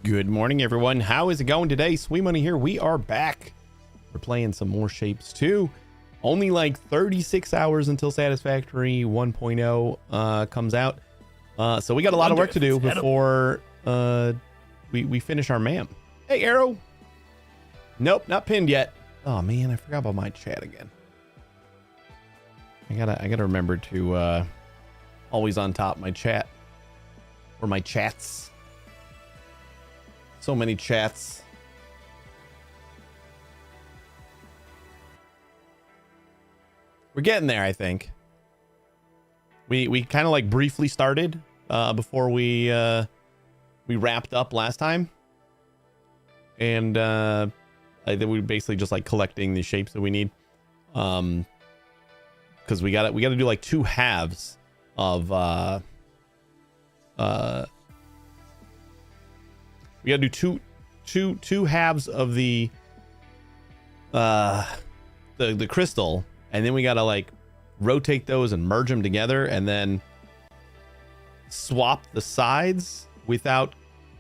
Good morning, everyone. How is it going today? Sweet Money here. We are back. We're playing some more Shapes 2. Only like 36 hours until Satisfactory 1.0 comes out. So we got a lot of work to do before we finish our MAM. Hey, Arrow. Nope, not pinned yet. Oh man, I forgot about my chat again. I gotta remember to always on top my chat or my chats. So many chats. We're getting there, I think. We kind of like briefly started before we wrapped up last time, and I think we basically just like collecting the shapes that we need, because we gotta do like two halves of we gotta do two halves of the crystal, and then we gotta like rotate those and merge them together and then swap the sides without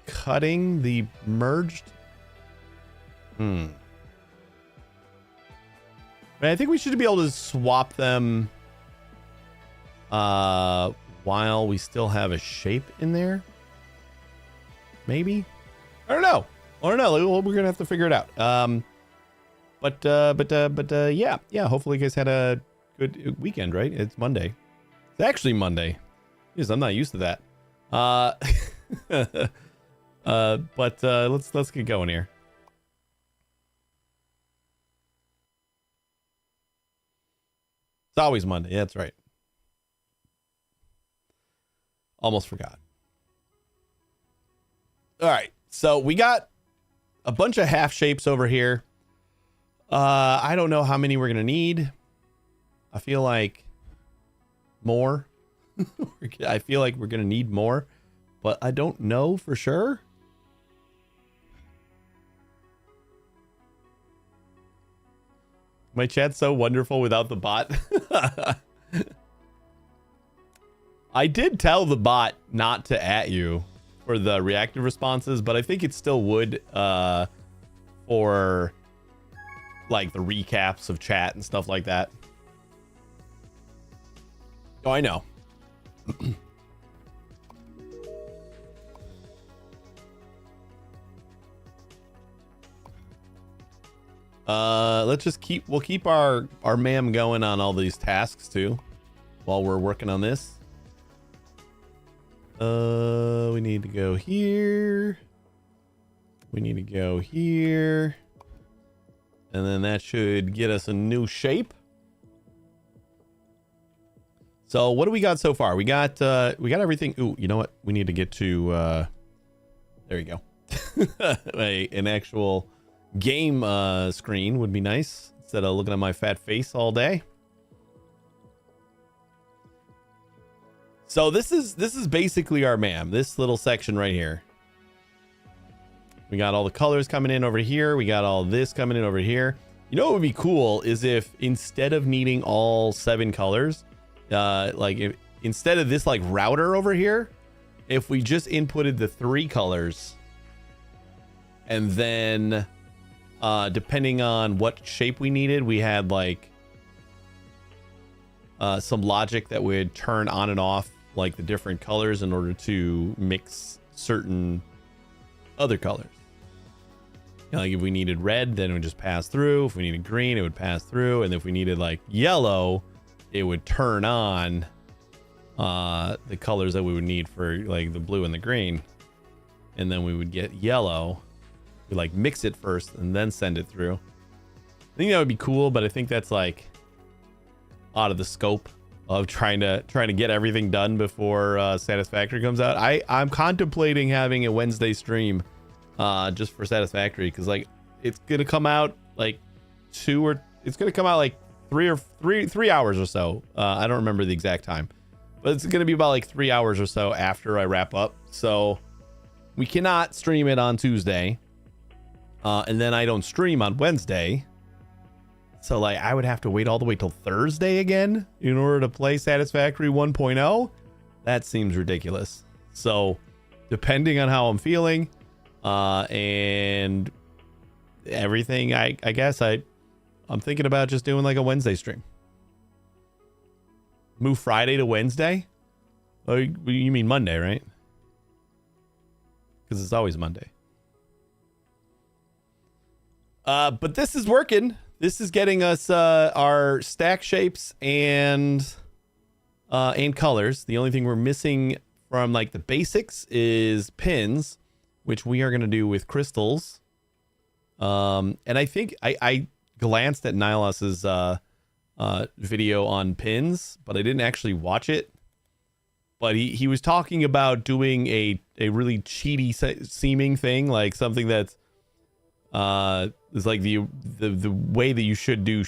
cutting the merged. But I think we should be able to swap them while we still have a shape in there. Maybe. I don't know. We're gonna have to figure it out. But yeah. Hopefully you guys had a good weekend, right? It's Monday. It's actually Monday. Yes, I'm not used to that. But let's get going here. It's always Monday. Yeah, that's right. Almost forgot. All right. So we got a bunch of half shapes over here. I don't know how many we're going to need. I feel like more. I feel like we're going to need more, but I don't know for sure. My chat's so wonderful without the bot. I did tell the bot not to at you for the reactive responses, but I think it still would for like the recaps of chat and stuff like that. Oh, I know. We'll keep our MAM going on all these tasks too while we're working on this. We need to go here. We need to go here. And then that should get us a new shape. So what do we got so far? We got everything. Ooh, you know what? We need to get to there you go. An actual game screen would be nice instead of looking at my fat face all day. So this is basically our MAM, this little section right here. We got all the colors coming in over here. We got all this coming in over here. You know what would be cool is if instead of needing all 7 colors, instead of this like router over here, if we just inputted the 3 colors, and then depending on what shape we needed, we had like some logic that would turn on and off like the different colors in order to mix certain other colors. You know, like if we needed red, then it would just pass through. If we needed green, it would pass through. And if we needed like yellow, it would turn on the colors that we would need for like the blue and the green. And then we would get yellow. We like mix it first and then send it through. I think that would be cool, but I think that's like out of the scope of trying to get everything done before Satisfactory comes out. I'm contemplating having a Wednesday stream just for Satisfactory, because like it's gonna come out like 3 hours or so. I don't remember the exact time, but it's gonna be about like 3 hours or so after I wrap up. So we cannot stream it on Tuesday, and then I don't stream on Wednesday. So like I would have to wait all the way till Thursday again in order to play Satisfactory 1.0. That seems ridiculous. So depending on how I'm feeling, And everything, I guess I'm thinking about just doing like a Wednesday stream. Move Friday to Wednesday? Oh, you mean Monday, right? Because it's always Monday. But this is working. This is getting us our stack shapes and colors. The only thing we're missing from like the basics is pins, which we are going to do with crystals. And I think I glanced at Nihilos's video on pins, but I didn't actually watch it. But he was talking about doing a really cheaty seeming thing, like something that's is like the way that you should do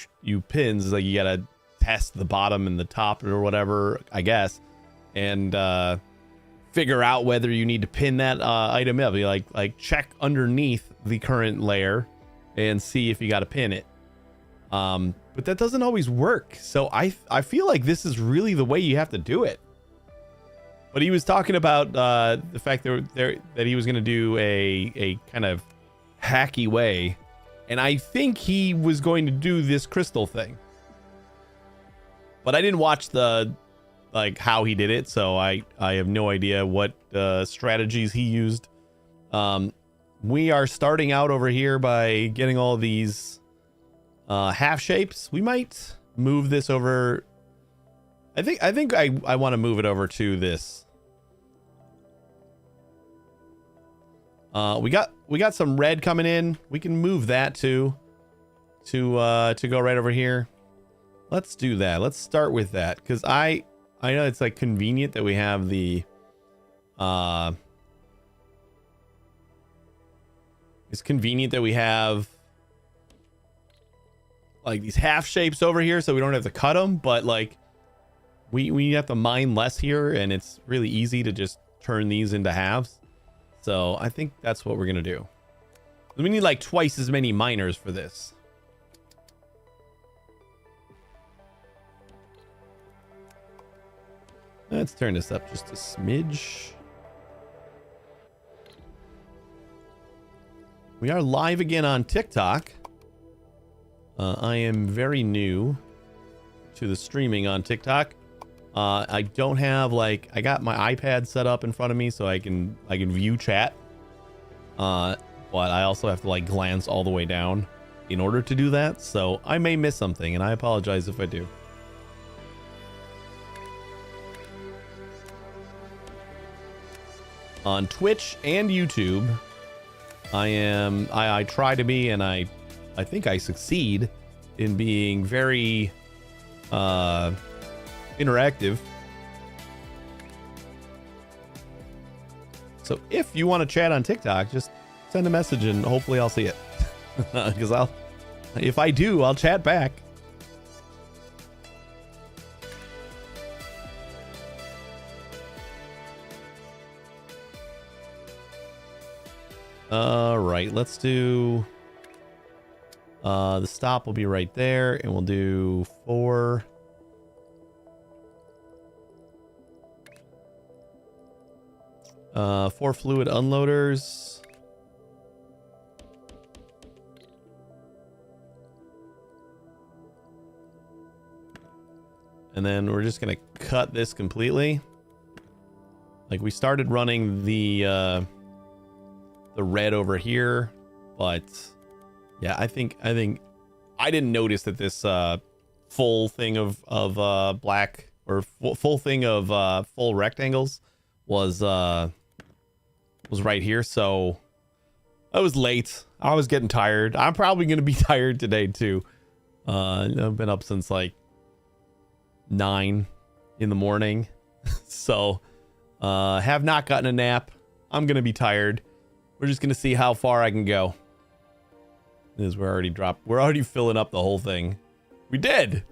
pins is like you gotta test the bottom and the top or whatever, I guess, and figure out whether you need to pin that item up. You like check underneath the current layer and see if you got to pin it. But that doesn't always work. So I feel like this is really the way you have to do it. But he was talking about the fact that he was going to do a kind of hacky way. And I think he was going to do this crystal thing. But I didn't watch like how he did it, so I have no idea what strategies he used. We are starting out over here by getting all these half shapes. We might move this over. I think I want to move it over to this. We got some red coming in. We can move that to go right over here. Let's do that. Let's start with that, because I know it's like convenient that we have the it's convenient that we have like these half shapes over here, so we don't have to cut them, but like we have to mine less here, and it's really easy to just turn these into halves. So I think that's what we're gonna do. We need like twice as many miners for this. Let's turn this up just a smidge. We are live again on TikTok. I am very new to the streaming on TikTok. I don't have like, I got my iPad set up in front of me so I can view chat. But I also have to like glance all the way down in order to do that. So I may miss something, and I apologize if I do. On Twitch and YouTube, I try to be, and I think I succeed in being very interactive. So if you want to chat on TikTok, just send a message and hopefully I'll see it. Because if I do, I'll chat back. All right, let's do the stop will be right there, and we'll do 4 fluid unloaders. And then we're just gonna cut this completely. Like, we started running the red over here, but yeah, I think I didn't notice that this full thing of black, or full thing of full rectangles was right here. So I was late. I was getting tired. I'm probably gonna be tired today too. I've been up since like 9 in the morning. So have not gotten a nap. I'm gonna be tired. We're just gonna see how far I can go. As we're already filling up the whole thing. We did.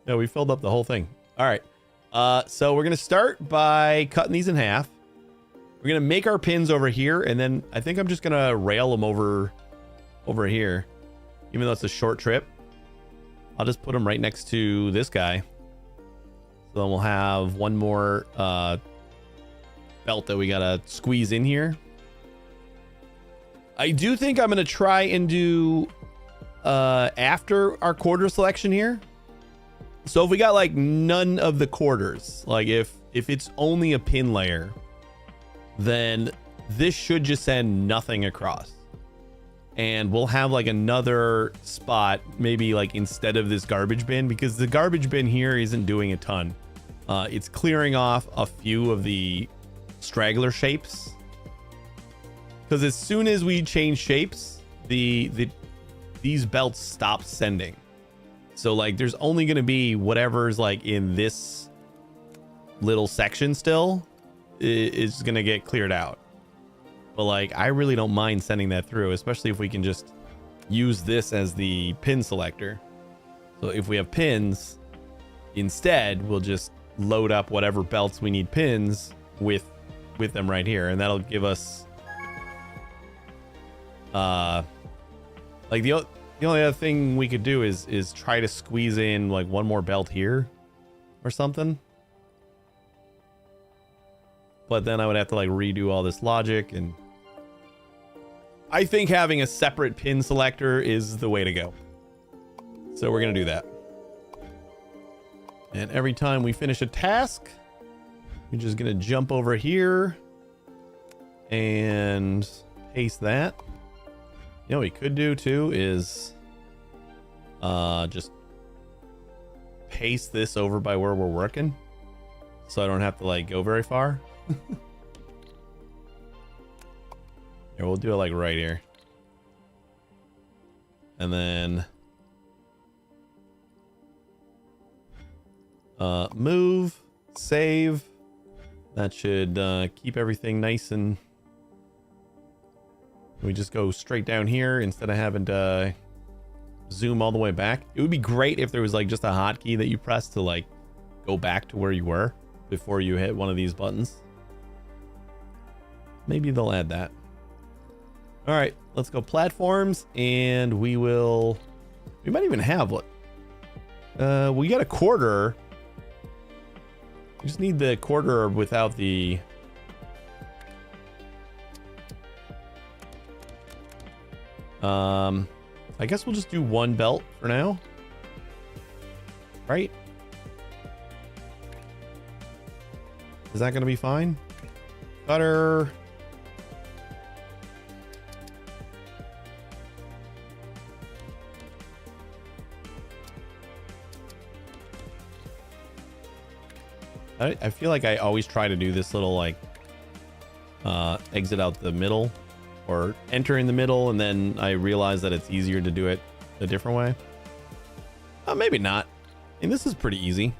Yeah, we filled up the whole thing. All right. So we're gonna start by cutting these in half. We're gonna make our pins over here, and then I think I'm just gonna rail them over here, even though it's a short trip. I'll just put them right next to this guy. So then we'll have one more belt that we gotta squeeze in here. I do think I'm going to try and do after our quarter selection here. So if we got like none of the quarters, like if it's only a pin layer, then this should just send nothing across. And we'll have like another spot, maybe like instead of this garbage bin, because the garbage bin here isn't doing a ton. It's clearing off a few of the straggler shapes. Because as soon as we change shapes, these belts stop sending. So like there's only going to be whatever's like in this little section still is going to get cleared out. But like I really don't mind sending that through, especially if we can just use this as the pin selector. So if we have pins, instead we'll just load up whatever belts we need pins with them right here, and that'll give us like the only other thing we could do is try to squeeze in like one more belt here or something. But then I would have to like redo all this logic, and I think having a separate pin selector is the way to go. So we're going to do that. And every time we finish a task, we're just going to jump over here and paste that. You know what we could do too is just paste this over by where we're working, so I don't have to like go very far. Here, we'll do it like right here. And then move, save. That should keep everything nice, and we just go straight down here instead of having to zoom all the way back. It would be great if there was like just a hotkey that you press to like go back to where you were before you hit one of these buttons. Maybe they'll add that. All right, let's go platforms, and we might even have what? We got a quarter. We just need the quarter without the I guess we'll just do one belt for now, right? Is that gonna be fine? Cutter. I feel like I always try to do this little like exit out the middle or enter in the middle, and then I realize that it's easier to do it a different way. Maybe not. I mean, this is pretty easy.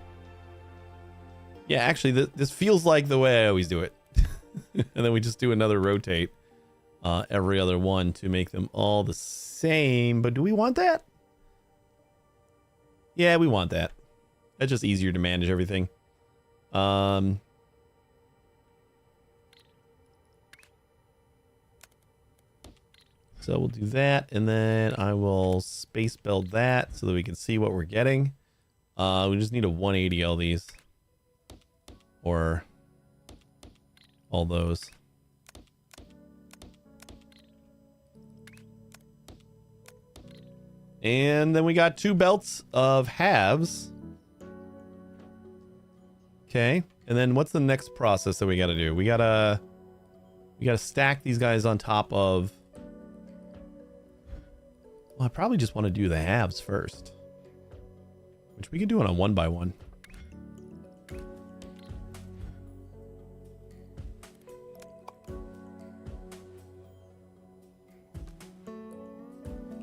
Yeah, actually this feels like the way I always do it. And then we just do another rotate every other one to make them all the same. But do we want that? Yeah, we want that. That's just easier to manage everything. So we'll do that, and then I will space build that so that we can see what we're getting. We just need a 180 all these, or all those. And then we got 2 belts of halves. Okay, and then what's the next process that we got to do? We gotta stack these guys on top of. Well, I probably just want to do the halves first, which we could do on a 1x1.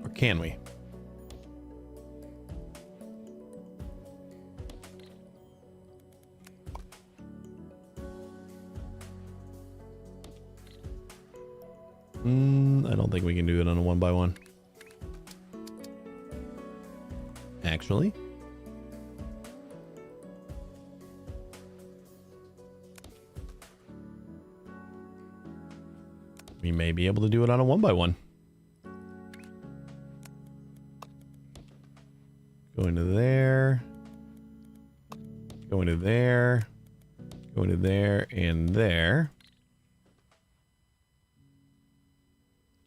Or can we? I don't think we can do it on a 1x1. Actually, we may be able to do it on a 1x1. Go into there, go into there, go into there, and there.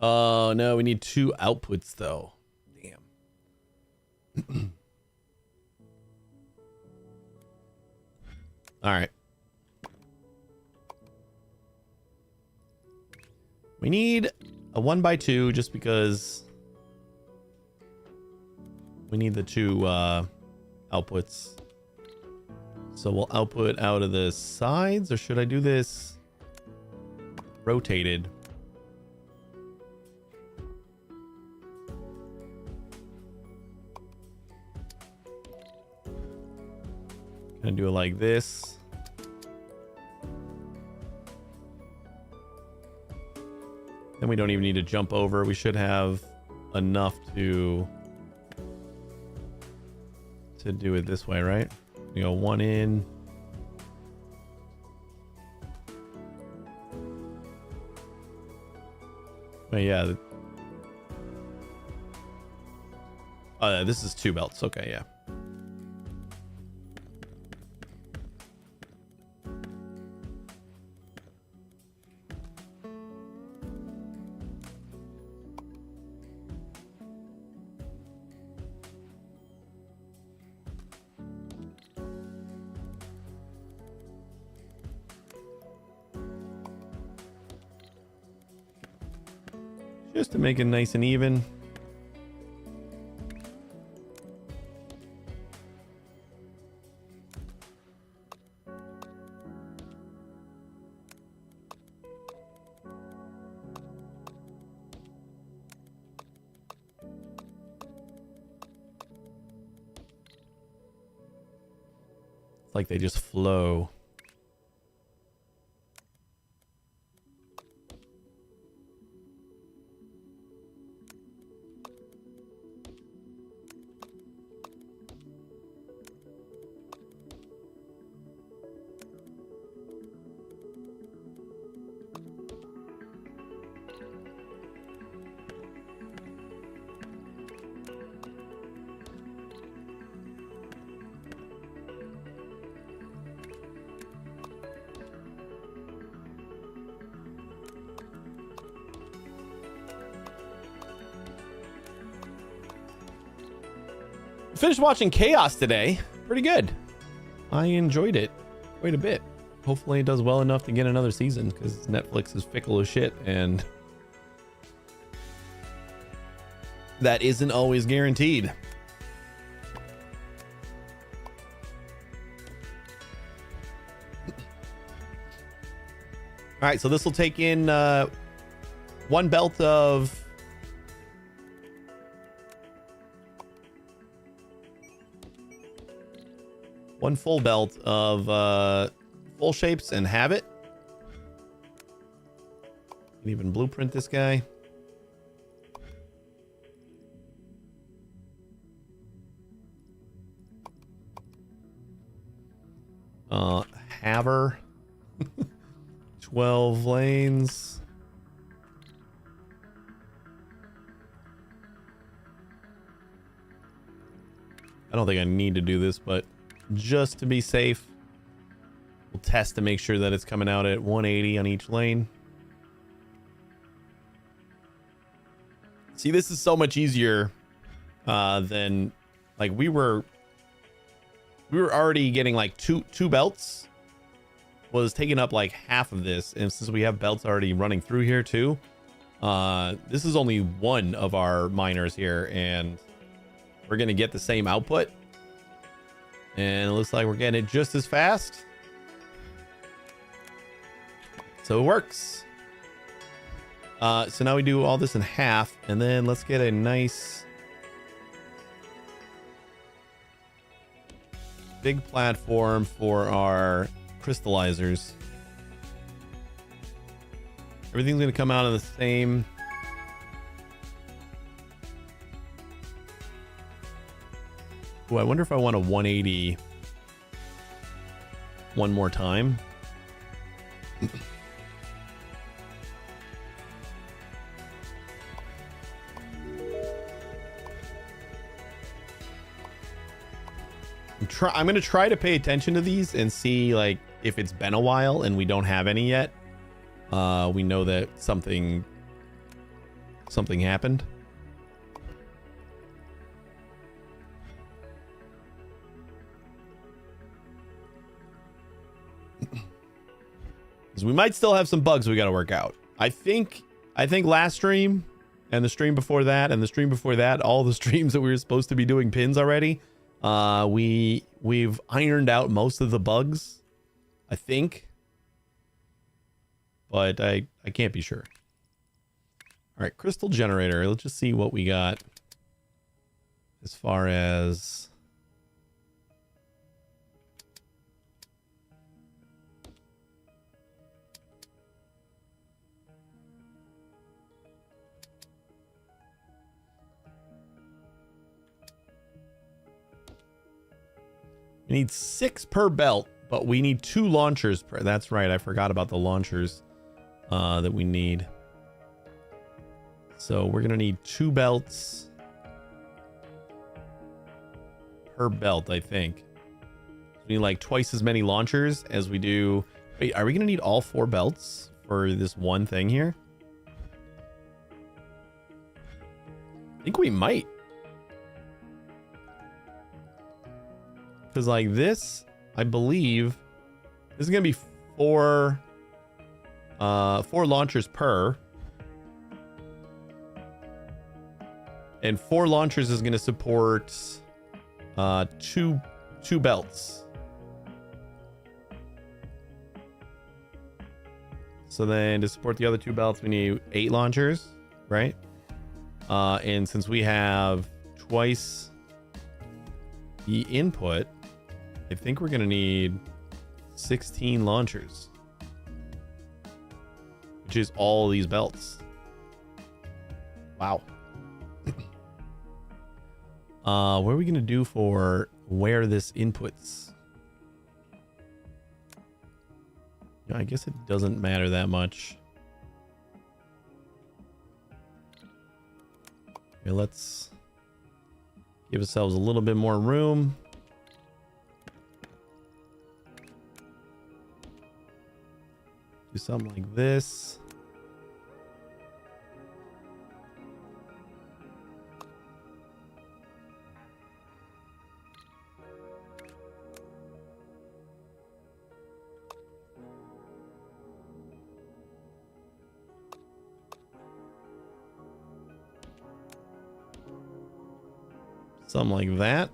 Oh, no, we need 2 outputs, though. Damn. All right. We need a 1x2 just because we need the 2 outputs. So we'll output out of the sides, or should I do this rotated? Gonna do it like this. Then we don't even need to jump over. We should have enough to do it this way, right? We go 1 in. But yeah. This is 2 belts. Okay, yeah. Just to make it nice and even. It's like they just flow. Finished watching Chaos today. Pretty good. I enjoyed it quite a bit. Hopefully it does well enough to get another season, because Netflix is fickle as shit, and that isn't always guaranteed. All right, so this will take in 1 belt of one full belt of full shapes and have it. Can even blueprint this guy. Haver. 12 lanes. I don't think I need to do this, but just to be safe, we'll test to make sure that it's coming out at 180 on each lane. See, this is so much easier than, like, we were already getting like two belts was taking up like half of this, and since we have belts already running through here too, this is only one of our miners here, and we're gonna get the same output, and it looks like we're getting it just as fast, so it works. So now we do all this in half, and then let's get a nice big platform for our crystallizers. Everything's going to come out of the same. Oh, I wonder if I want a 180 one more time. I'm gonna try to pay attention to these and see, like, if it's been a while and we don't have any yet. We know that something something happened. Because we might still have some bugs we got to work out. I think last stream and the stream before that and the stream before that, all the streams that we were supposed to be doing pins already, we've ironed out most of the bugs, I think, but I can't be sure. All right, crystal generator. Let's just see what we got as far as we need 6 per belt, but we need 2 launchers per. That's right. I forgot about the launchers that we need. So we're going to need 2 belts per belt, I think. We need like twice as many launchers as we do. Wait, are we going to need all 4 belts for this one thing here? I think we might. Because like this, I believe this is going to be 4 launchers per. And 4 launchers is going to support two belts. So then to support the other 2 belts, we need 8 launchers, right? And since we have twice the input, I think we're going to need 16 launchers, which is all these belts. Wow. What are we going to do for where this inputs? I guess it doesn't matter that much. Okay, let's give ourselves a little bit more room. Do something like this. Something like that.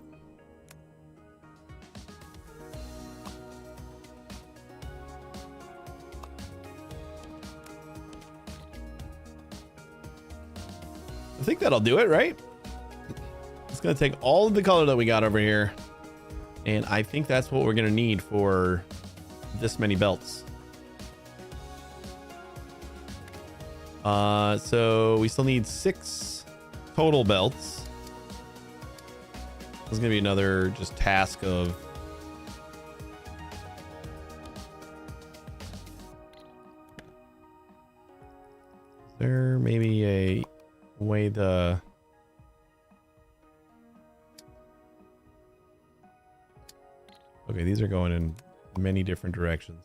I think that'll do it, right? It's going to take all of the color that we got over here. And I think that's what we're going to need for this many belts. So we still need 6 total belts. This is going to be another just task of is there maybe a way the okay, these are going in many different directions.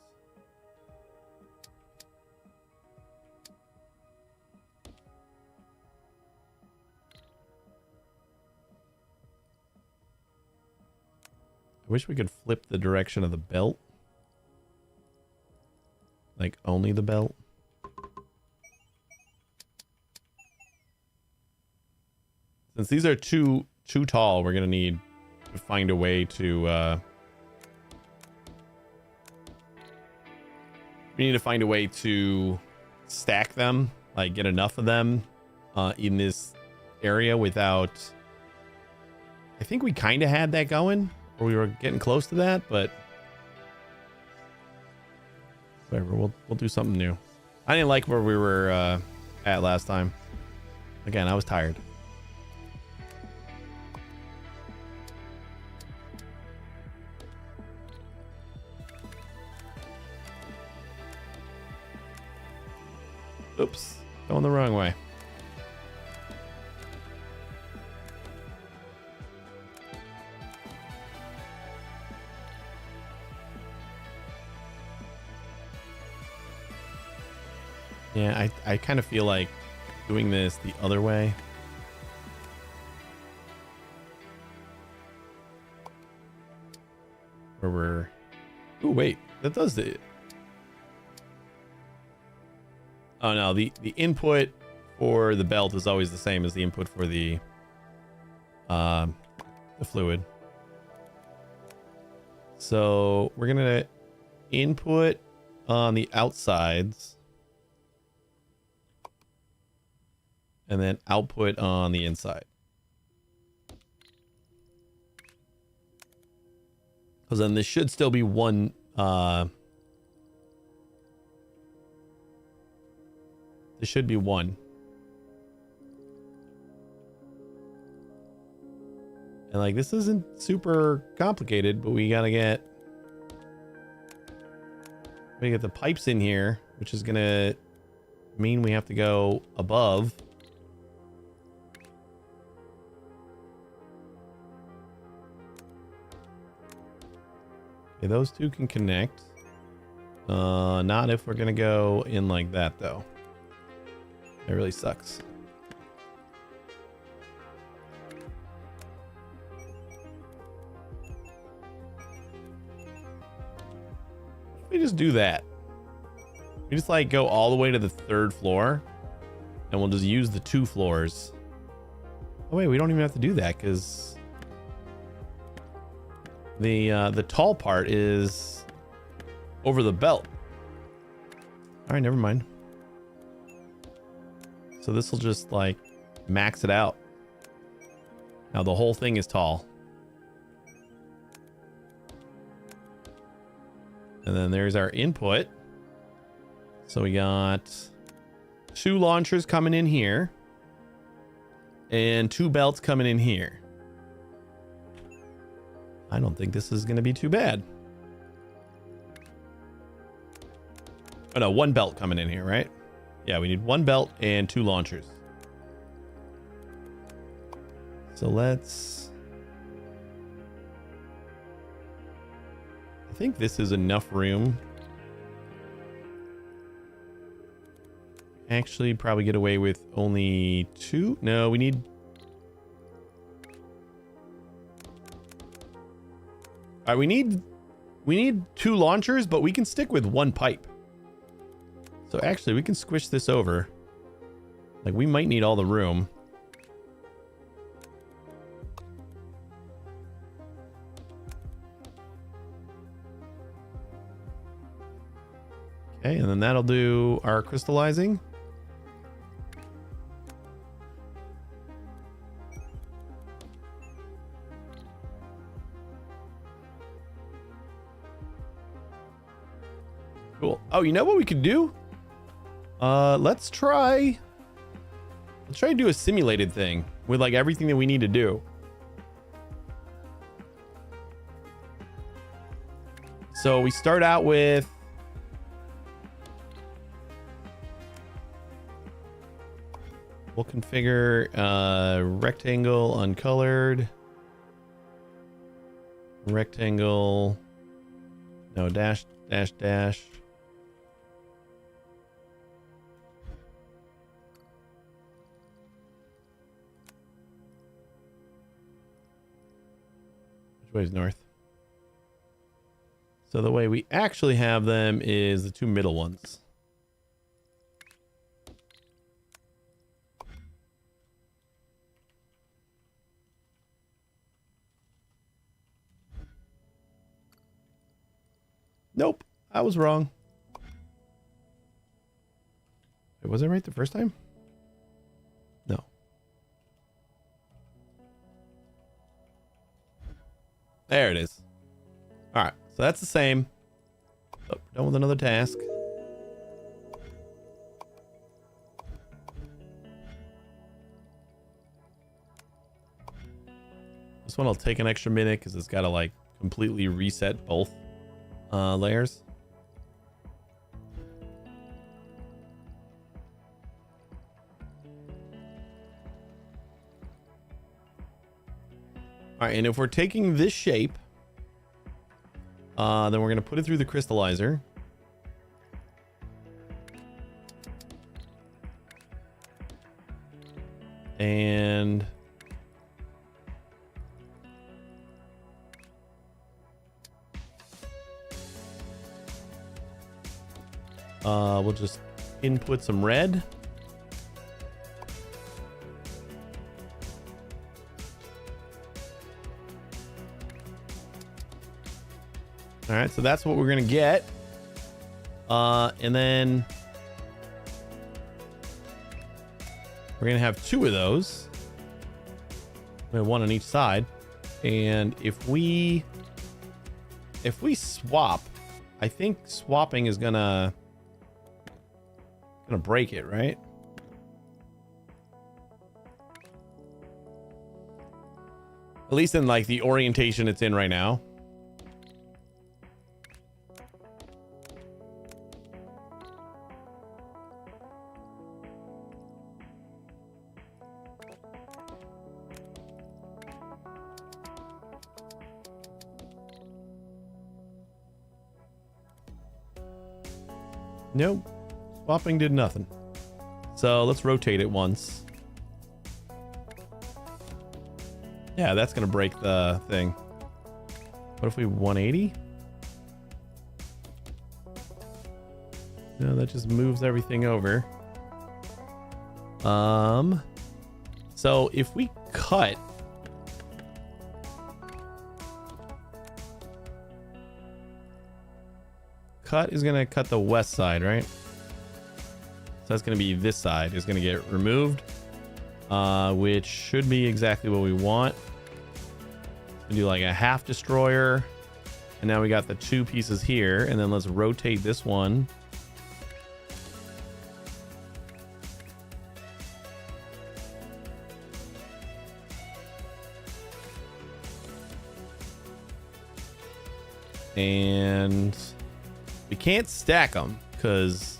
I wish we could flip the direction of the belt. Like only the belt. Since these are too tall, we're gonna need to find a way to we need to find a way to stack them, like get enough of them in this area without. I think we kind of had that going, or we were getting close to that, but whatever. We'll do something new. I didn't like where we were at last time. Again, I was tired. Oops, going the wrong way. Yeah, I kind of feel like doing this the other way. Where we're... Oh, wait. That does the... Oh, no. The input for the belt is always the same as the input for the fluid. So we're going to input on the outsides and then output on the inside. Because then this should still be one this should be one. And like this isn't super complicated, but we gotta get the pipes in here, which is gonna mean we have to go above. Okay, those two can connect. Not if we're gonna go in like that though. That really sucks. We just do that. We just like go all the way to the 3rd floor and we'll just use the 2 floors. Oh wait, we don't even have to do that because the tall part is over the belt. All right, never mind. So this will just like max it out. Now the whole thing is tall. And then there's our input. So we got 2 launchers coming in here and 2 belts coming in here. I don't think this is going to be too bad. Oh no, 1 belt coming in here, right? Yeah, we need 1 belt and 2 launchers. So let's... I think this is enough room. Actually, probably get away with only 2. No, we need... All right, we need 2 launchers, but we can stick with 1 pipe. So actually, we can squish this over. Like, we might need all the room. Okay, and then that'll do our crystallizing. Cool. Oh, you know what we could do? Let's try to do a simulated thing with like everything that we need to do. So we start out with we'll configure rectangle uncolored, rectangle, no, dash, dash, dash. Which way is north? So the way we actually have them is the 2 middle ones. Nope, I was wrong. Wait, was I right the first time? No. There it is. All right, so that's the same. Oh, done with another task. This one will take an extra minute because it's got to like completely reset both layers. All right, and if we're taking this shape, then we're going to put it through the crystallizer. And we'll just input some red. All right, so that's what we're gonna get. And then we're gonna have 2 of those. We have 1 on each side. And if we swap, I think swapping is gonna break it, right? At least in like the orientation it's in right now. Nope. Swapping did nothing. So let's rotate it once. Yeah, that's going to break the thing. What if we 180? No, that just moves everything over. So if we cut is going to cut the west side, right? So that's going to be this side is going to get removed, which should be exactly what we want. We do like a half destroyer, and now we got the 2 pieces here, and then let's rotate this one. And we can't stack them because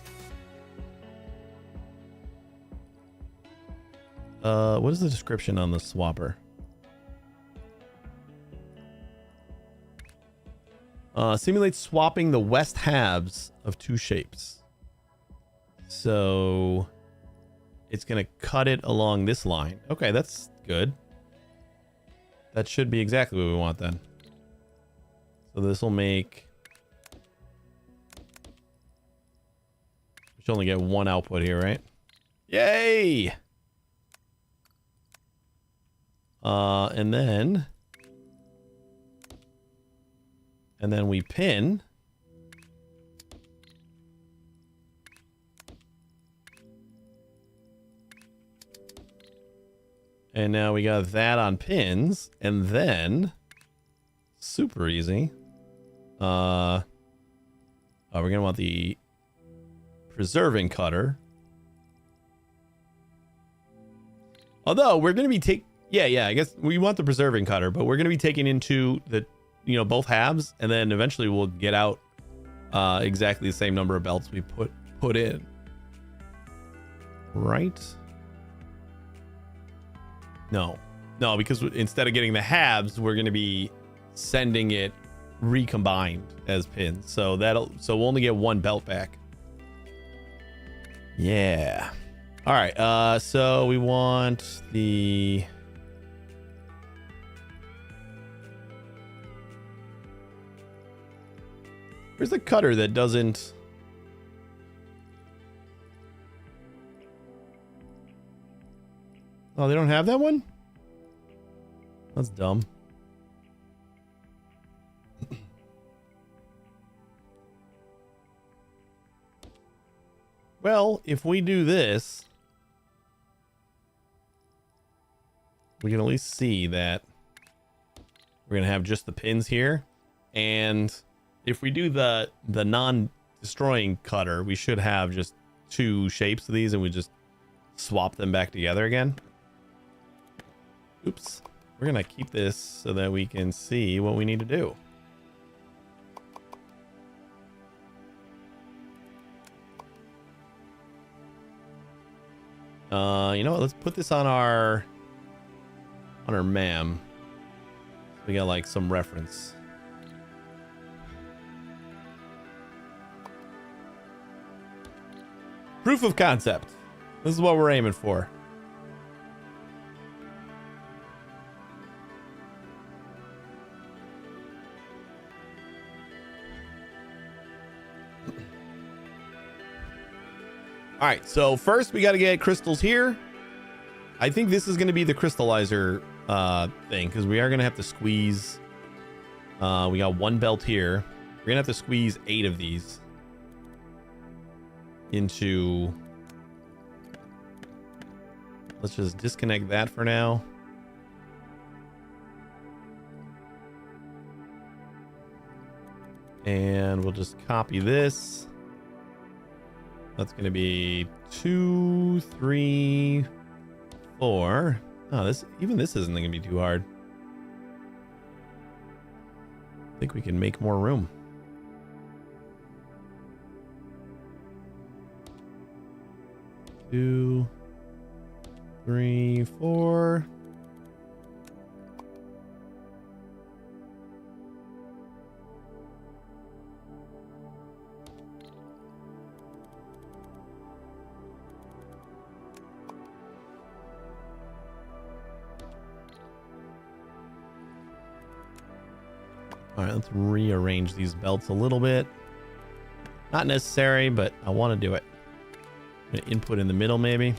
what is the description on the swapper? Simulates swapping the west halves of 2 shapes. So it's gonna cut it along this line. Okay, that's good. That should be exactly what we want then. So this will make, we should only get 1 output here, right? Yay! And then we pin. And now we got that on pins, and then super easy. Oh, we're gonna want the preserving cutter. Although we're gonna be I guess we want the preserving cutter, but we're gonna be taking into the, both halves, and then eventually we'll get out exactly the same number of belts we put in. Right? No, because instead of getting the halves, we're gonna be sending it recombined as pins. So we'll only get 1 belt back. Yeah. All right. So we want the. Where's the cutter that doesn't? Oh, they don't have that one? That's dumb. Well, if we do this, we can at least see that we're going to have just the pins here. And if we do the non-destroying cutter, we should have just 2 shapes of these, and we just swap them back together again. Oops. We're going to keep this so that we can see what we need to do. You know what? Let's put this on our MAM. We got like some reference. Proof of concept. This is what we're aiming for. All right, so first we got to get crystals here. I think this is going to be the crystallizer thing, because we are going to have to squeeze. We got one belt here. We're going to have to squeeze 8 of these into. Let's just disconnect that for now. And we'll just copy this. That's going to be 2, 3, 4. Oh, this isn't going to be too hard. I think we can make more room. 2, 3, 4. All right, let's rearrange these belts a little bit. Not necessary, but I want to do it. I'm gonna input in the middle, maybe.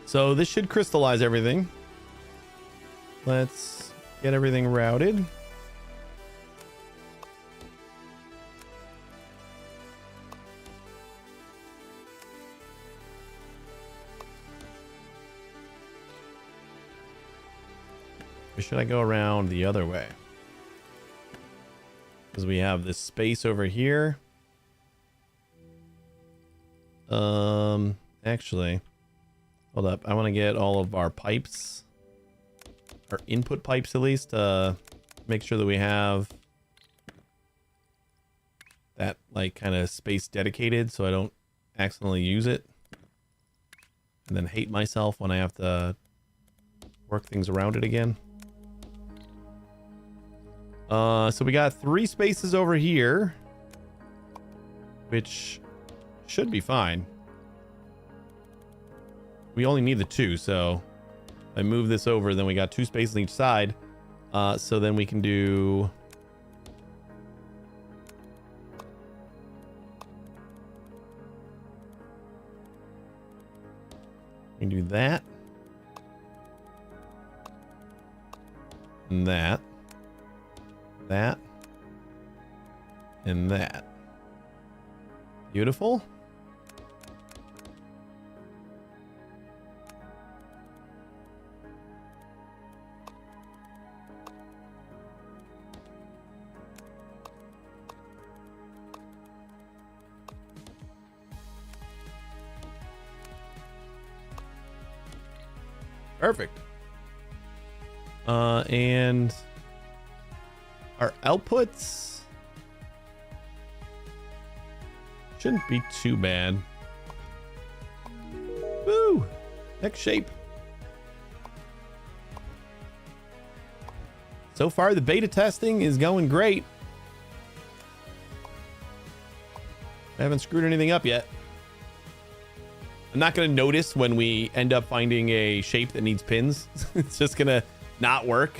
So this should crystallize everything. Let's get everything routed. Or should I go around the other way? Because we have this space over here. Actually, hold up. I want to get all of our pipes, our input pipes at least, make sure that we have that like kind of space dedicated so I don't accidentally use it and then hate myself when I have to work things around it again. So we got 3 spaces over here, which should be fine. We only need the 2, so if I move this over, then we got 2 spaces on each side. So then we can do... We can do that. And that. That. And that. Beautiful. Perfect. And our outputs shouldn't be too bad. Woo! Next shape. So far, the beta testing is going great. I haven't screwed anything up yet. I'm not going to notice when we end up finding a shape that needs pins. It's just going to not work.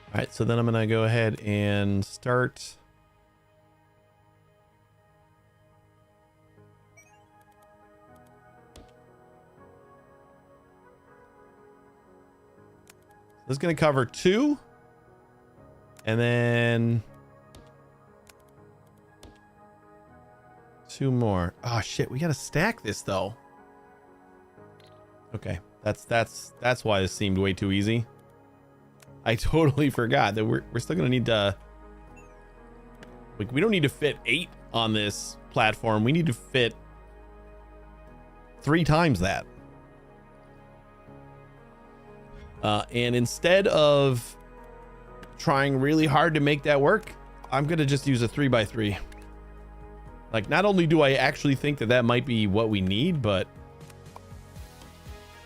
All right, so then I'm going to go ahead and start. This is going to cover 2. And then 2 more. Oh, shit. We got to stack this, though. Okay, that's why this seemed way too easy. I totally forgot that we're still gonna need to, like, we don't need to fit 8 on this platform. We need to fit 3 times that. And instead of trying really hard to make that work, I'm gonna just use a 3x3. Like, not only do I actually think that might be what we need, but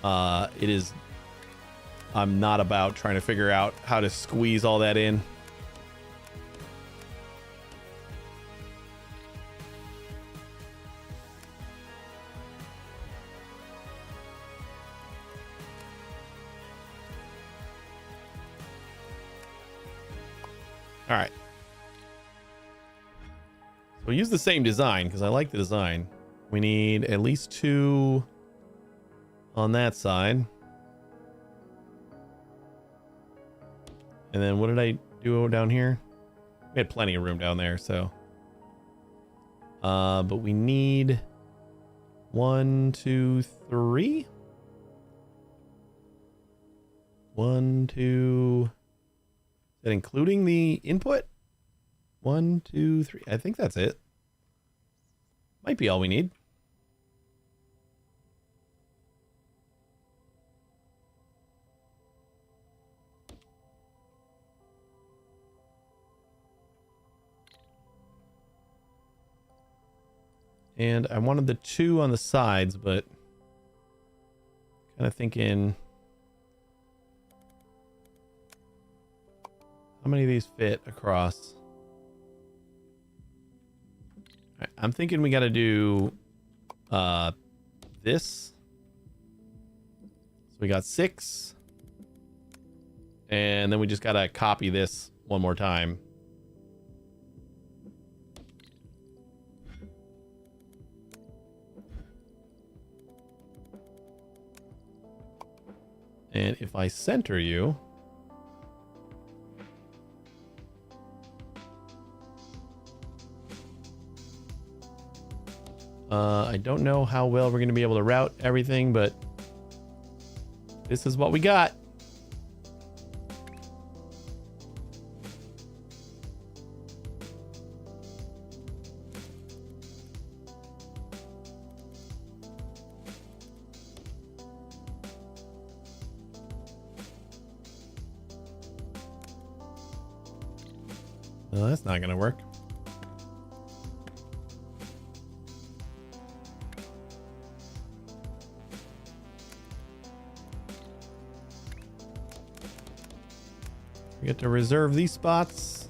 it is, I'm not about trying to figure out how to squeeze all that in. All right. So we use the same design because I like the design. We need at least 2 on that side. And then what did I do down here? We had plenty of room down there, so. But we need 1, 2, 3. 1, 2. Is that including the input? 1, 2, 3. I think that's it. Might be all we need. And I wanted the 2 on the sides, but kind of thinking, how many of these fit across? All right, I'm thinking we got to do this. So we got 6. And then we just got to copy this one more time. And if I center you, I don't know how well we're going to be able to route everything, but this is what we got. No, that's not going to work. We get to reserve these spots.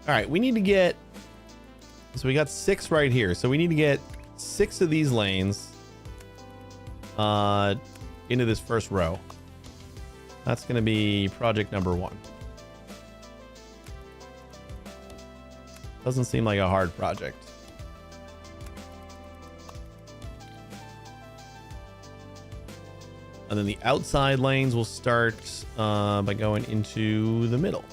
All right, we need to get, so we got 6 right here. So we need to get 6 of these lanes into this first row. That's going to be project number 1. Doesn't seem like a hard project. And then the outside lanes will start by going into the middle.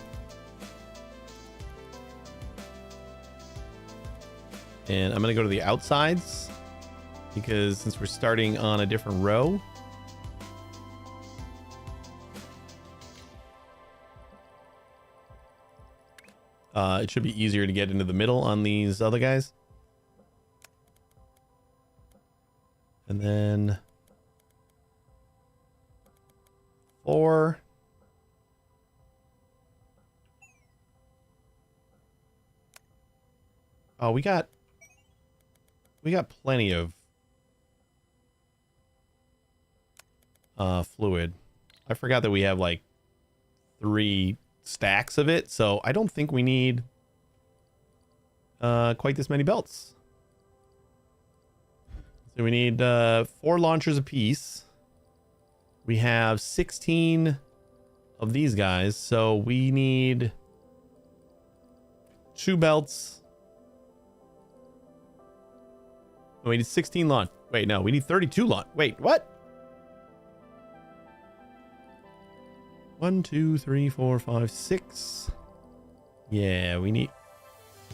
And I'm going to go to the outsides because since we're starting on a different row, it should be easier to get into the middle on these other guys. And then 4. Oh, we got plenty of fluid. I forgot that we have like 3 stacks of it, so I don't think we need quite this many belts. So we need 4 launchers apiece. We have 16 of these guys, so we need 2 belts. Oh, we need 16 launch. Wait, no, we need 32 launch. Wait, what? 1, 2, 3, 4, 5, 6. Yeah, we need.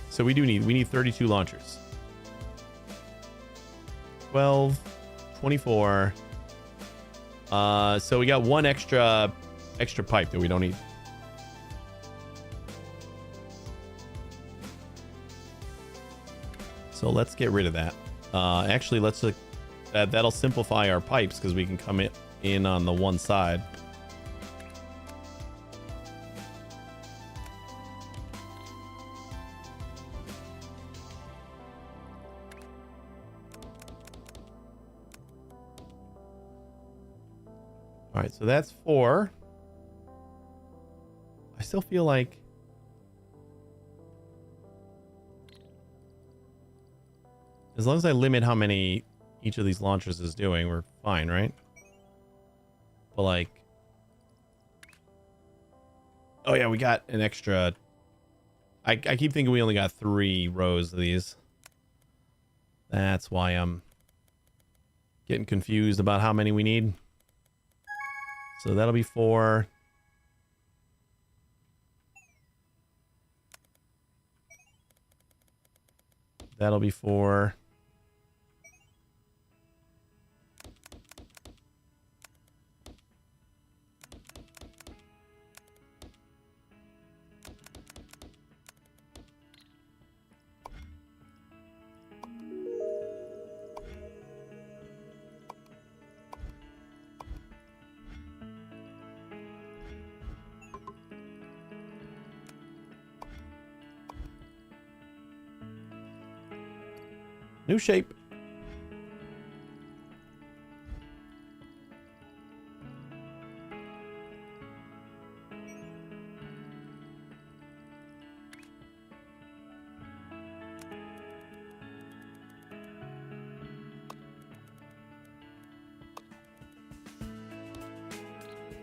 So we need 32 launchers. 12, 24. So we got 1 extra pipe that we don't need. So let's get rid of that. Actually, let's that'll simplify our pipes because we can come in on the one side. All right, so that's 4. I still feel like as long as I limit how many each of these launchers is doing, we're fine, right? But like, oh yeah, we got an extra. I keep thinking we only got 3 rows of these. That's why I'm getting confused about how many we need. So that'll be 4. That'll be 4. New shape.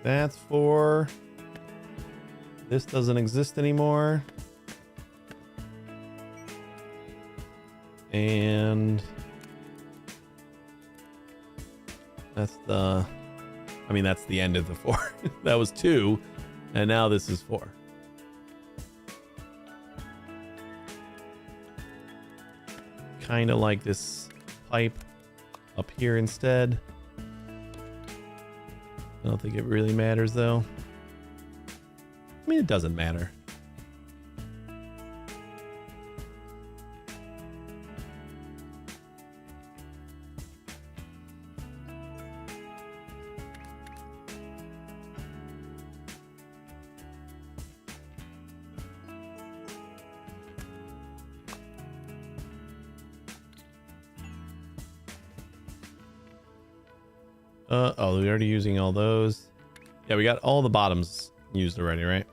That's 4. This doesn't exist anymore. And that's the, I mean, that's the end of the 4. That was 2, and now this is 4. Kind of like this pipe up here instead. I don't think it really matters though. I mean, it doesn't matter. Oh, we're already using all those. Yeah, we got all the bottoms used already, right?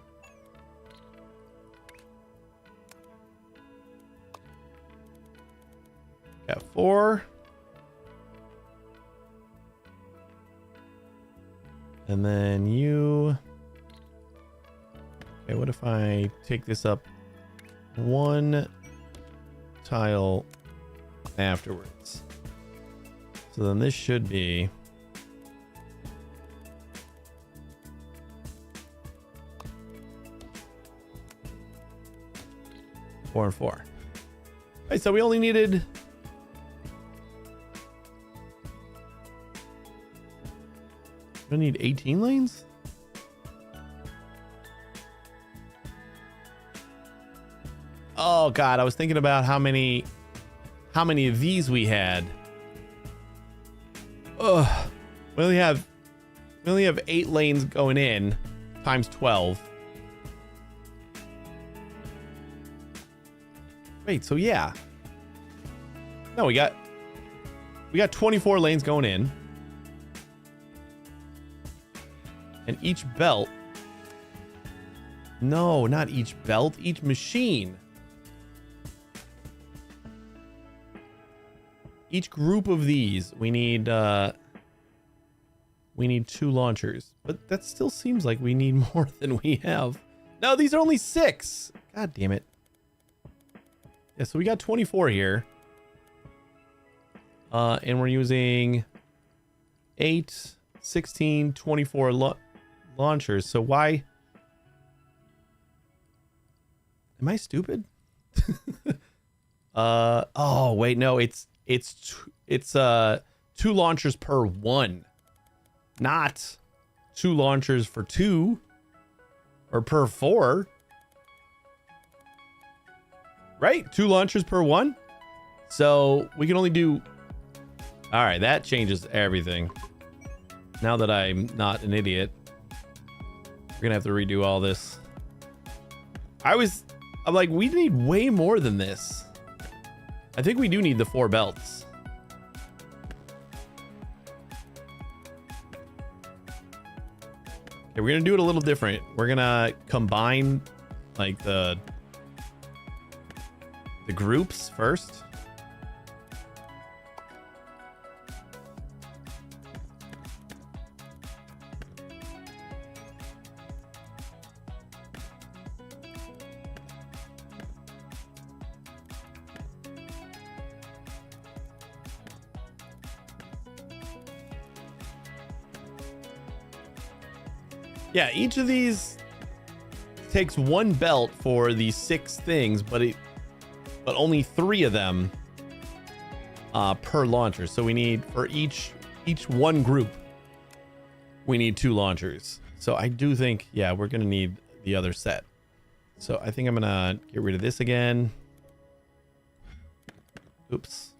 Got 4. And then you. Okay, what if I take this up 1 tile afterwards? So then this should be. Four and 4. Right, so we only needed. We need 18 lanes. Oh God, I was thinking about how many of these we had. Ugh, we only have 8 lanes going in, times 12. Wait, so yeah. No, we got 24 lanes going in. And each belt No, not each belt, each machine. Each group of these, we need 2 launchers. But that still seems like we need more than we have. No, these are only 6. God damn it. Yeah, so we got 24 here. And we're using 8, 16, 24 launchers. So why? Am I stupid? Oh, wait, no, it's 2 launchers per one, not 2 launchers for 2 or per 4. Right? 2 launchers per one. So we can only do. All right, that changes everything. Now that I'm not an idiot, we're gonna have to redo all this. I'm like, we need way more than this. I think we do need the 4 belts. Okay, we're gonna do it a little different. We're gonna combine like the groups first. Yeah, each of these takes 1 belt for the 6 things, but only 3 of them per launcher. So we need for each one group, we need 2 launchers. So I do think, yeah, we're gonna need the other set. So I think I'm gonna get rid of this again. Oops.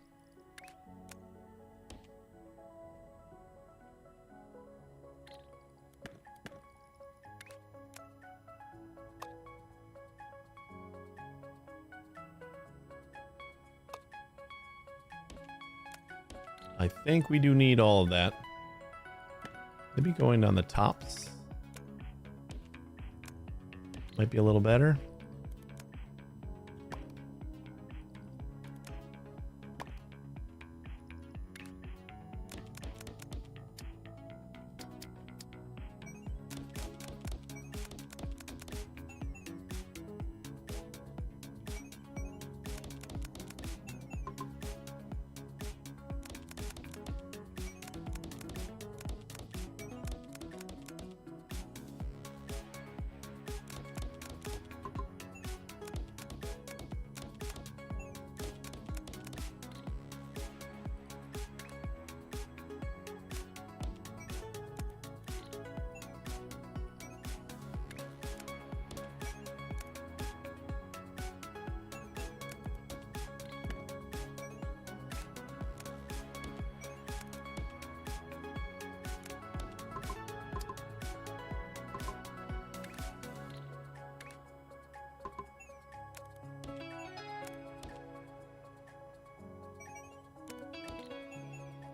I think we do need all of that. Maybe going on the tops might be a little better.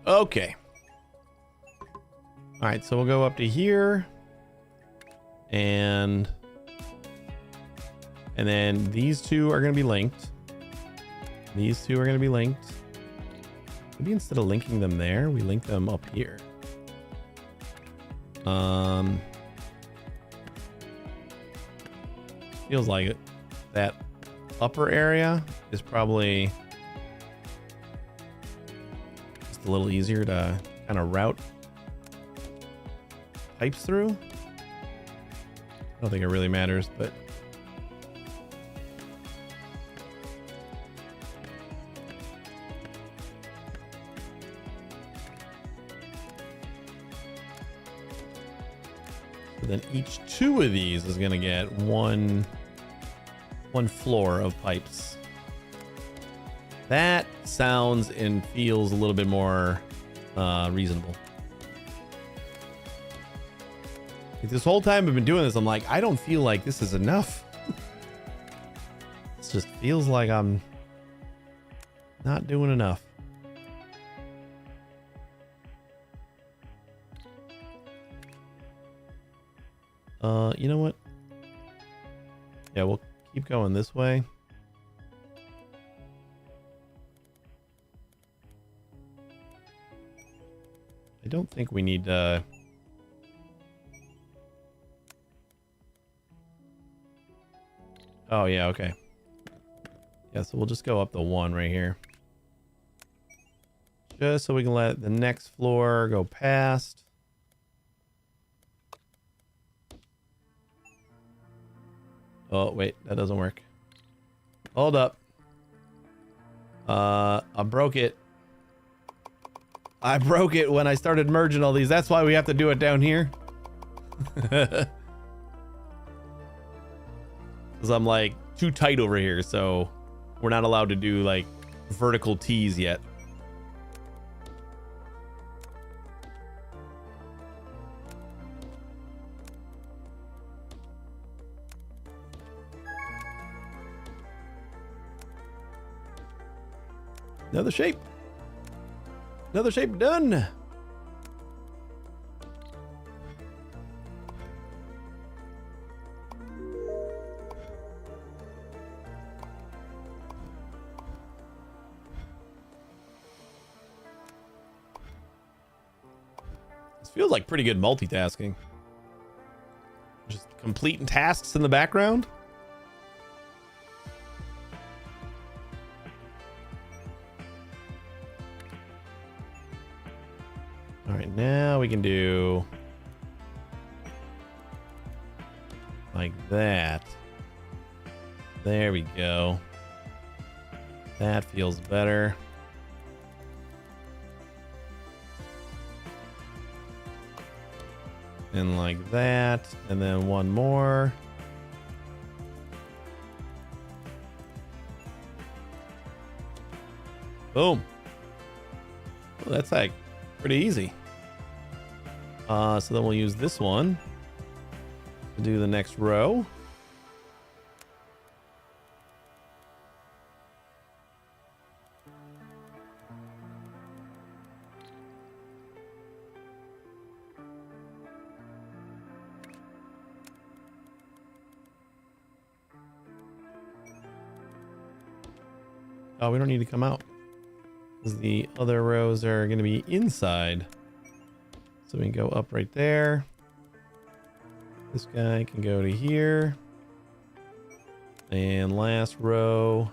Okay. All right, so we'll go up to here. And then these 2 are going to be linked. These 2 are going to be linked. Maybe instead of linking them there, we link them up here. Feels like it. That upper area is probably a little easier to kind of route pipes through. I don't think it really matters, but so then each 2 of these is going to get one floor of pipes. That sounds and feels a little bit more reasonable. Like this whole time I've been doing this, I'm like, I don't feel like this is enough. It just feels like I'm not doing enough. You know what? Yeah, we'll keep going this way. I don't think we need to... Oh, yeah, okay. Yeah, so we'll just go up the one right here. Just so we can let the next floor go past. Oh, wait, that doesn't work. Hold up. I broke it. I broke it when I started merging all these. That's why we have to do it down here. Because I'm like too tight over here, so we're not allowed to do like vertical T's yet. Another shape. Another shape done. This feels like pretty good multitasking. Just completing tasks in the background. All right, now we can do like that. There we go. That feels better. And like that, and then one more. Boom. Well, that's like pretty easy. So then we'll use this one to do the next row. Oh, we don't need to come out because the other rows are going to be inside. So we can go up right there. This guy can go to here. And last row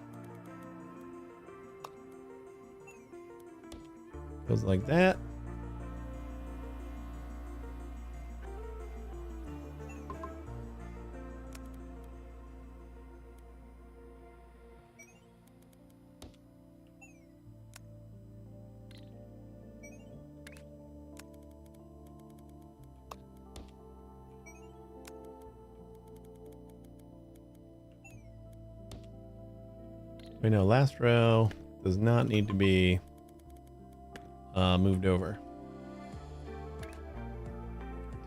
goes like that. We know last row does not need to be moved over.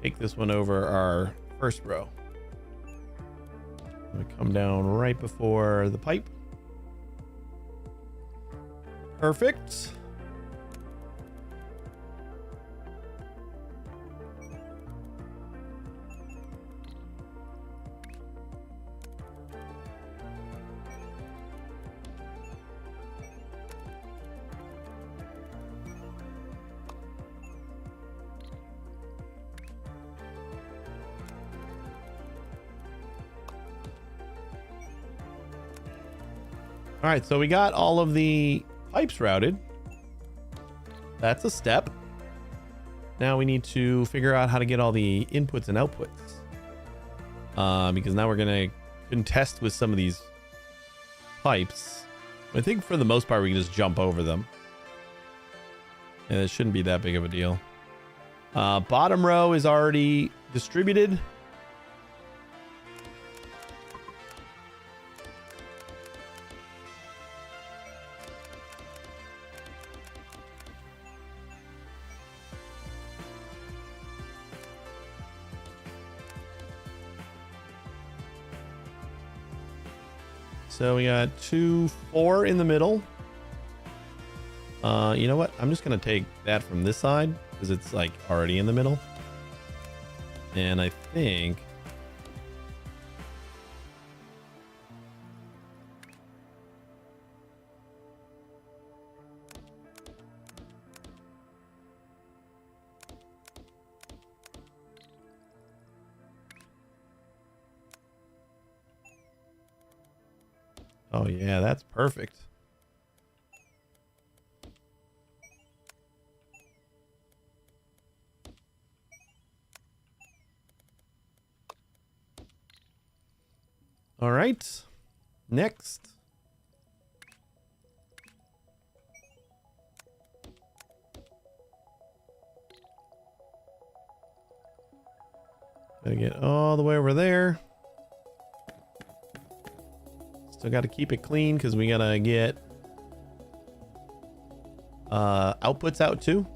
Take this one over our first row. I'm gonna come down right before the pipe. Perfect. All right, so we got all of the pipes routed. That's a step. Now we need to figure out how to get all the inputs and outputs. Because now we're going to contest with some of these pipes. I think for the most part, we can just jump over them. And it shouldn't be that big of a deal. Bottom row is already distributed. So we got 2, 4 in the middle. You know what? I'm just going to take that from this side because it's like already in the middle. And I think Oh yeah, that's perfect. All right. Next. Gotta get all the way over there. Still got to keep it clean because we gotta get outputs out too.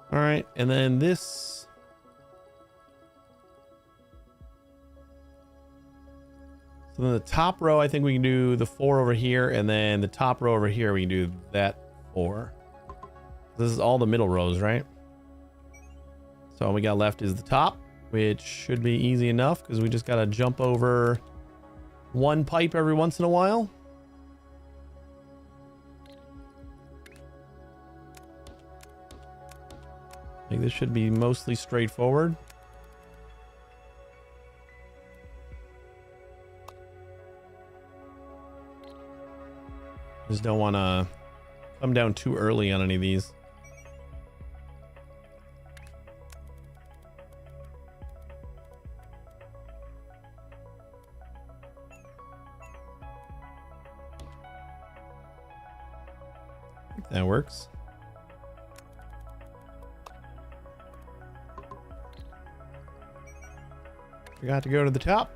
All right, and then this. So then the top row, I think we can do the 4 over here, and then the top row over here, we can do that 4. This is all the middle rows, right? So all we got left is the top, which should be easy enough because we just got to jump over one pipe every once in a while. I think this should be mostly straightforward. Just don't want to come down too early on any of these. I think that works. Forgot to go to the top.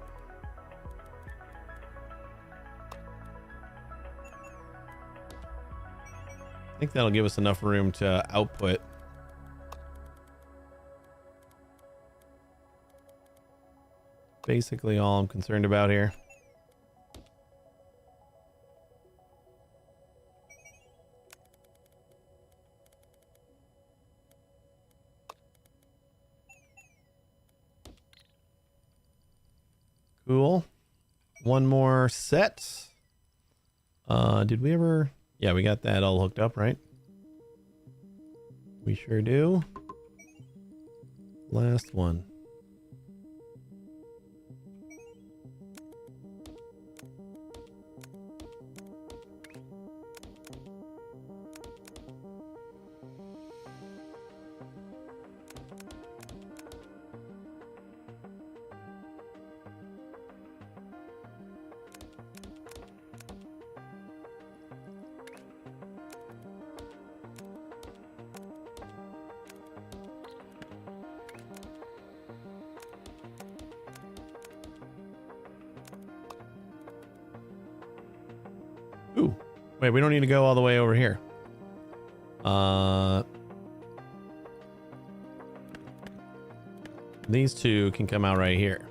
I think that'll give us enough room to output. Basically all I'm concerned about here. Cool. One more set. Did we ever? Yeah, we got that all hooked up, right? We sure do. Last one. Ooh, wait, we don't need to go all the way over here. These two can come out right here.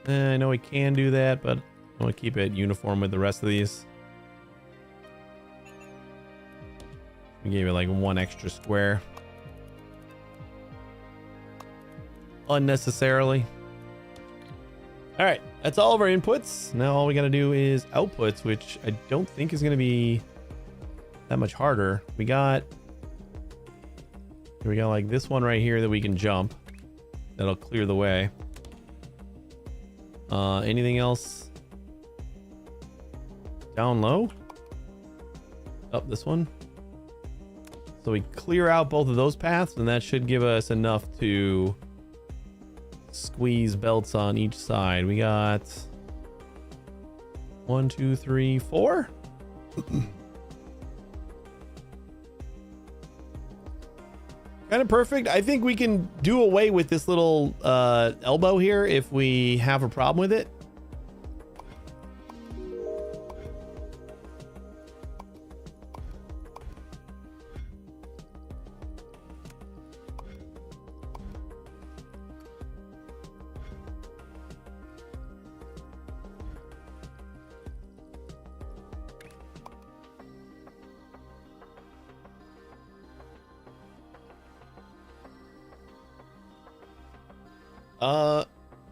I know we can do that, but I want to keep it uniform with the rest of these. We gave it like one extra square. Unnecessarily. All right, that's all of our inputs. Now all we got to do is outputs, which I don't think is going to be that much harder. We got like this one right here that we can jump. That'll clear the way. Anything else down low? Up this one. So we clear out both of those paths, and that should give us enough to squeeze belts on each side. We got 1, 2, 3, 4. Kind of perfect. I think we can do away with this little elbow here if we have a problem with it.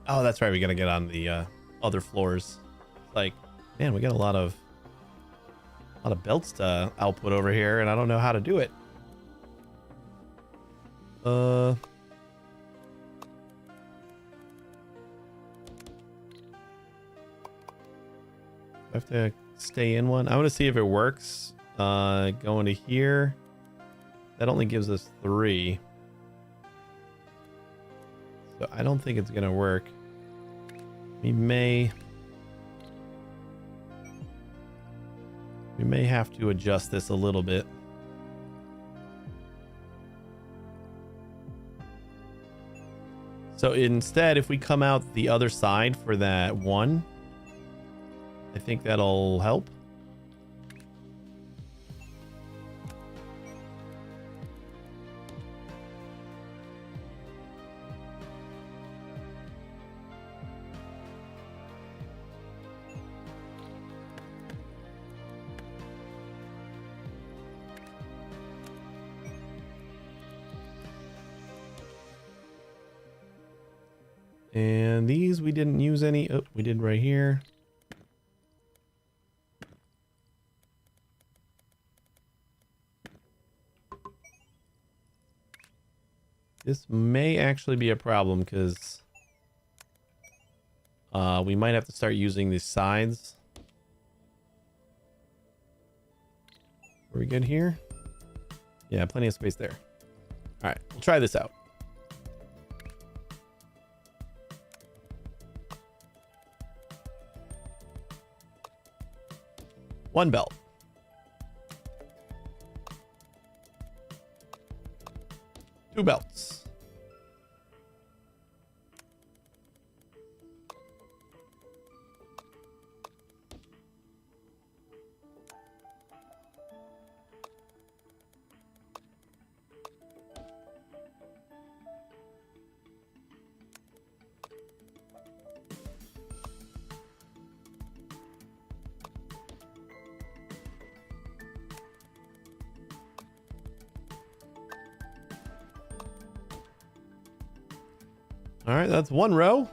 Oh, that's right. We gotta get on the other floors. Like, man, we got a lot of belts to output over here, and I don't know how to do it. I have to stay in one. I want to see if it works. Going to here. That only gives us 3. So I don't think it's gonna work. We may have to adjust this a little bit. So instead, if we come out the other side for that one, I think that'll help. And these we didn't use any. Oh, we did right here. This may actually be a problem because we might have to start using these sides. Are we good here? Yeah, plenty of space there. All right, we'll try this out. One belt. 2 belts. All right, that's 1 row.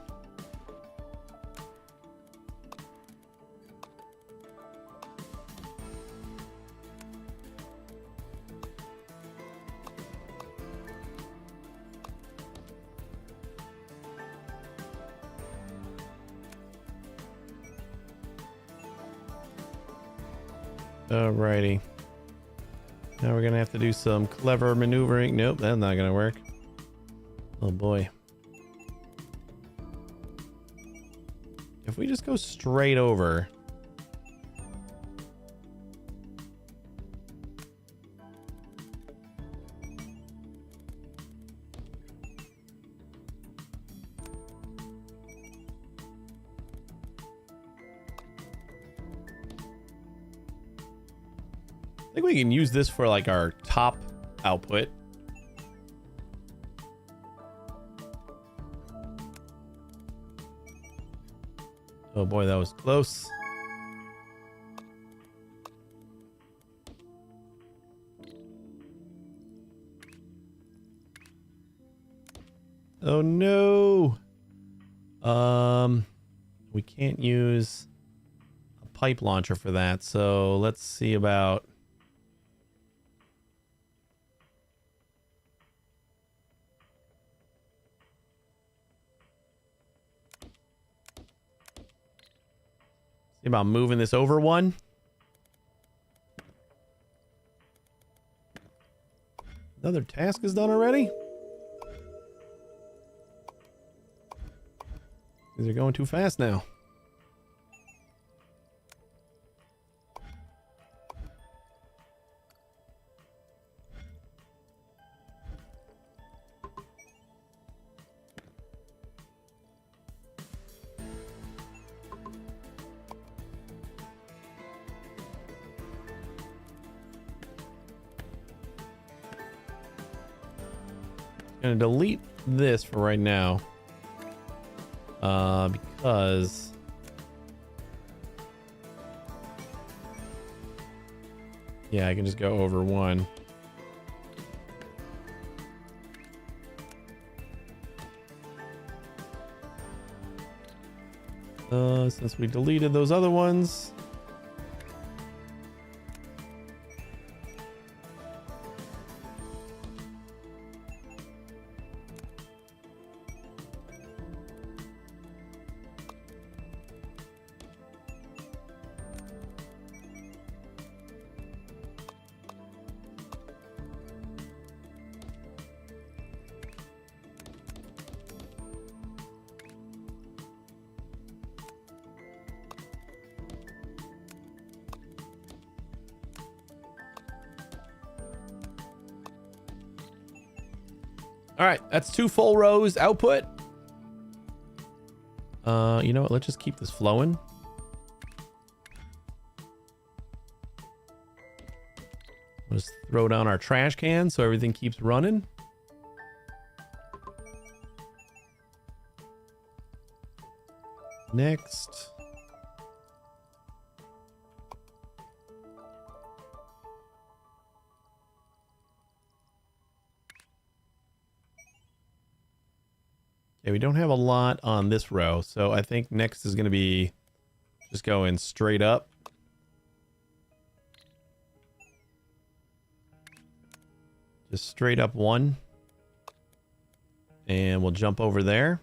Alrighty. Now we're gonna have to do some clever maneuvering. Nope, that's not gonna work. Oh boy. If we just go straight over. I think we can use this for like our top output. Oh boy, that was close. Oh no. We can't use a pipe launcher for that. So let's see about. See about moving this over one. Another task is done already? These are going too fast now. Gonna delete this for right now. Because yeah, I can just go over one. Since we deleted those other ones. All right, that's 2 full rows output. You know what? Let's just keep this flowing. We'll just throw down our trash can so everything keeps running. Next. Yeah, we don't have a lot on this row, so I think next is going to be just going straight up. Just straight up one. And we'll jump over there.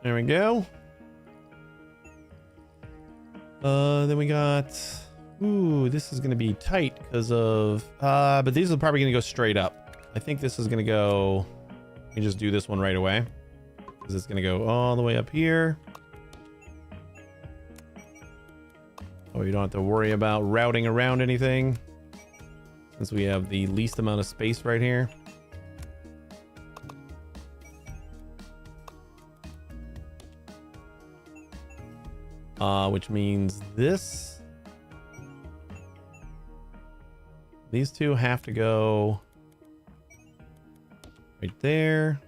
There we go. Then we got, ooh, this is gonna be tight because of, but these are probably gonna go straight up. I think this is gonna go, we can just do this one right away because it's gonna go all the way up here. Oh, you don't have to worry about routing around anything since we have the least amount of space right here. Which means these two have to go right there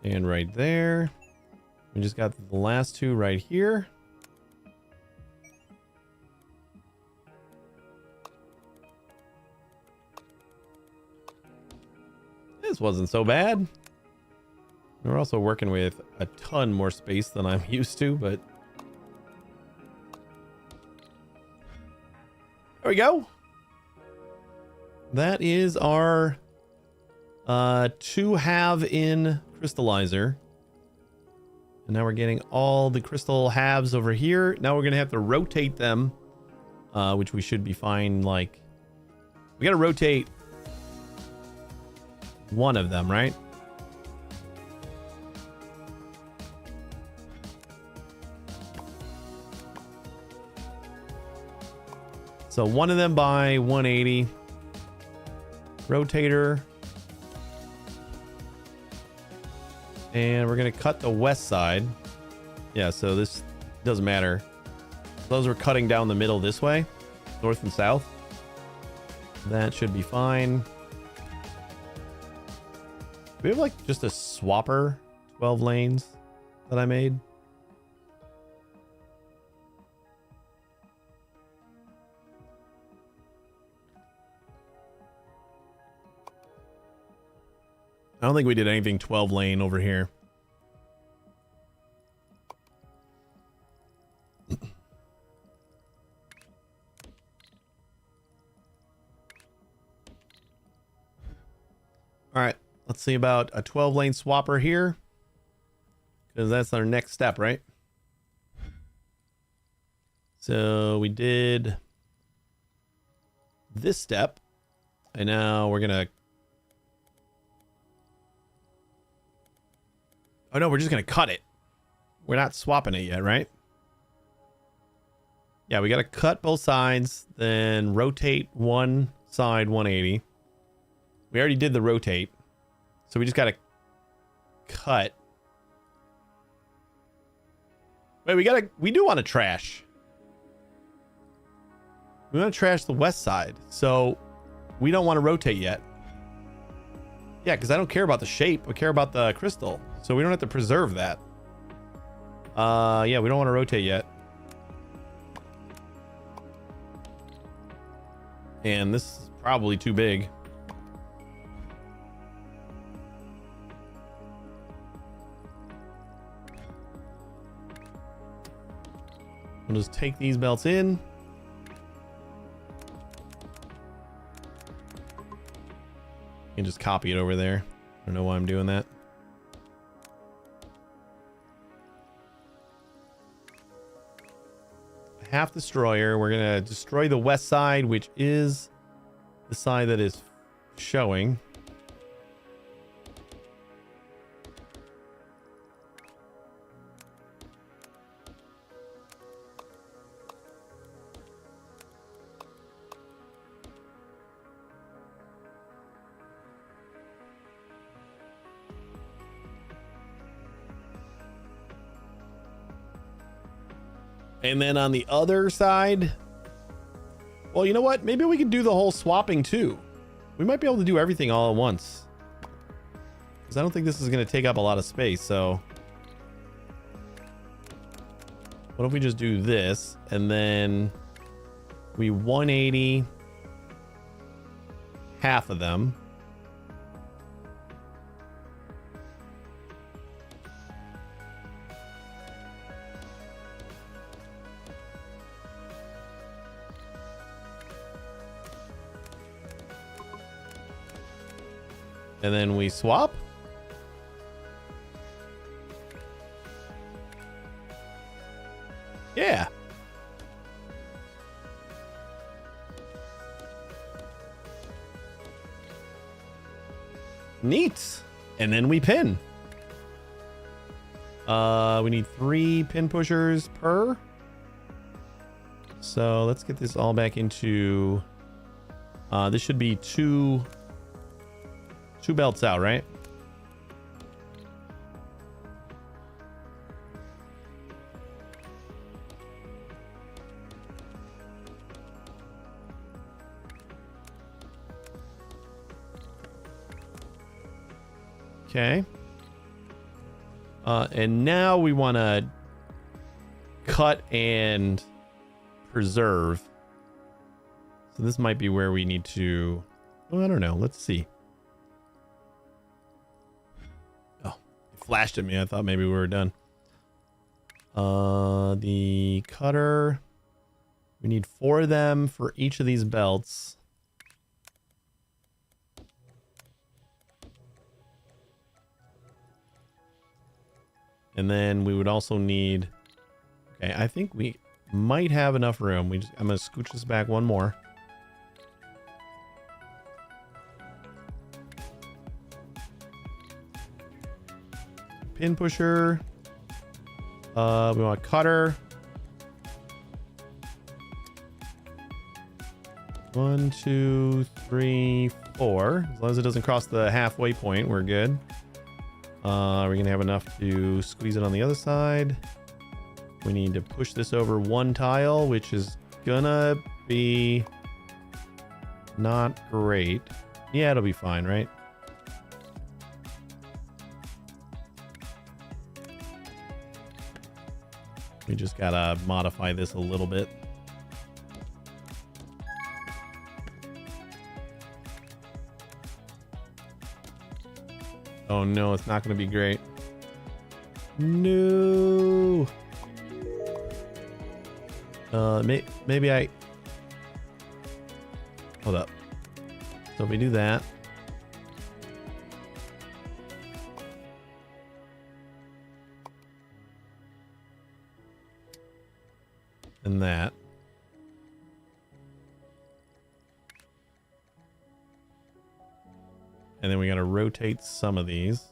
and right there. We just got the last two right here. This wasn't so bad. We're also working with a ton more space than I'm used to, but there we go. That is our 2 halve-in crystallizer. And now we're getting all the crystal halves over here. Now we're going to have to rotate them, which we should be fine. Like, we got to rotate one of them, right? So one of them by 180. Rotator. And we're going to cut the west side. Yeah, so this doesn't matter. Those are cutting down the middle this way, north and south. That should be fine. We have like just a swapper 12 lanes that I made. I don't think we did anything 12 lane over here. All right, let's see about a 12 lane swapper here, because that's our next step, right? So we did this step, and now we're gonna, oh no, we're just gonna cut it. We're not swapping it yet, right? Yeah, we gotta cut both sides, then rotate one side 180. We already did the rotate, so we just gotta cut. Wait, we do want to trash. We want to trash the west side, so we don't want to rotate yet. Yeah, because I don't care about the shape. I care about the crystal, so we don't have to preserve that. Yeah, we don't want to rotate yet. And this is probably too big. We'll just take these belts in. And just copy it over there. I don't know why I'm doing that. Half destroyer. We're going to destroy the west side, which is the side that is showing. And then on the other side, well, you know what? Maybe we could do the whole swapping too. We might be able to do everything all at once, because I don't think this is going to take up a lot of space. So what if we just do this and then we 180 half of them. And then we swap. Yeah. Neat. And then we pin. We need 3 pin pushers per. So let's get this all back into, this should be two belts out, right? Okay. And now we want to cut and preserve. So this might be where we need to, well, I don't know. Let's see. Oh, it flashed at me. I thought maybe we were done. The cutter. We need 4 of them for each of these belts. And then we would also need, okay, I think we might have enough room. I'm going to scooch this back one more. Pin pusher. We want cutter. 1, 2, 3, 4. As long as it doesn't cross the halfway point, we're good. We're gonna have enough to squeeze it on the other side. We need to push this over one tile, which is gonna be not great. Yeah, it'll be fine, right? We just gotta modify this a little bit. Oh no, it's not gonna be great. No. Maybe I... Hold up. So if we do that. And that. And then we got to rotate some of these.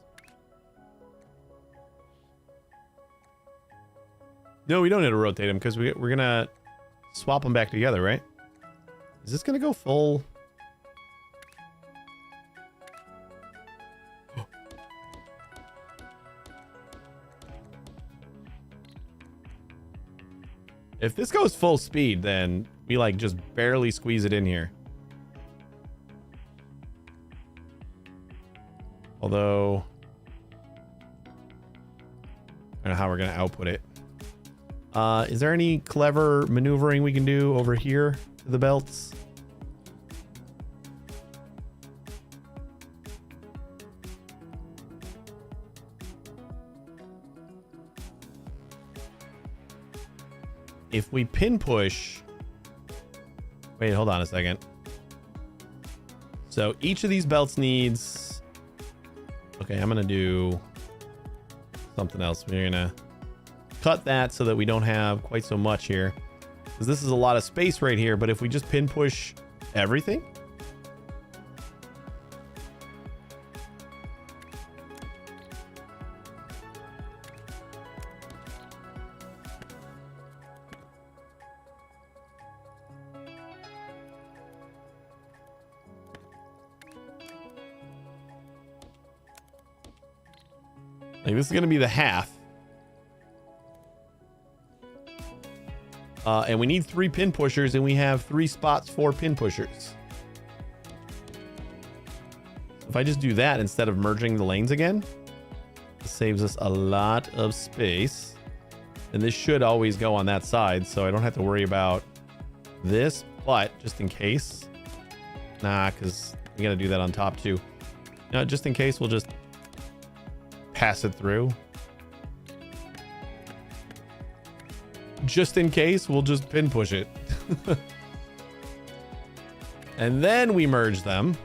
No, we don't need to rotate them because we're going to swap them back together, right? Is this going to go full? If this goes full speed, then we like just barely squeeze it in here. Although, I don't know how we're going to output it. Is there any clever maneuvering we can do over here to the belts? If we pin push... Wait, hold on a second. So each of these belts needs... Okay, I'm going to do something else. We're going to cut that so that we don't have quite so much here. Because this is a lot of space right here, but if we just pin push everything... Like, this is going to be the half. And we need 3 pin pushers, and we have 3 spots for pin pushers. If I just do that instead of merging the lanes again, it saves us a lot of space. And this should always go on that side, so I don't have to worry about this. But just in case... Nah, because we got to do that on top too. No, just in case, we'll just... pass it through. Just in case, we'll just pin push it. And then we merge them.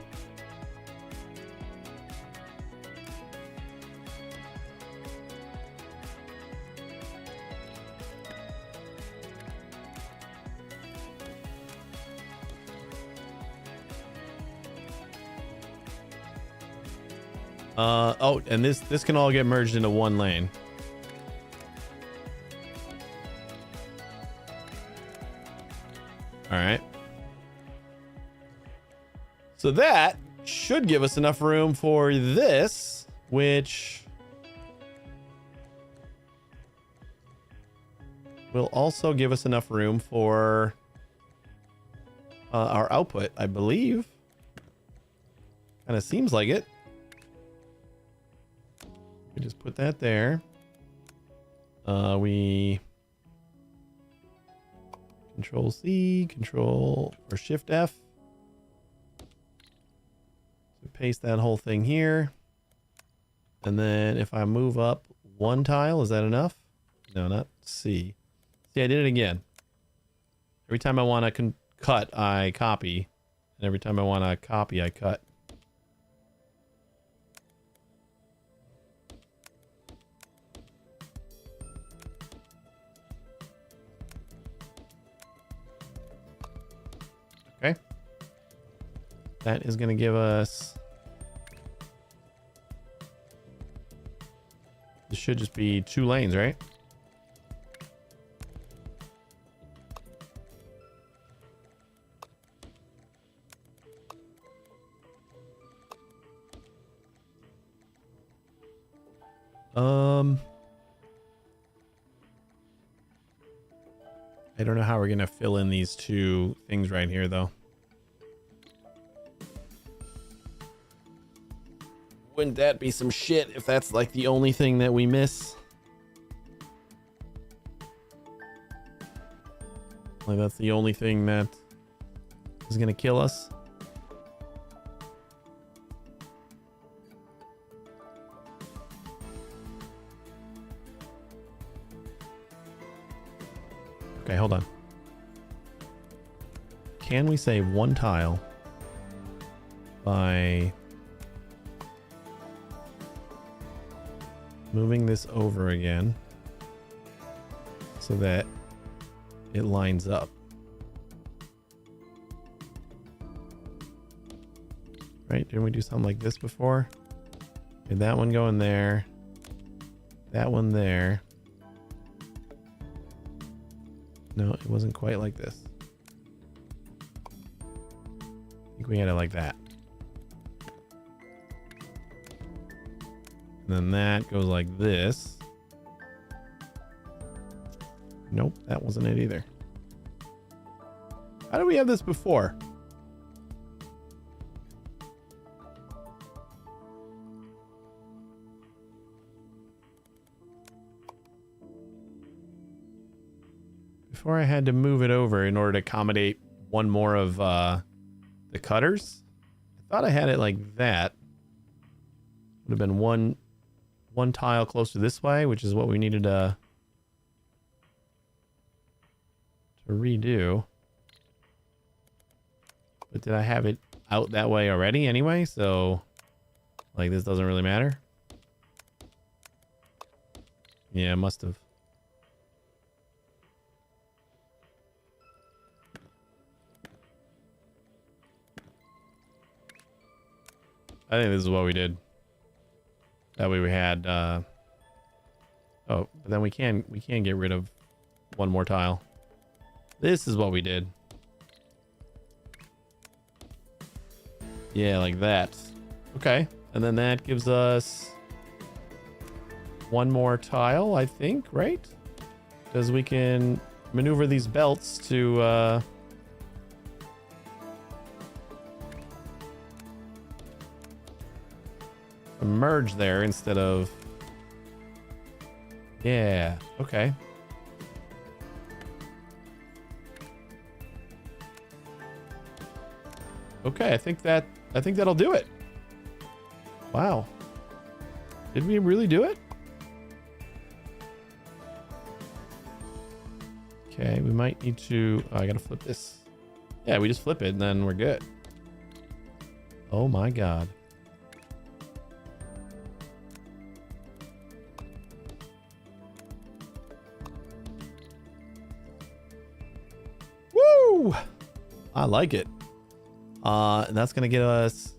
Oh, and this can all get merged into one lane. All right. So that should give us enough room for this, which will also give us enough room for our output, I believe. Kind of seems like it. We just put that there. We Control C, Control or Shift F. So paste that whole thing here. And then if I move up one tile, is that enough? No, not C. See, I did it again. Every time I want to cut, I copy. And every time I want to copy, I cut. Okay. That is going to give us... This should just be 2 lanes, right? I don't know how we're gonna fill in these two things right here though. Wouldn't that be some shit if that's like the only thing that we miss? Like that's the only thing that is gonna kill us. Okay, hold on. Can we save one tile by moving this over again so that it lines up? Right? Didn't we do something like this before? Did that one go in there? That one there. No, it wasn't quite like this. I think we had it like that. And then that goes like this. Nope, that wasn't it either. How did we have this before? Before I had to move it over in order to accommodate one more of the cutters. I thought I had it like that. Would have been one tile closer this way, which is what we needed to redo. But did I have it out that way already anyway? So like this doesn't really matter. Yeah, it must have. I think this is what we did. That way we had oh, but then we can get rid of one more tile. This is what we did. Yeah, like that. Okay. And then that gives us one more tile, I think, right? Because we can maneuver these belts to merge there instead of, yeah, okay. Okay, I think that'll do it. Wow. Did we really do it? Okay, we might need to, oh, I gotta flip this. Yeah, we just flip it and then we're good. Oh my God. Woo! I like it. And that's gonna get us.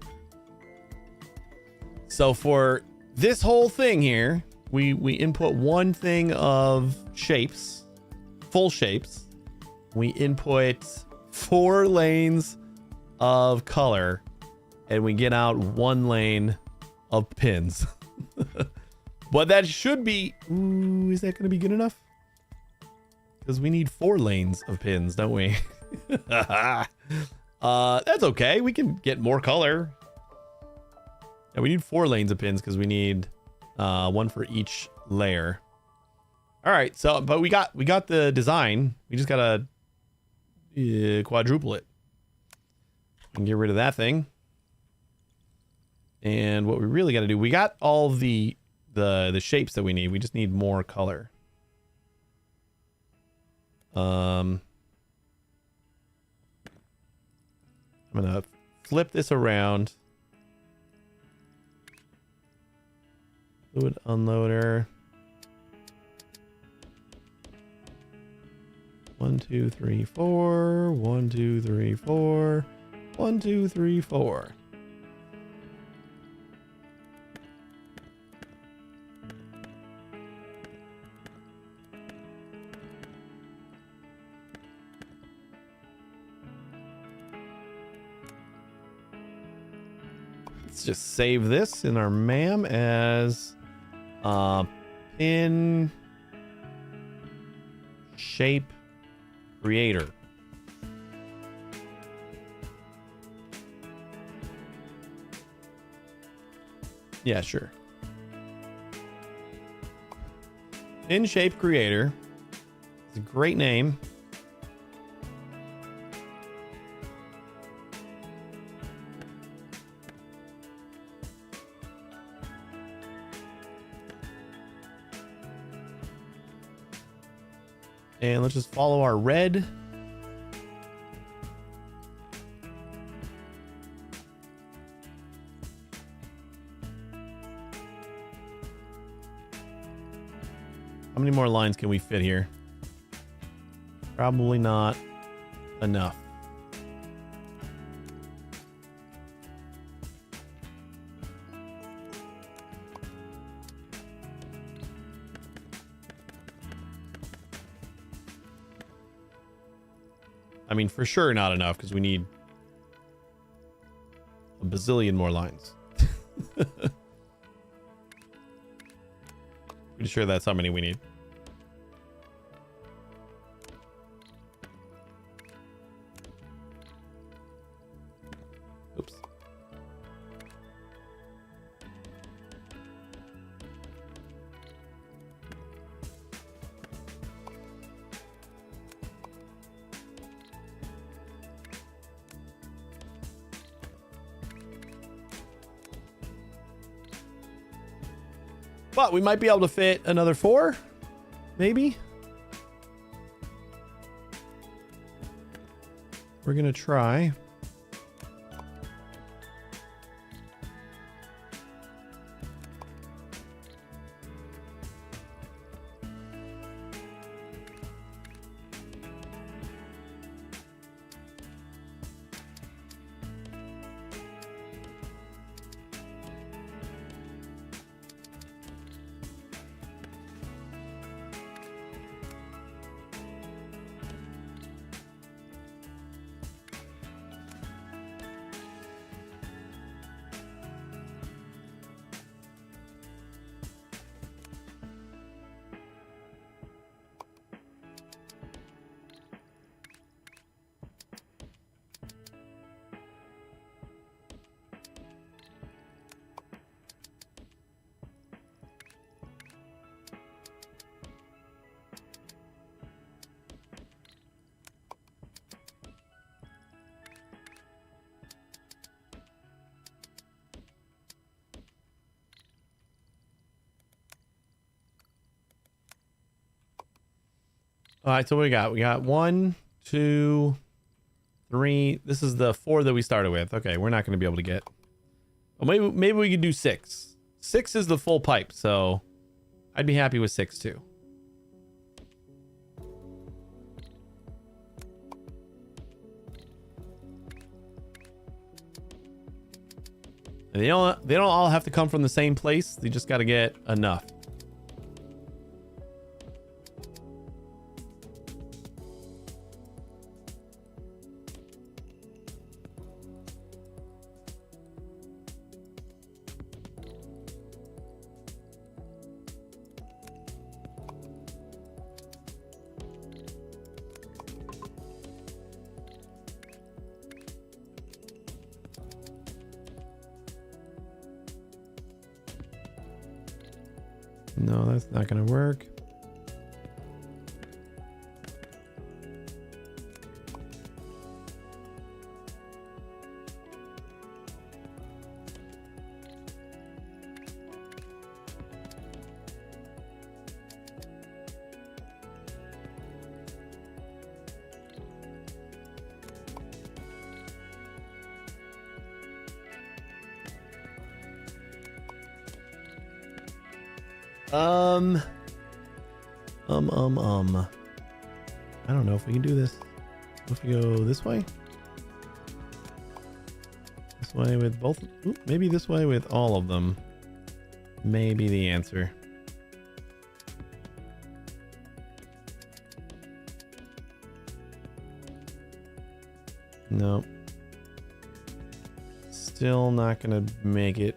So for this whole thing here, we input one thing of shapes, full shapes. We input 4 lanes of color, and we get out 1 lane of pins. But that should be. Ooh, is that gonna be good enough? Because we need 4 lanes of pins, don't we? That's okay. We can get more color. Yeah, we need 4 lanes of pins because we need 1 for each layer. All right, so but we got the design. We just gotta quadruple it and get rid of that thing. And what we really got to do, we got all the shapes that we need. We just need more color. I'm gonna flip this around. Fluid unloader. 1, 2, 3, 4. 1, 2, 3, 4. 1, 2, 3, 4. Let's just save this in our MAM as Pin shape creator. Yeah, sure. Pin shape creator. It's a great name. And let's just follow our red. How many more lines can we fit here? Probably not enough. I mean, for sure not enough because we need a bazillion more lines. Pretty sure that's how many we need. Oops. But we might be able to fit another 4, maybe. We're gonna try. All right, so what we got? We got 1, 2, 3. This is the 4 that we started with. Okay, we're not going to be able to get. Well, maybe we could do 6. 6 is the full pipe, so I'd be happy with 6 too. And they don't all have to come from the same place. They just got to get enough. No, that's not going to work. I don't know if we can do this. If we go this way? This way with both? Ooh, maybe this way with all of them. Maybe the answer. Nope. Still not gonna make it.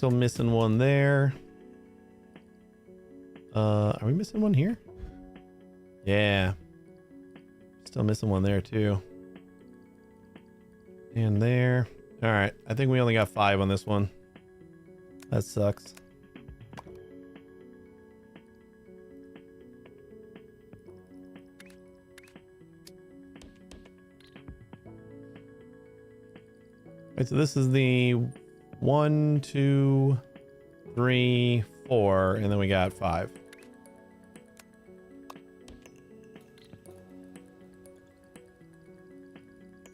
Still missing one there. Are we missing one here? Yeah. Still missing one there too. And there. All right. I think we only got 5 on this one. That sucks. Right, so this is the 1, 2, 3, 4, and then we got 5.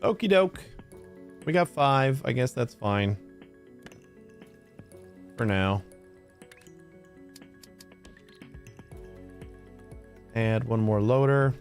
Okie doke. We got 5. I guess that's fine. For now. Add one more loader.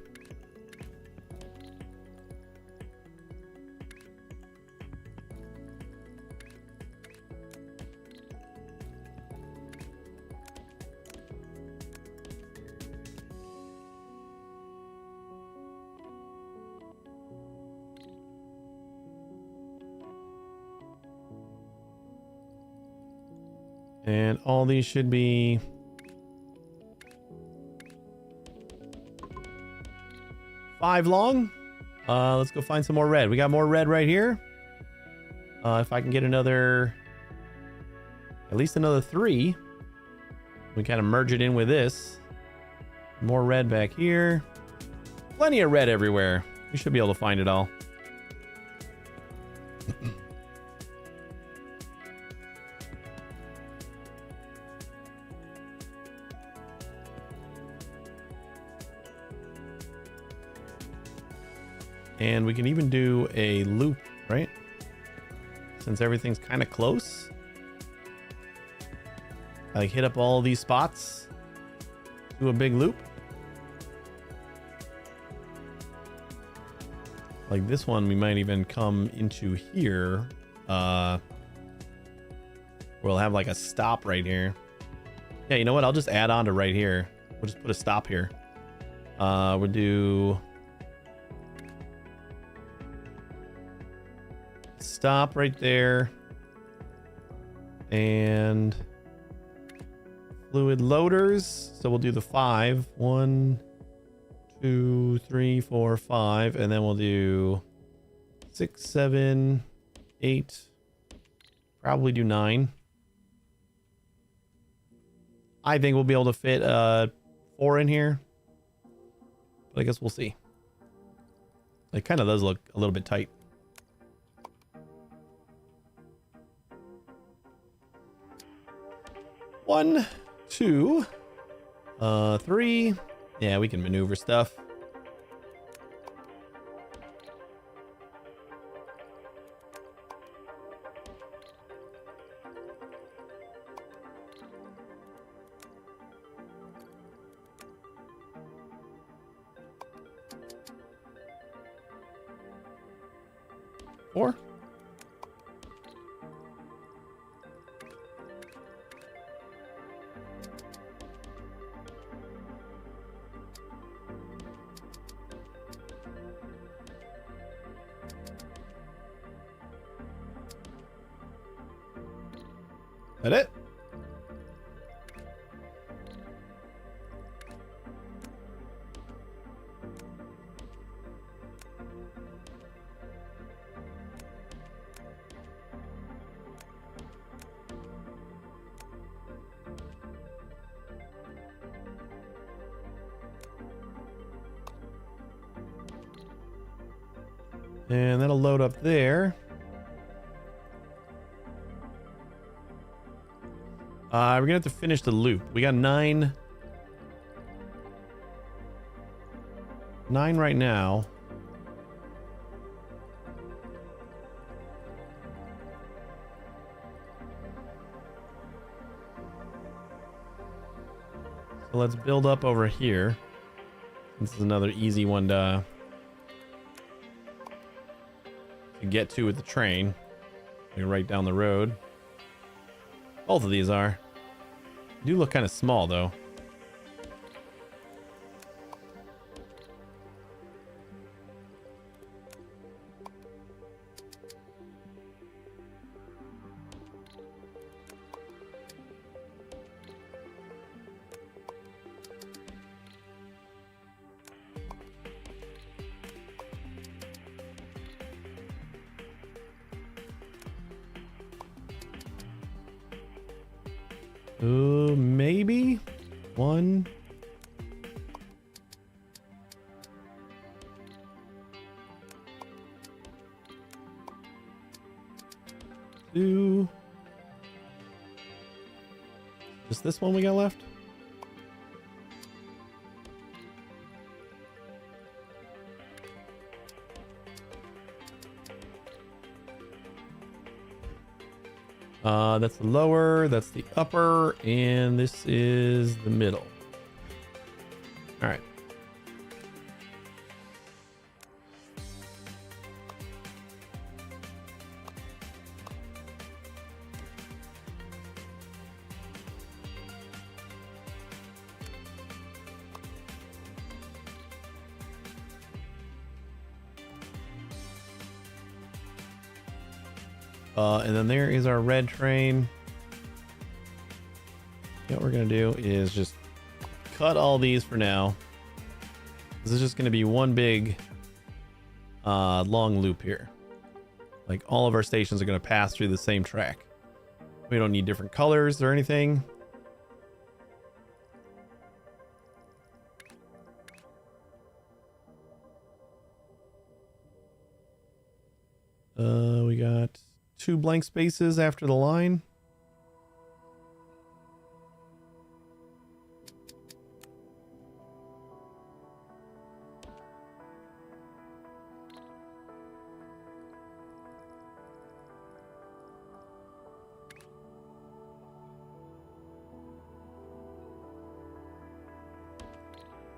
And all these should be five long. Let's go find some more red. We got more red right here. If I can get another, at least another 3, we kind of merge it in with this. More red back here. Plenty of red everywhere. We should be able to find it all. And we can even do a loop, right? Since everything's kind of close. I like hit up all these spots. Do a big loop. Like this one, we might even come into here. We'll have like a stop right here. Yeah, you know what? I'll just add on to right here. We'll just put a stop here. We'll do stop right there. And fluid loaders. So we'll do the 5. 1, 2, 3, 4, 5. And then we'll do 6, 7, 8. Probably do 9. I think we'll be able to fit 4 in here. But I guess we'll see. It kind of does look a little bit tight. One, 2, 3. Yeah, we can maneuver stuff. Four. That it? And that'll load up there. We're gonna have to finish the loop. We got 9 right now. So let's build up over here. This is another easy one to get to with the train. Like right down the road. Both of these are. They do look kind of small though. Maybe 1. 2. Just this one we got left? That's the lower, that's the upper, and this is the middle. All right. And then there is our red train. What we're going to do is just cut all these for now. This is just going to be one big long loop here. Like all of our stations are going to pass through the same track. We don't need different colors or anything. We got 2 blank spaces after the line.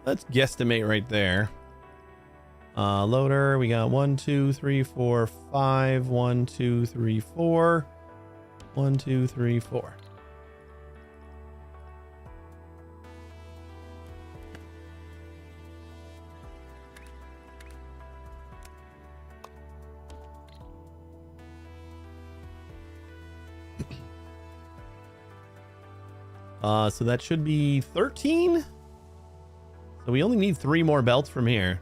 Let's guesstimate right there. Loader, we got 1, 2, 3, 4, 5. 1, 2, 3, 4. 1, 2, 3, 4. So that should be 13. So we only need 3 more belts from here.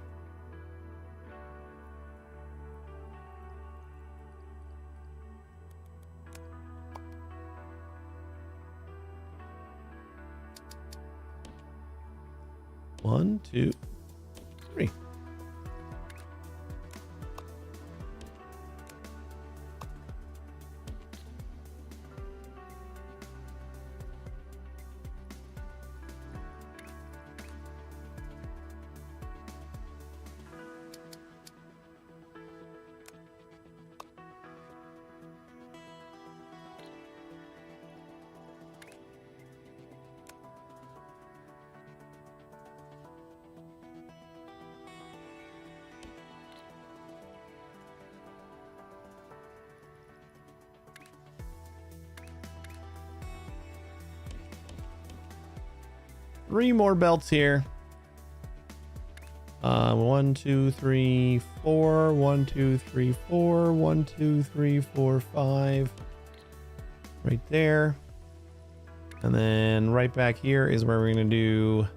One, 2, 3. Three more belts here. 1, 2, 3, 4. 1, 2, 3, 4. 1, 2, 3, 4, 5. Right there. And then right back here is where we're going to do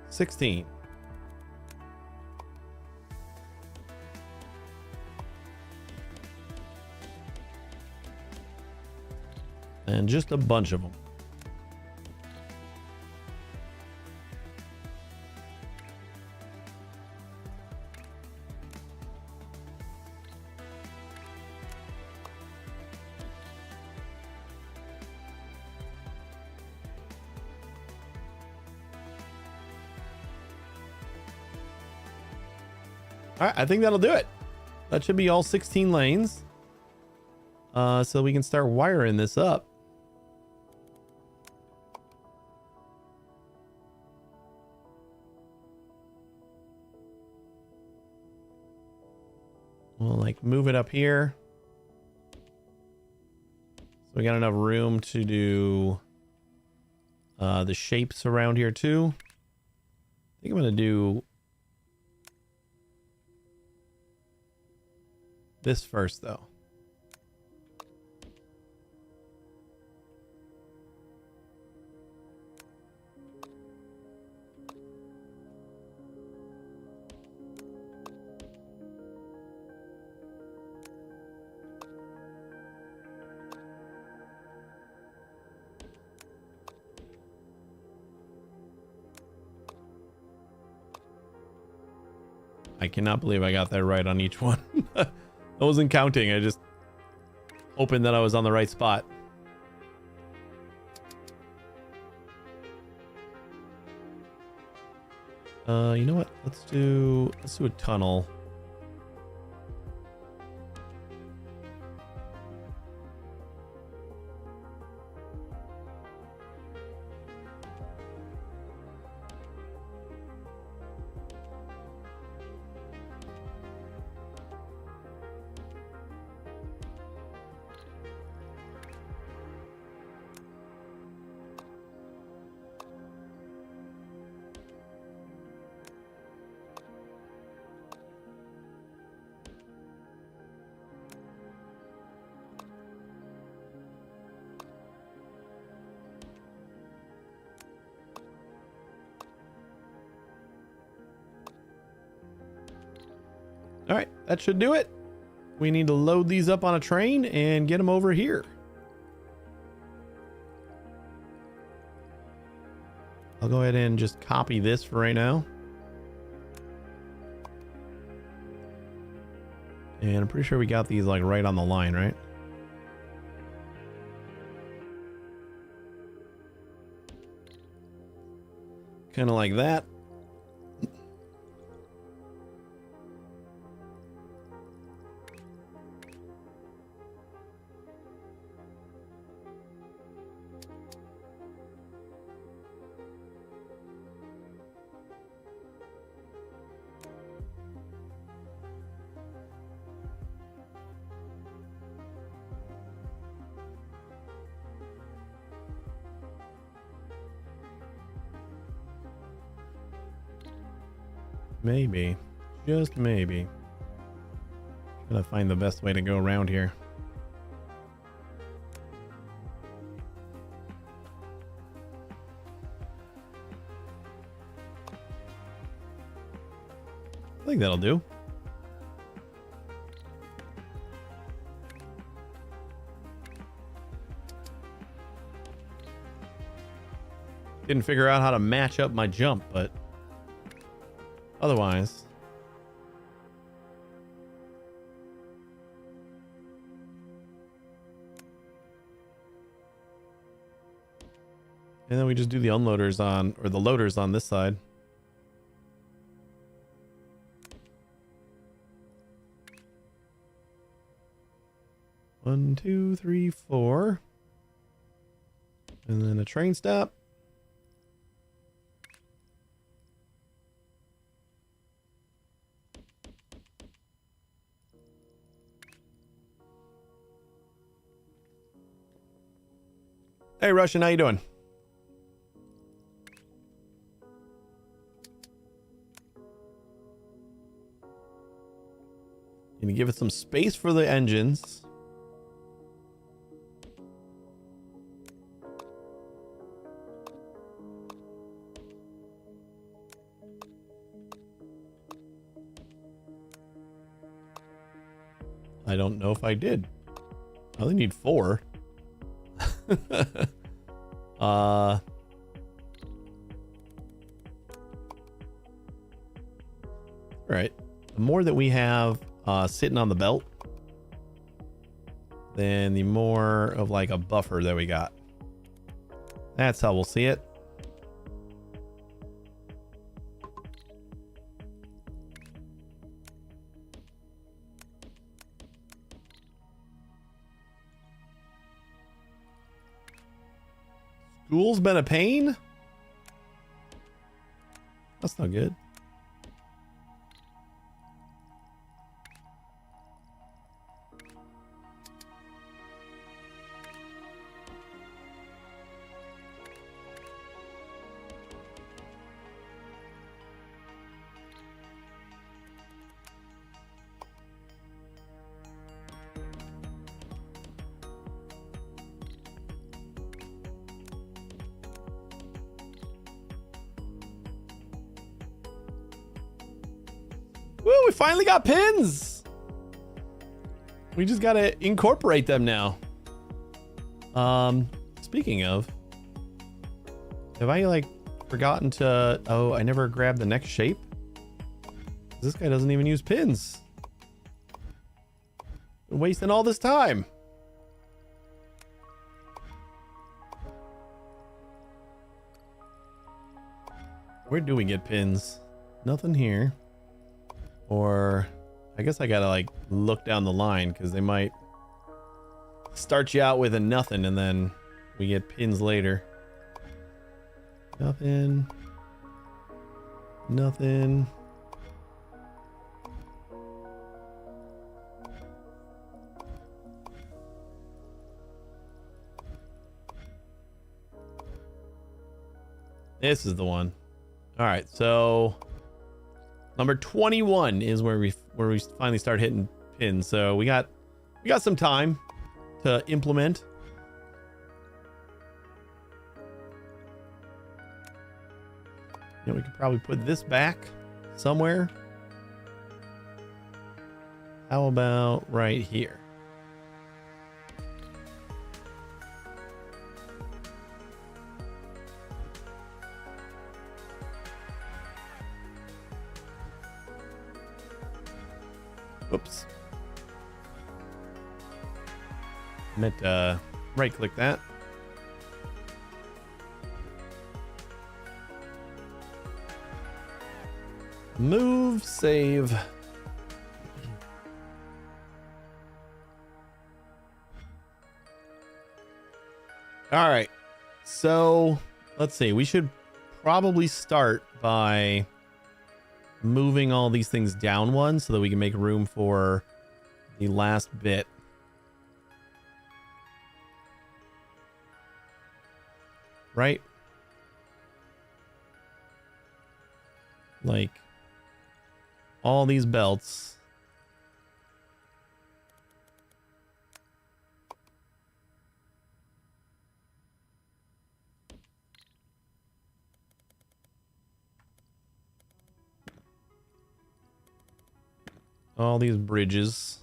$16. And just a bunch of them. All right, I think that'll do it. That should be all 16 lanes. So we can start wiring this up. We'll like move it up here. So we got enough room to do the shapes around here too. I think I'm gonna do this first though. I cannot believe I got that right on each one. I wasn't counting. I just hoping that I was on the right spot. You know what? Let's do a tunnel. All right, that should do it. We need to load these up on a train and get them over here. I'll go ahead and just copy this for right now. And I'm pretty sure we got these like right on the line, right? Kind of like that. Maybe. Just maybe. Gotta find the best way to go around here. I think that'll do. Didn't figure out how to match up my jump, but otherwise. And then we just do the unloaders on, or the loaders on this side. One, two, three, four. And then a train stop. Hey, Russian, how you doing? Gonna give it some space for the engines. I don't know if I did. I only need 4. All right. The more that we have sitting on the belt, then the more of like a buffer that we got. That's how we'll see it. School's been a pain? That's not good. Woo, we finally got pins. We just gotta incorporate them now. Speaking of, have I like forgotten to, oh, I never grabbed the next shape? This guy doesn't even use pins. Been wasting all this time. Where do we get pins? Nothing here. Or I guess I gotta like look down the line because they might start you out with a nothing and then we get pins later. Nothing. Nothing. This is the one. All right, so number 21 is where we finally start hitting pins. So we got some time to implement. You know, we could probably put this back somewhere. How about right here? Oops. Meant to right click that. Move, save. All right. So let's see. We should probably start by moving all these things down one so that we can make room for the last bit. Right? Like all these belts. All these bridges.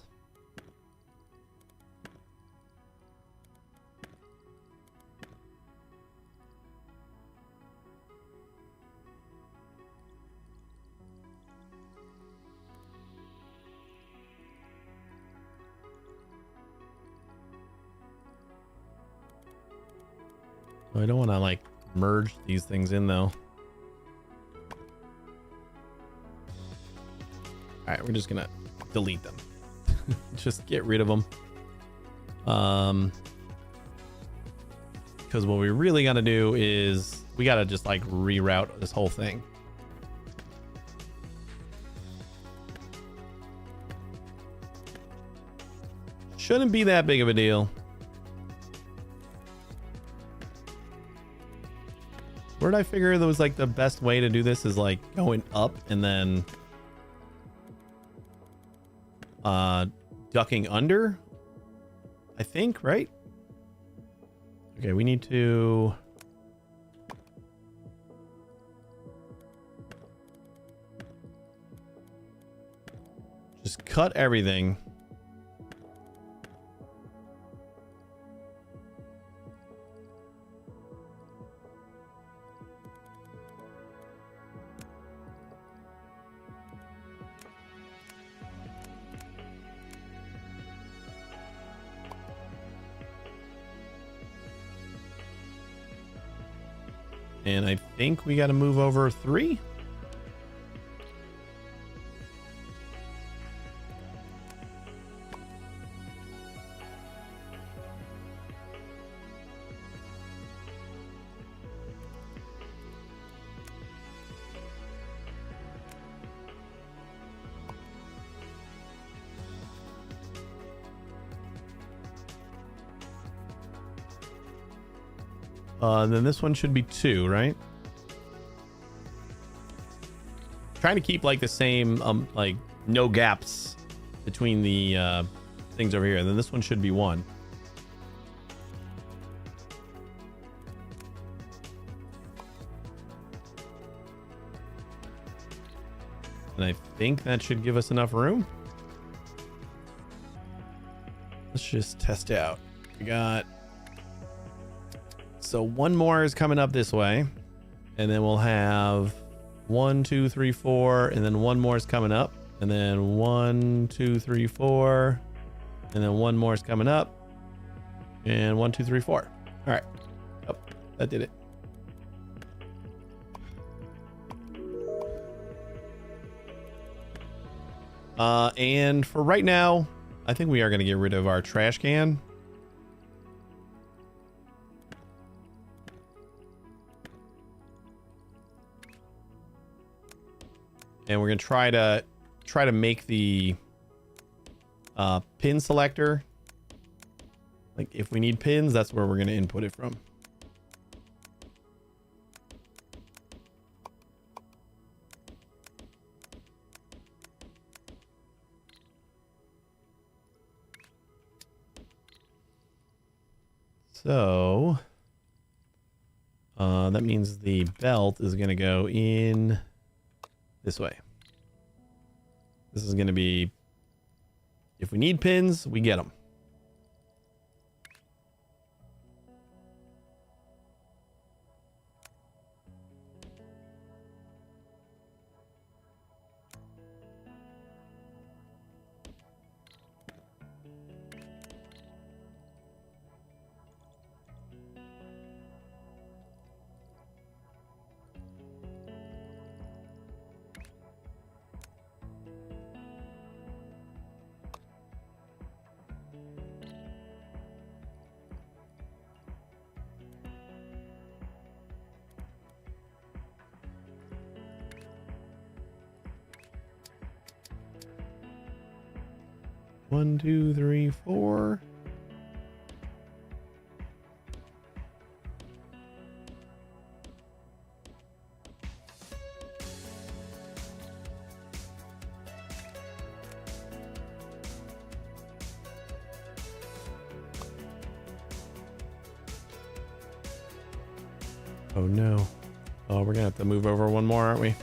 I don't want to like merge these things in though. All right, we're just gonna delete them. Just get rid of them. Because what we really gotta do is we gotta just like reroute this whole thing. Shouldn't be that big of a deal. Where did I figure that was like the best way to do this is like going up and then ducking under, I think, right? Okay, we need to just cut everything. And I think we got to move over 3. Then this one should be 2, right? Trying to keep like the same, like no gaps between the things over here. And then this one should be 1. And I think that should give us enough room. Let's just test out. We got... So one more is coming up this way. And then we'll have 1, 2, 3, 4, and then one more is coming up, and then 1, 2, 3, 4, and then one more is coming up, and 1, 2, 3, 4. All right. Oh, that did it. And for right now, I think we are going to get rid of our trash can. And we're going to try to make the pin selector. Like if we need pins, that's where we're going to input it from. So that means the belt is going to go in this way. This is going to be, if we need pins, we get them. One, two, three, four. Oh no. Oh, we're gonna have to move over one more, aren't we?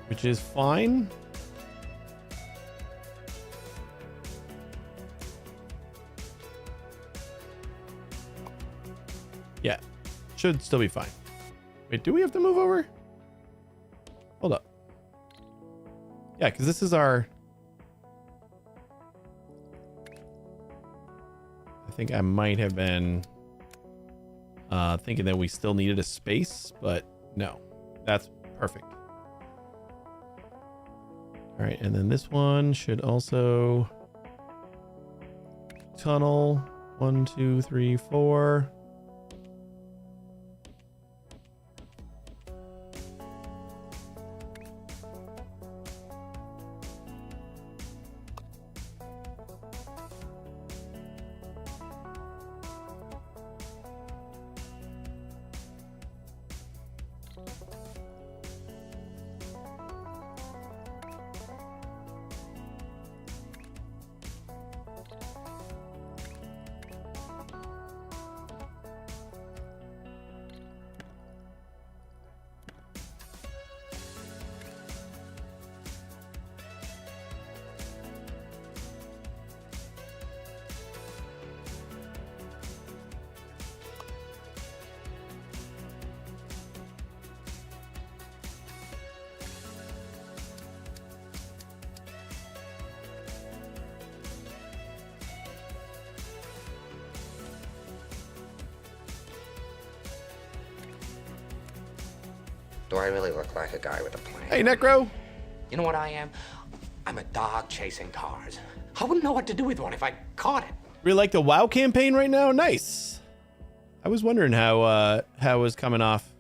Which is fine. Yeah, should still be fine. Wait, do we have to move over? Hold up. Yeah, because this is our... I think I might have been thinking that we still needed a space, but no, that's perfect. All right, and then this one should also tunnel 1, 2, 3, 4. Do I really look like a guy with a plan? Hey, Necro. You know what I am? I'm a dog chasing cars. I wouldn't know what to do with one if I caught it. Really like the WoW campaign right now? Nice. I was wondering how it was coming off.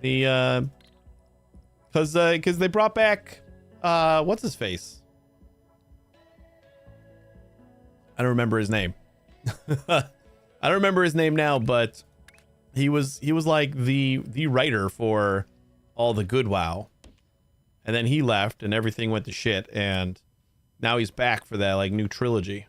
The because they brought back what's his face? I don't remember his name. I don't remember his name now, but he was like the writer for all the good WoW, and then he left and everything went to shit, and now he's back for that like new trilogy.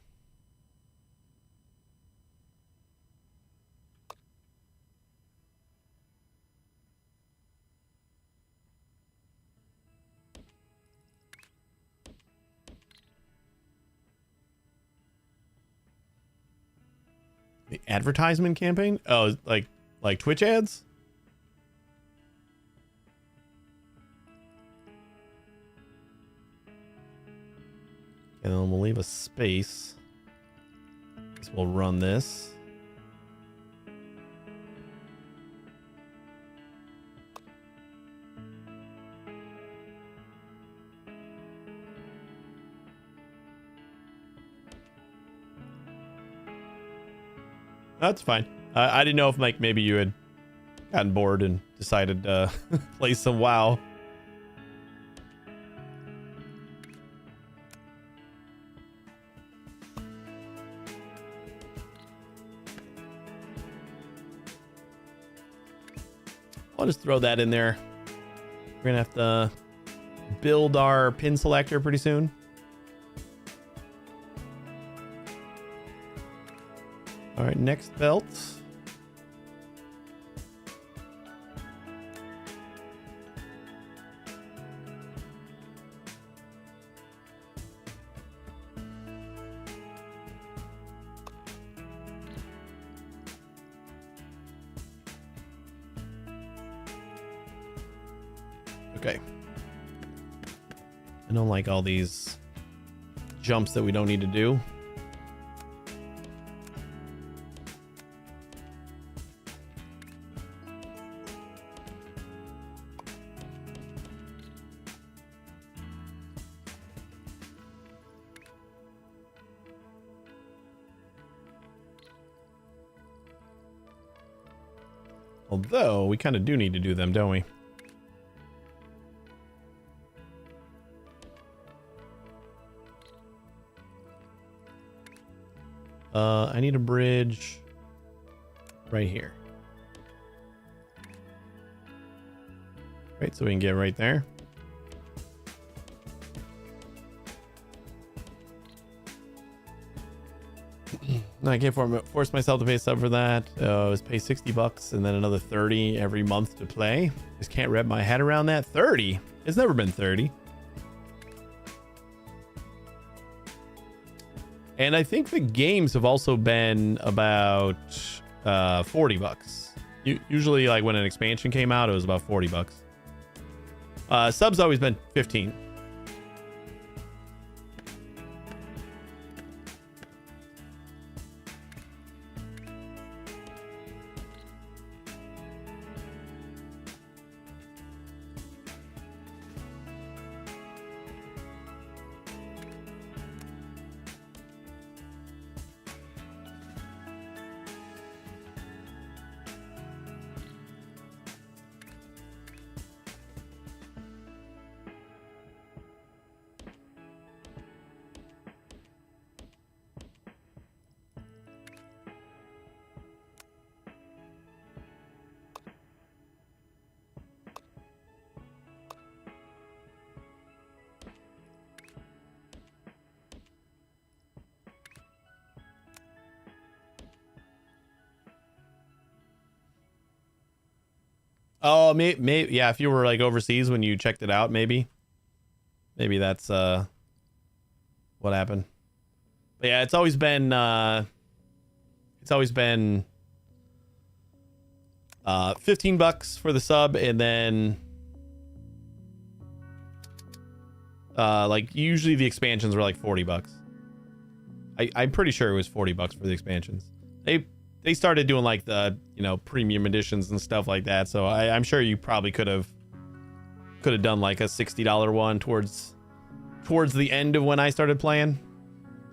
The advertisement campaign? Oh, like Twitch ads? And then we'll leave a space. So we'll run this. That's fine. I didn't know if like maybe you had gotten bored and decided to play some WoW. I'll just throw that in there. We're gonna have to build our pin selector pretty soon. All right, next belt. Okay. I don't like all these jumps that we don't need to do. Although we kind of do need to do them, don't we? I need a bridge right here. Right, so we can get right there. No, I can't force myself to pay sub for that. Let's pay $60 and then another 30 every month to play. Just can't wrap my head around that. 30? It's never been 30. And I think the games have also been about $40. Usually, like when an expansion came out, it was about $40. Sub's always been 15. Oh, maybe yeah. If you were like overseas when you checked it out, maybe that's what happened. But yeah, it's always been $15 for the sub, and then like usually the expansions were like $40. I'm pretty sure it was $40 for the expansions. They started doing like the, you know, premium editions and stuff like that. So I'm sure you probably could have done like a $60 one towards the end of when I started playing,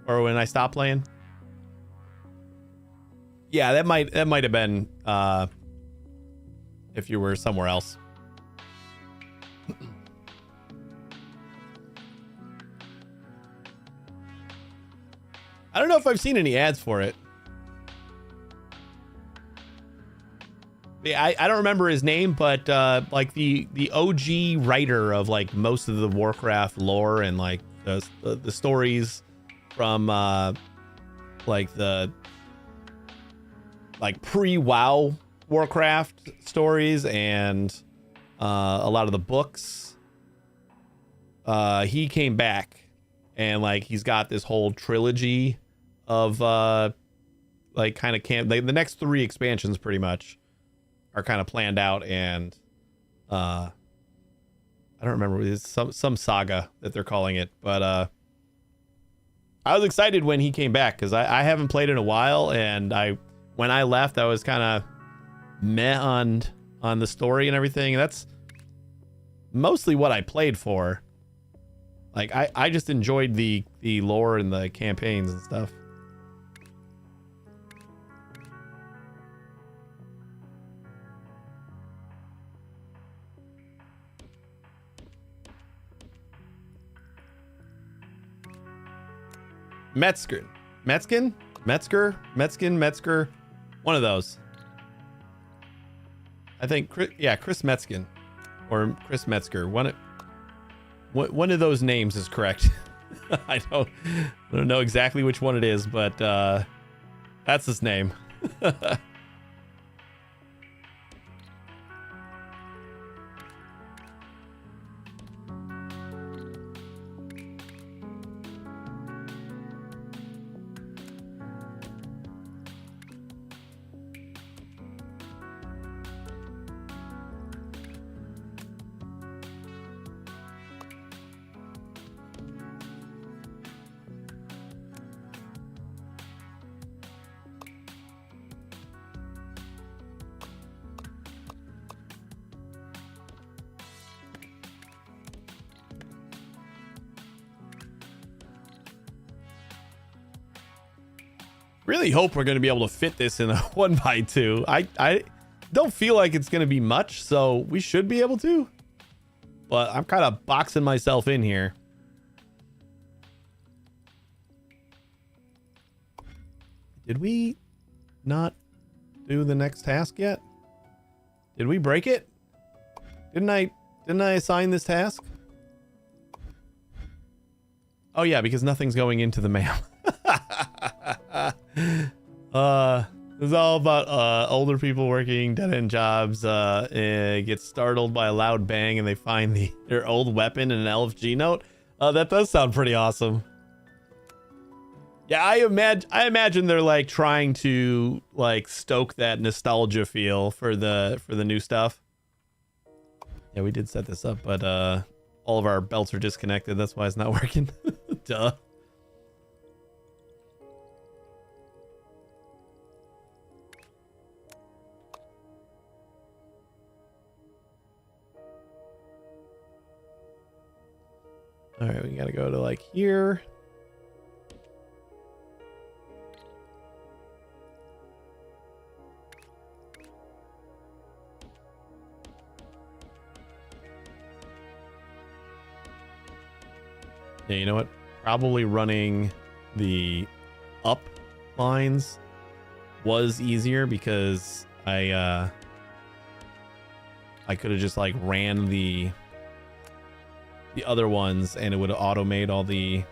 or when I stopped playing. Yeah, that might have been if you were somewhere else. I don't know if I've seen any ads for it. Yeah, I don't remember his name, but like the OG writer of like most of the Warcraft lore and like the stories from like the like pre-WoW Warcraft stories and a lot of the books. He came back and like he's got this whole trilogy of like kind of the next 3 expansions pretty much are kind of planned out, and I don't remember, it's some saga that they're calling it, but I was excited when he came back because I haven't played in a while, and when I left, I was kind of meh on the story and everything. And that's mostly what I played for. Like I just enjoyed the lore and the campaigns and stuff. Metzger. One of those. I think, yeah, Chris Metzger. Or Chris Metzger. One of those names is correct. I don't know exactly which one it is, but that's his name. Really hope we're going to be able to fit this in a 1x2. I don't feel like it's going to be much, so we should be able to. But I'm kind of boxing myself in here. Did we not do the next task yet? Did we break it? Didn't I assign this task? Oh yeah, because nothing's going into the mail. It's all about older people working dead-end jobs, get startled by a loud bang and they find their old weapon in an LFG note. That does sound pretty awesome. Yeah, I imagine they're like trying to like stoke that nostalgia feel for the new stuff. Yeah, we did set this up, but all of our belts are disconnected. That's why it's not working. Duh. All right, we gotta go to like here. Yeah, you know what? Probably running the up lines was easier because I could have just like ran the other ones and it would have auto-made all the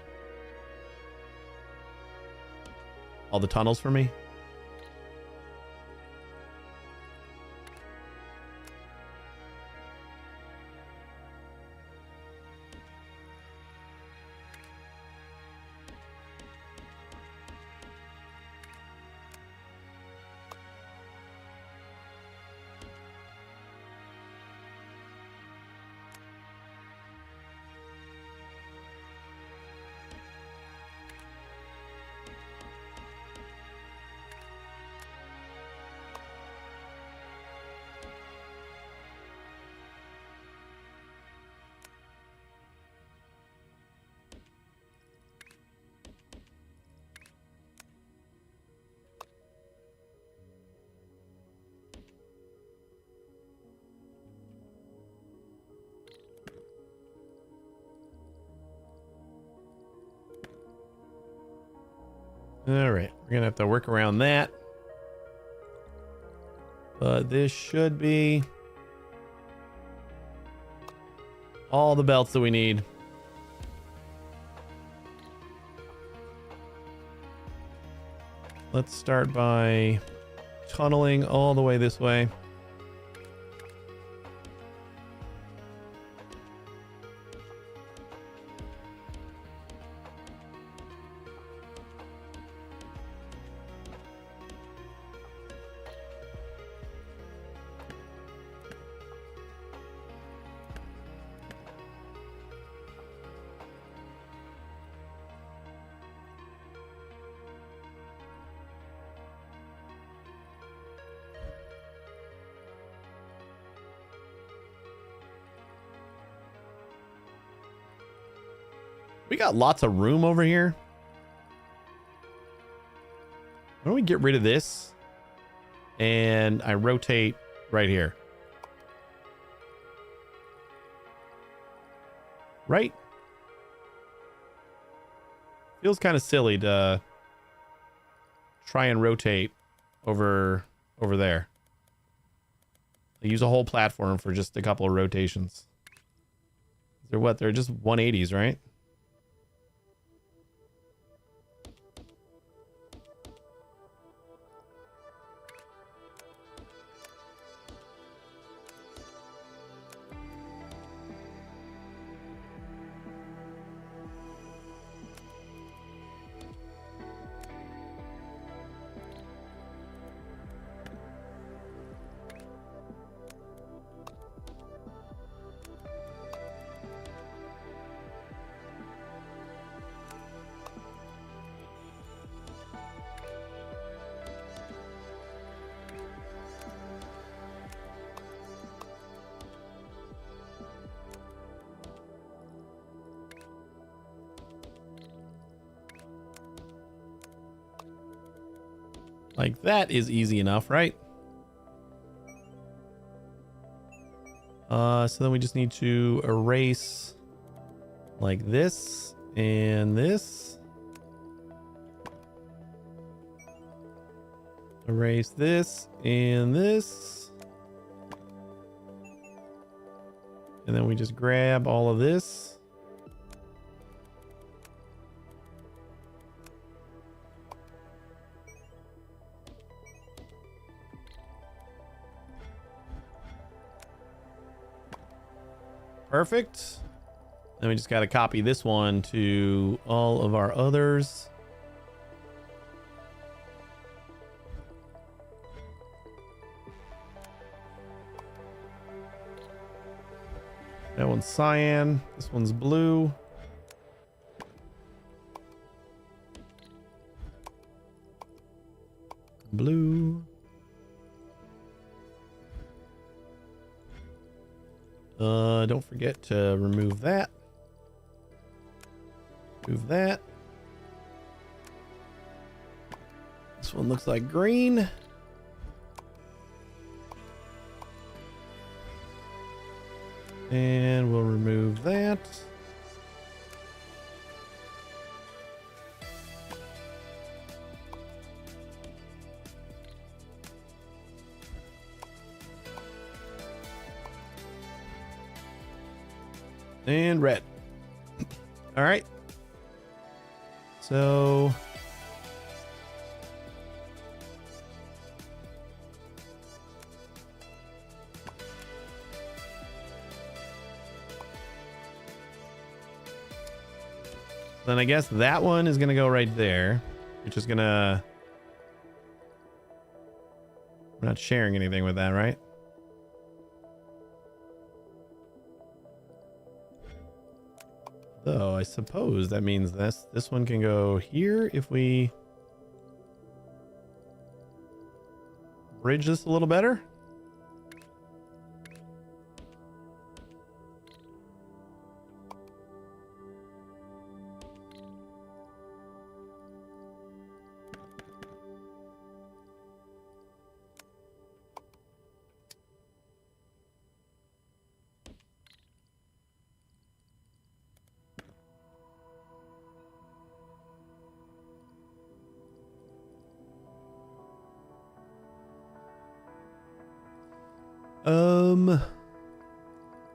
tunnels for me. All right, we're gonna have to work around that. But this should be all the belts that we need. Let's start by tunneling all the way this way. We got lots of room over here. Why don't we get rid of this? And I rotate right here. Right? Feels kind of silly to try and rotate over there. I use a whole platform for just a couple of rotations. They're what? They're just 180s, right? Like that is easy enough, right? So then we just need to erase like this and this. Erase this and this. And then we just grab all of this. Perfect. Then we just got to copy this one to all of our others. That one's cyan. This one's blue. Blue. Don't forget to remove that. Move that. This one looks like green. And we'll remove that. And red. All right. So then I guess that one is going to go right there, which is going to... We're not sharing anything with that, right? Though I suppose that means this one can go here if we bridge this a little better.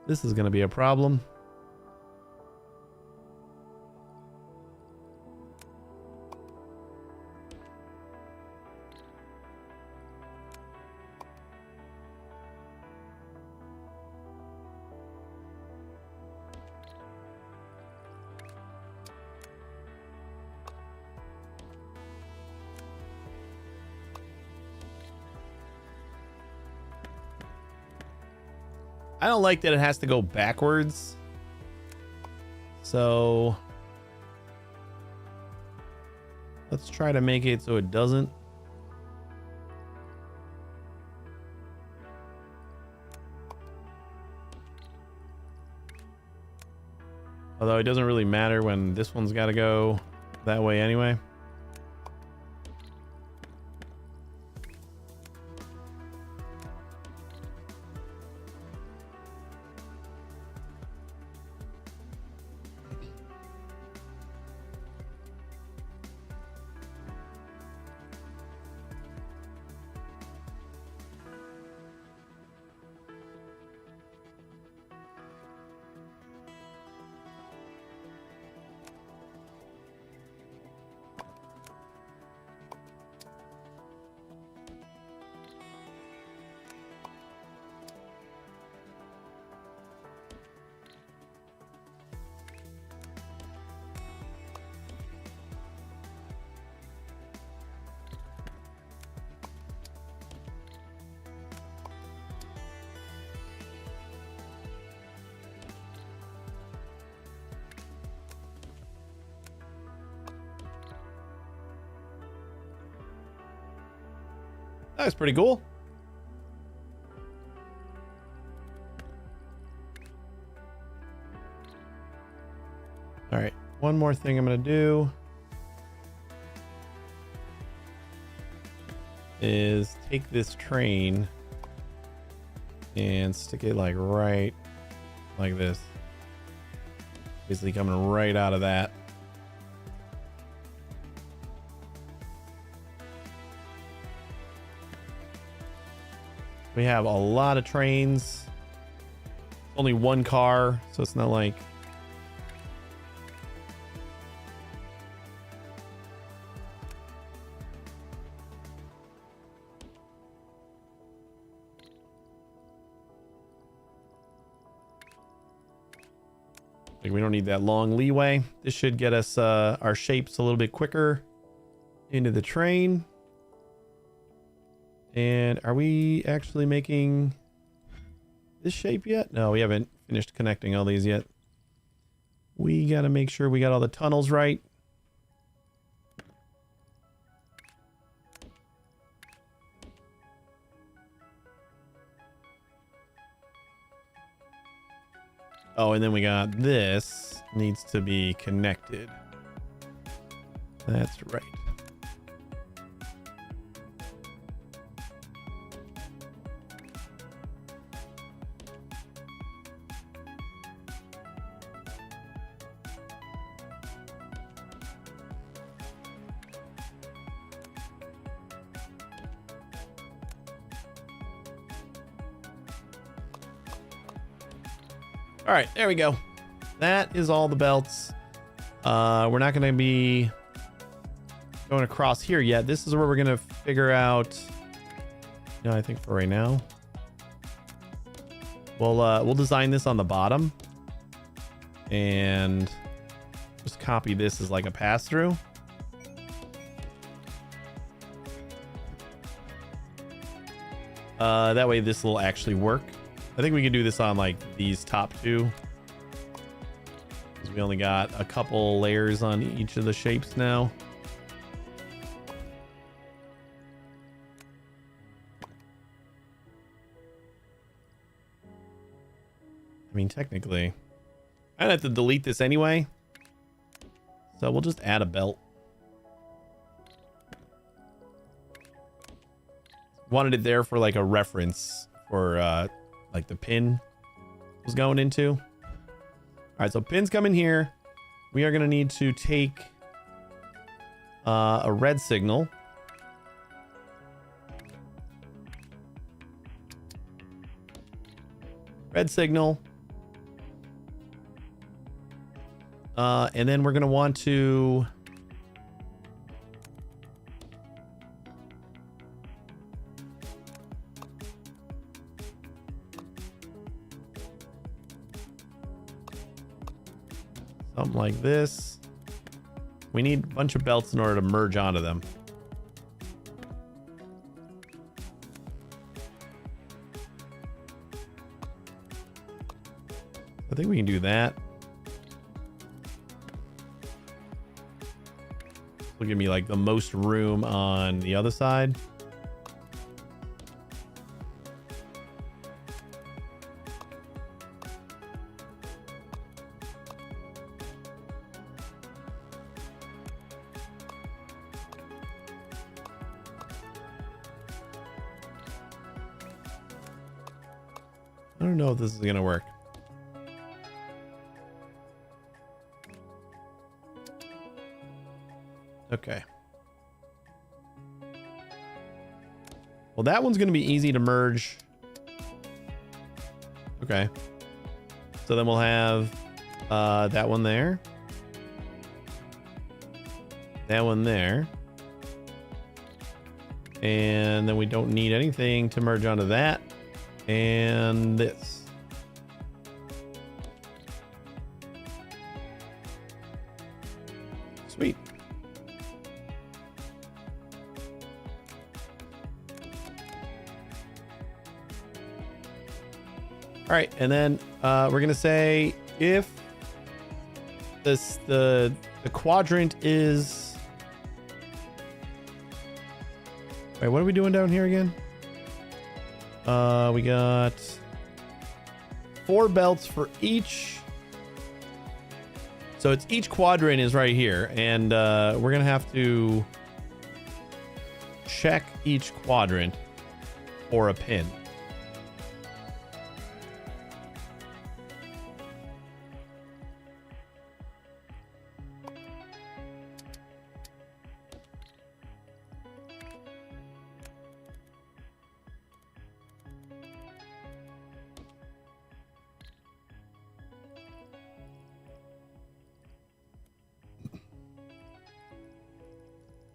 This is going to be a problem. I don't like that it has to go backwards. So let's try to make it so it doesn't. Although it doesn't really matter when this one's got to go that way anyway. That was pretty cool. All right, one more thing I'm going to do is take this train and stick it like right like this. Basically coming right out of that. We have a lot of trains. Only one car, so it's not like we don't need that long leeway. This should get us our shapes a little bit quicker into the train. And are we actually making this shape yet? No, we haven't finished connecting all these yet. We got to make sure we got all the tunnels right. Oh, and then we got this needs to be connected. That's right. All right, there we go. That is all the belts. We're not going to be going across here yet. This is where we're going to figure out. No, I think for right now, we'll design this on the bottom and just copy this as like a pass through. That way this will actually work. I think we can do this on like these top two, because we only got a couple layers on each of the shapes now. I mean, technically, I'd have to delete this anyway, so we'll just add a belt. Wanted it there for like a reference for like the pin was going into. All right, so pins come in here. We are going to need to take a red signal. Red signal. And then we're going to want to something like this. We need a bunch of belts in order to merge onto them. I think we can do that. Will give me like the most room on the other side. I don't know if this is gonna work. Okay. Well, that one's gonna be easy to merge. Okay. So then we'll have that one there. That one there. And then we don't need anything to merge onto that. And this. Sweet. All right, and then we're gonna say if the quadrant is. Wait, what are we doing down here again? We got 4 belts for each. So it's each quadrant is right here, and we're gonna have to check each quadrant for a pin.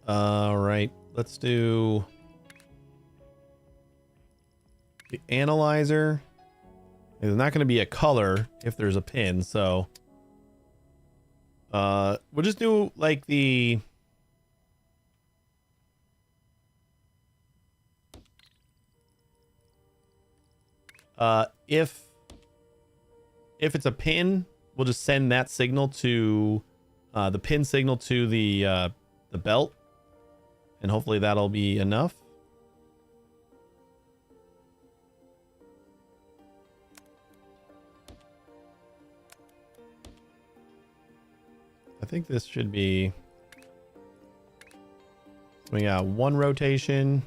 All right, let's do the analyzer. There's not going to be a color if there's a pin, so we'll just do like the if it's a pin, we'll just send that signal to the pin signal to the belt. And hopefully that'll be enough. I think this should be. We got 1 rotation.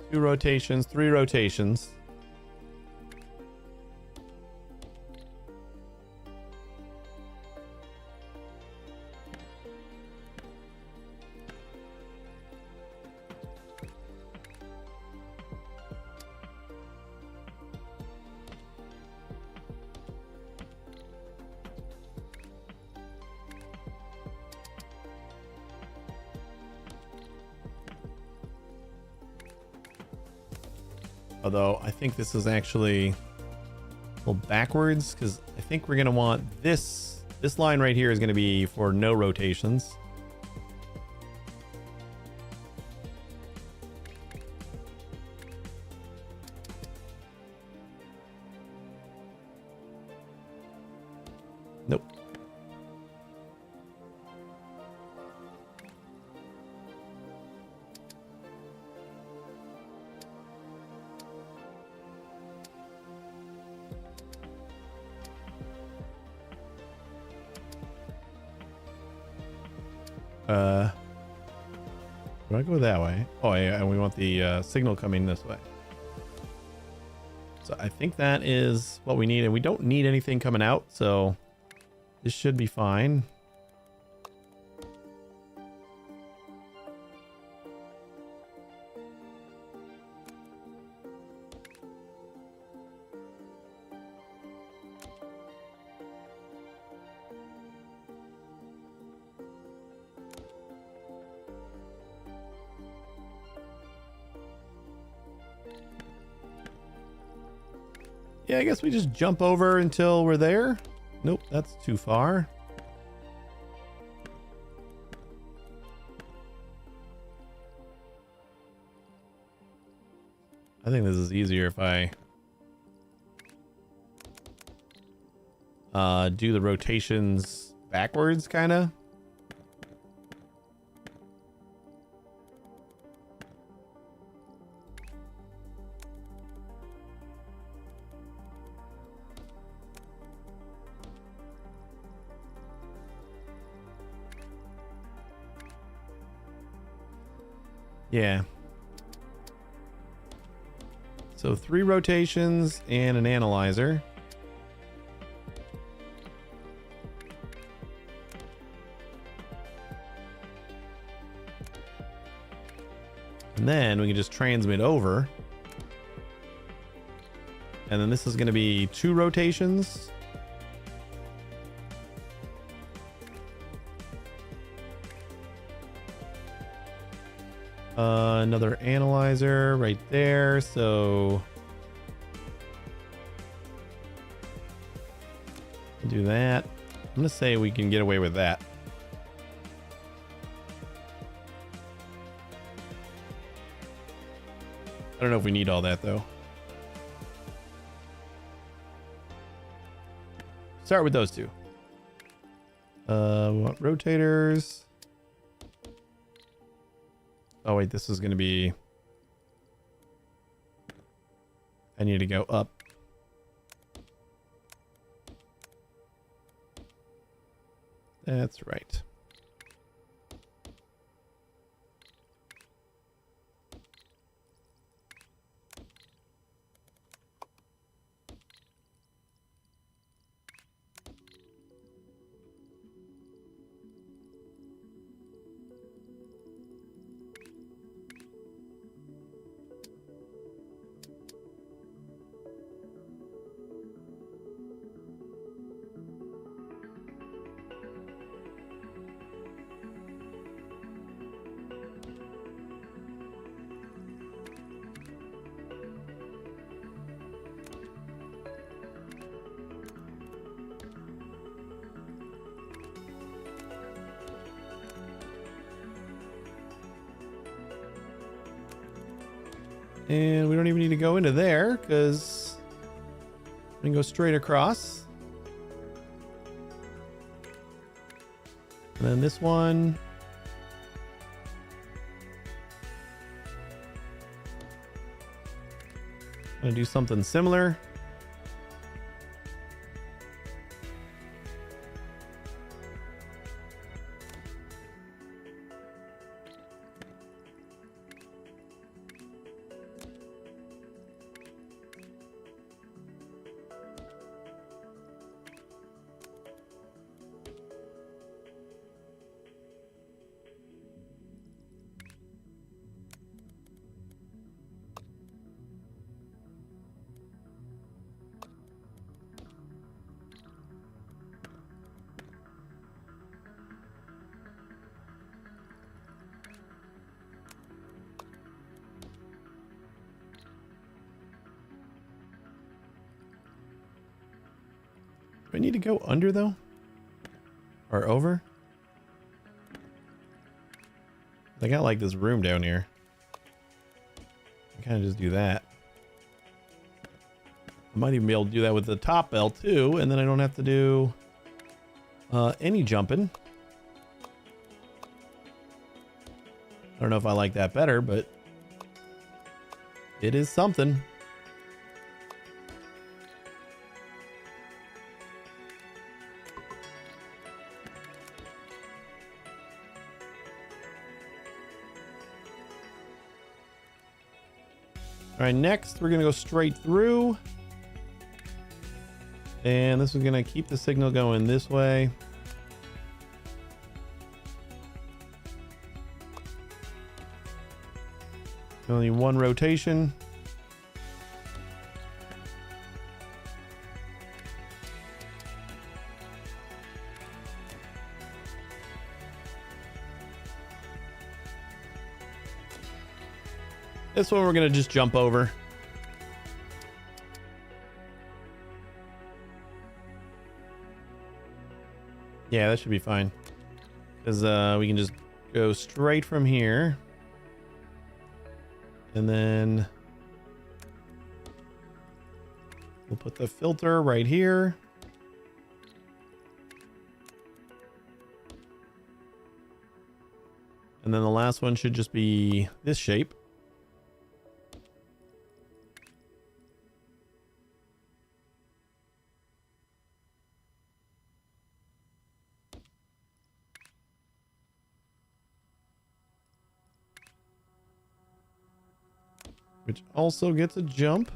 Two rotations, 3 rotations. Although I think this is actually a little backwards, because I think we're going to want this line right here is going to be for no rotations. Nope. Do I go that way? Oh yeah, and we want the signal coming this way. So I think that is what we need, and we don't need anything coming out, so this should be fine. Yeah, I guess we just jump over until we're there. Nope, that's too far. I think this is easier if I do the rotations backwards, kind of. Yeah. So 3 rotations and an analyzer. And then we can just transmit over. And then this is going to be 2 rotations. Another analyzer right there. So we'll do that. I'm going to say we can get away with that. I don't know if we need all that though. Start with those 2. We want rotators. Oh wait, this is going to be... I need to go up. That's right. And we don't even need to go into there because we can go straight across. And then this one. I'm going to do something similar. Do I need to go under though? Or over? I got like this room down here. I kind of just do that. I might even be able to do that with the top bell too, and then I don't have to do any jumping. I don't know if I like that better, but it is something. All right, next we're going to go straight through. And this is going to keep the signal going this way. Only 1 rotation. This one we're going to just jump over. Yeah, that should be fine. Because we can just go straight from here. And then we'll put the filter right here. And then the last one should just be this shape. which also gets a jump.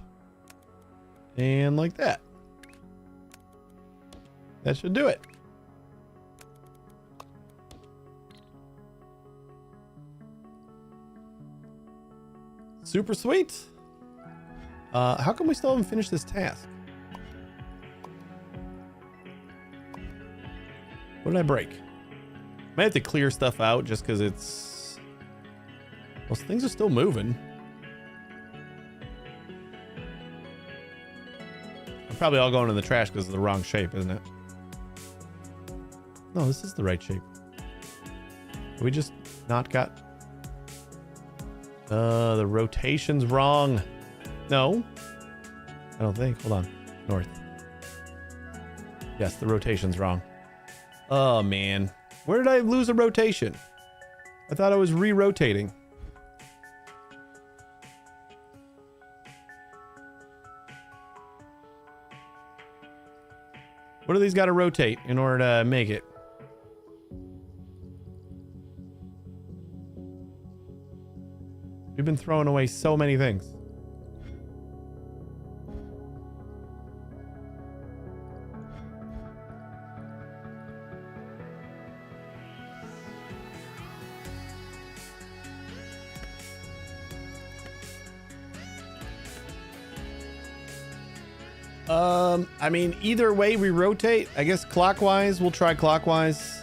And like that. That should do it. Super sweet. How come we still haven't finished this task? What did I break? Might have to clear stuff out just because it's... Well, things are still moving. I'm probably all going in the trash because of the wrong shape, isn't it? No, this is the right shape. We just not got... the rotation's wrong. No. I don't think. Hold on. North. Yes, the rotation's wrong. Oh, man. Where did I lose a rotation? I thought I was re-rotating. What do these got to rotate in order to make it? We've been throwing away so many things. I mean, either way we rotate. I guess clockwise, we'll try clockwise.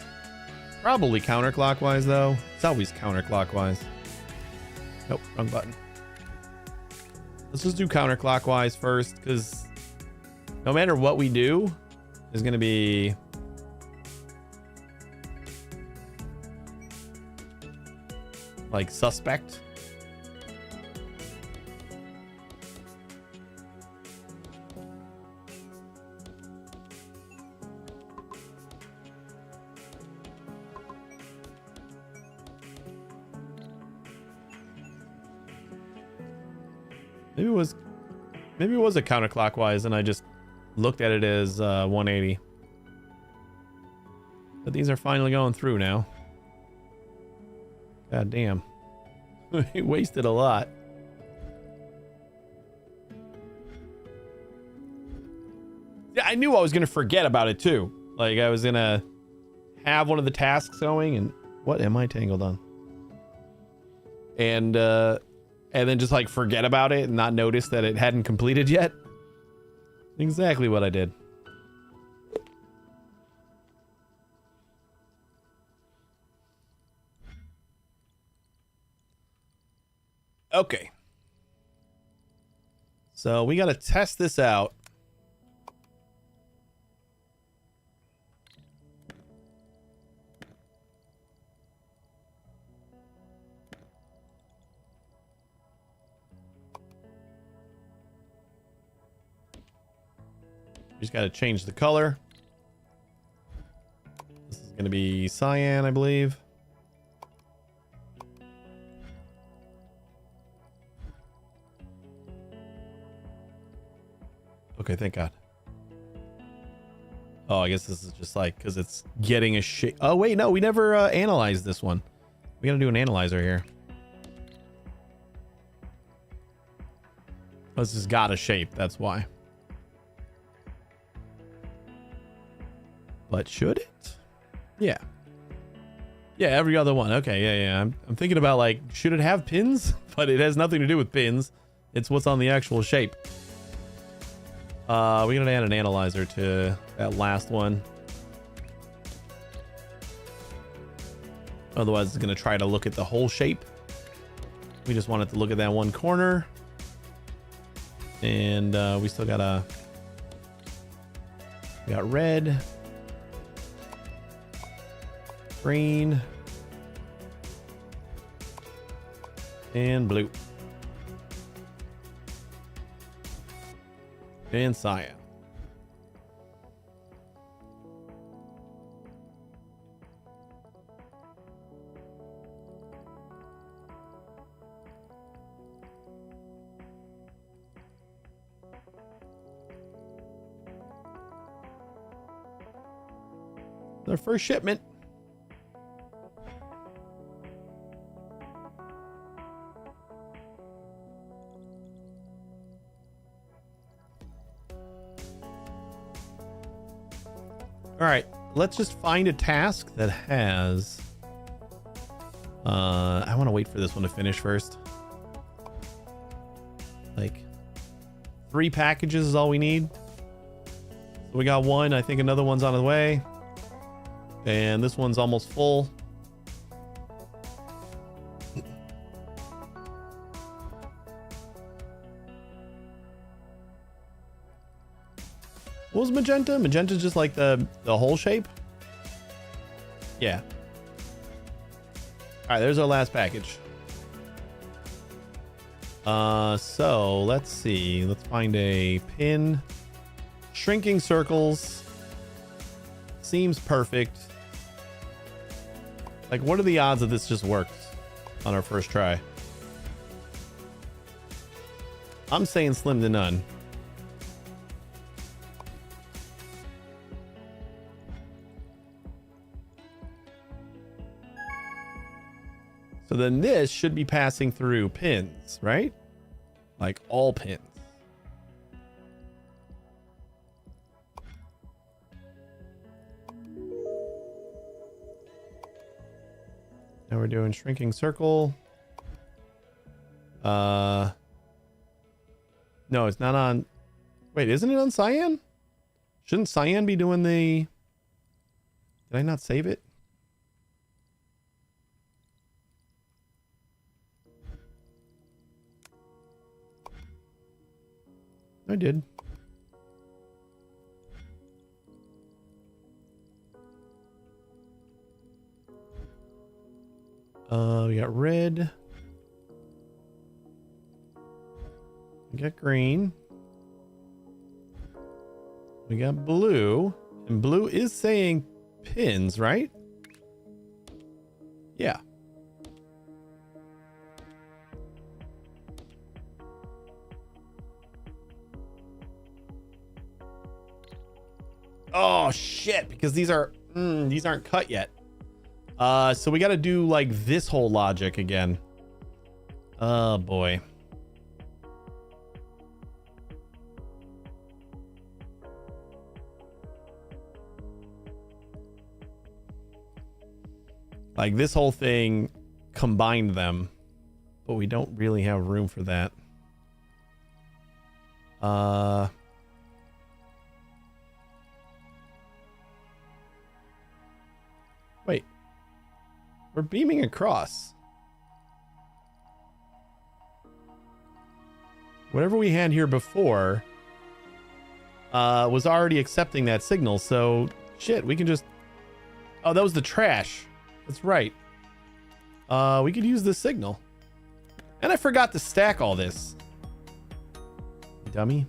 Probably counterclockwise, though. It's always counterclockwise. Nope, wrong button. Let's just do counterclockwise first, because no matter what we do, is going to be... like, suspect. Maybe it was a counterclockwise and I just looked at it as 180. But these are finally going through now. God damn. We wasted a lot. Yeah, I knew I was going to forget about it too. Like I was going to have one of the tasks going and what am I tangled on? And then just like forget about it and not notice that it hadn't completed yet. Exactly what I did. Okay. So we got to test this out. Just got to change the color. This is going to be cyan, I believe. Okay, thank God. Oh, I guess this is just like, because it's getting a shape. Oh, wait, no, we never analyzed this one. We got to do an analyzer here. This has got a shape, that's why. But should it? Yeah. Yeah, every other one. Okay, yeah. I'm thinking about like, should it have pins? But it has nothing to do with pins. It's what's on the actual shape. We're gonna add an analyzer to that last one. Otherwise, it's gonna try to look at the whole shape. We just want it to look at that one corner. And we still gotta... We got red. Green. And blue. And cyan. Their first shipment. All right, let's just find a task that has... I want to wait for this one to finish first. Like 3 packages is all we need. So we got one. I think another one's on the way. And this one's almost full. What was magenta? Magenta's just like the whole shape? Yeah. All right, there's our last package. So let's see. Let's find a pin. Shrinking circles. Seems perfect. Like, what are the odds that this just works on our first try? I'm saying slim to none. So then this should be passing through pins, right? Like all pins. Now we're doing shrinking circle. No, it's not on. Wait, isn't it on cyan? Shouldn't cyan be doing the... Did I not save it? I did. We got red. We got green. We got blue. And blue is saying pins, right? Yeah. Oh shit, because these aren't cut yet. So we got to do like this whole logic again. Oh boy. Like this whole thing combined them, but we don't really have room for that. Wait. We're beaming across. Whatever we had here before was already accepting that signal, so shit, we can just... Oh, that was the trash. That's right. We could use this signal. And I forgot to stack all this. Dummy.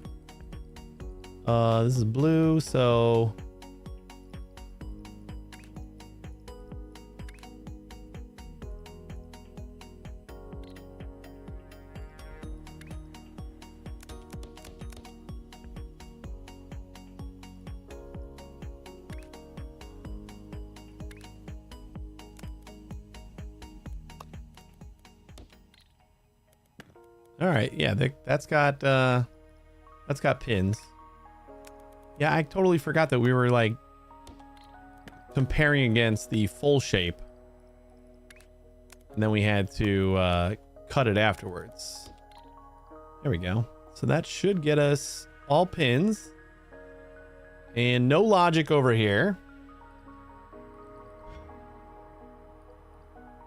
This is blue, so... All right, yeah, that's got pins. Yeah, I totally forgot that we were like comparing against the full shape, and then we had to cut it afterwards. There we go. So that should get us all pins and no logic over here.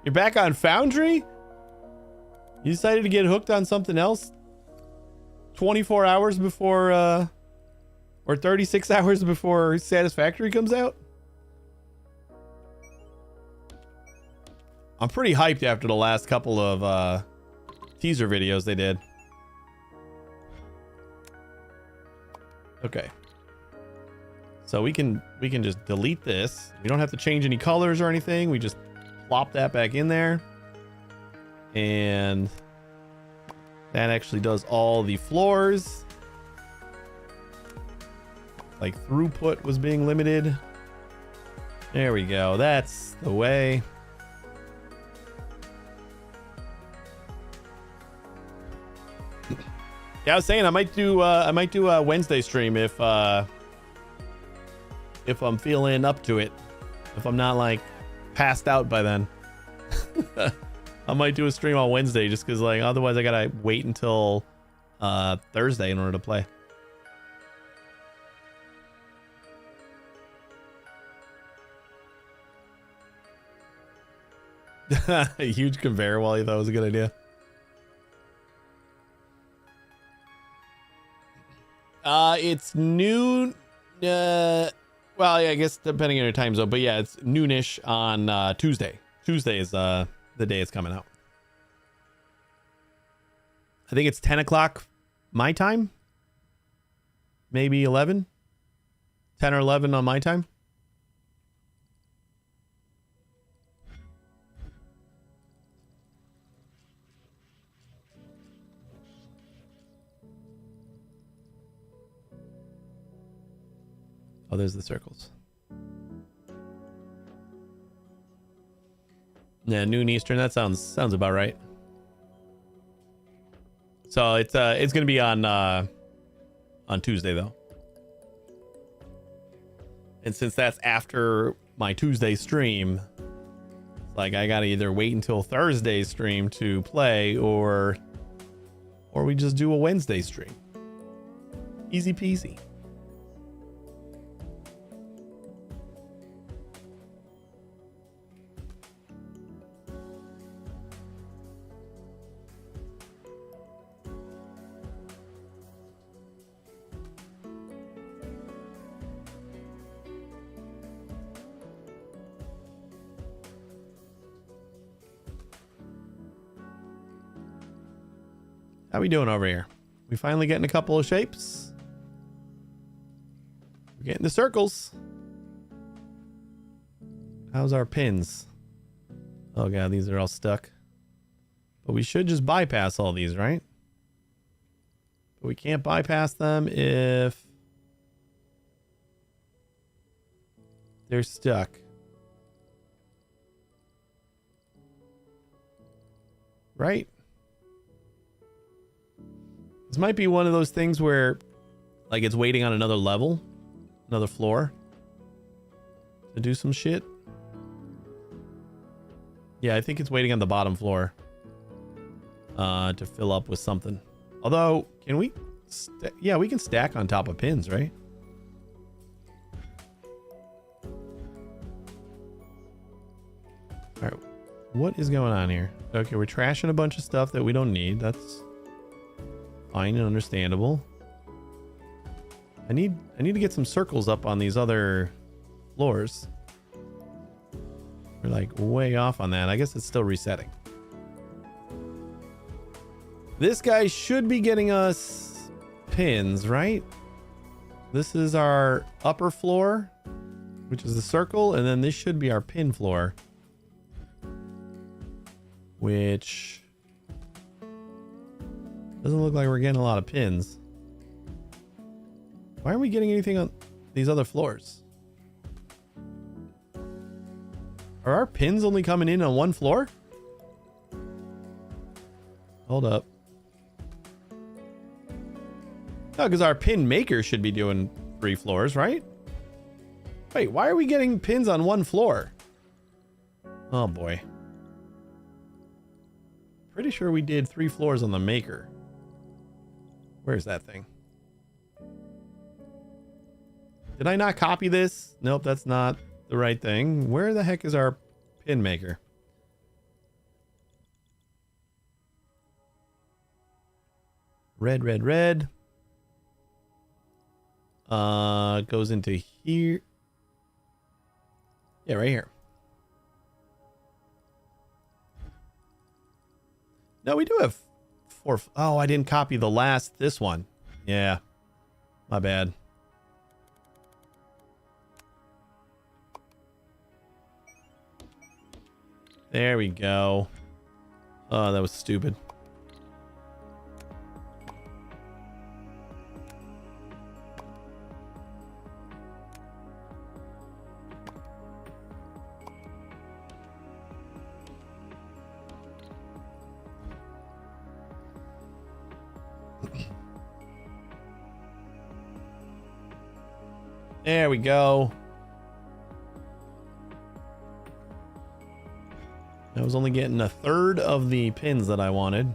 You're back on Foundry? You decided to get hooked on something else 24 hours before, or 36 hours before Satisfactory comes out? I'm pretty hyped after the last couple of teaser videos they did. Okay. So we can just delete this. We don't have to change any colors or anything. We just plop that back in there. And that actually does all the floors. Like throughput was being limited. There we go. That's the way. Yeah, I was saying I might do a Wednesday stream if if I'm feeling up to it. If I'm not like passed out by then. I might do a stream on Wednesday just because like otherwise I gotta wait until Thursday in order to play. A huge conveyor while you thought it was a good idea. It's noon. Well, yeah, I guess depending on your time zone, but yeah, it's noonish on Tuesday. Tuesday is the day it's coming out. I think it's 10 o'clock my time. Maybe 11. 10 or 11 on my time. Oh, there's the circles. Yeah, noon Eastern. That sounds about right. So it's gonna be on Tuesday though, and since that's after my Tuesday stream, like I gotta either wait until Thursday's stream to play, or we just do a Wednesday stream. Easy peasy. How we doing over here? We finally getting a couple of shapes. We're getting the circles. How's our pins? Oh god, these are all stuck. But we should just bypass all these, right? But we can't bypass them if they're stuck. Right? This might be one of those things where like it's waiting on another level, another floor to do some shit. Yeah, I think it's waiting on the bottom floor to fill up with something. Although, can we? Yeah, we can stack on top of pins, right? All right, what is going on here? Okay, we're trashing a bunch of stuff that we don't need. That's fine and understandable. I need to get some circles up on these other floors. We're like way off on that. I guess it's still resetting. This guy should be getting us pins, right? This is our upper floor, which is the circle, and then this should be our pin floor, which doesn't look like we're getting a lot of pins. Why aren't we getting anything on these other floors? Are our pins only coming in on one floor? Hold up. No, because our pin maker should be doing 3 floors, right? Wait, why are we getting pins on one floor? Oh boy. Pretty sure we did 3 floors on the maker. Where's that thing? Did I not copy this? Nope, that's not the right thing. Where the heck is our pin maker? Red, red, red. Goes into here. Yeah, right here. No, we do have 4. Oh, I didn't copy this one. Yeah, my bad. There we go. Oh, that was stupid. There we go. I was only getting a third of the pins that I wanted.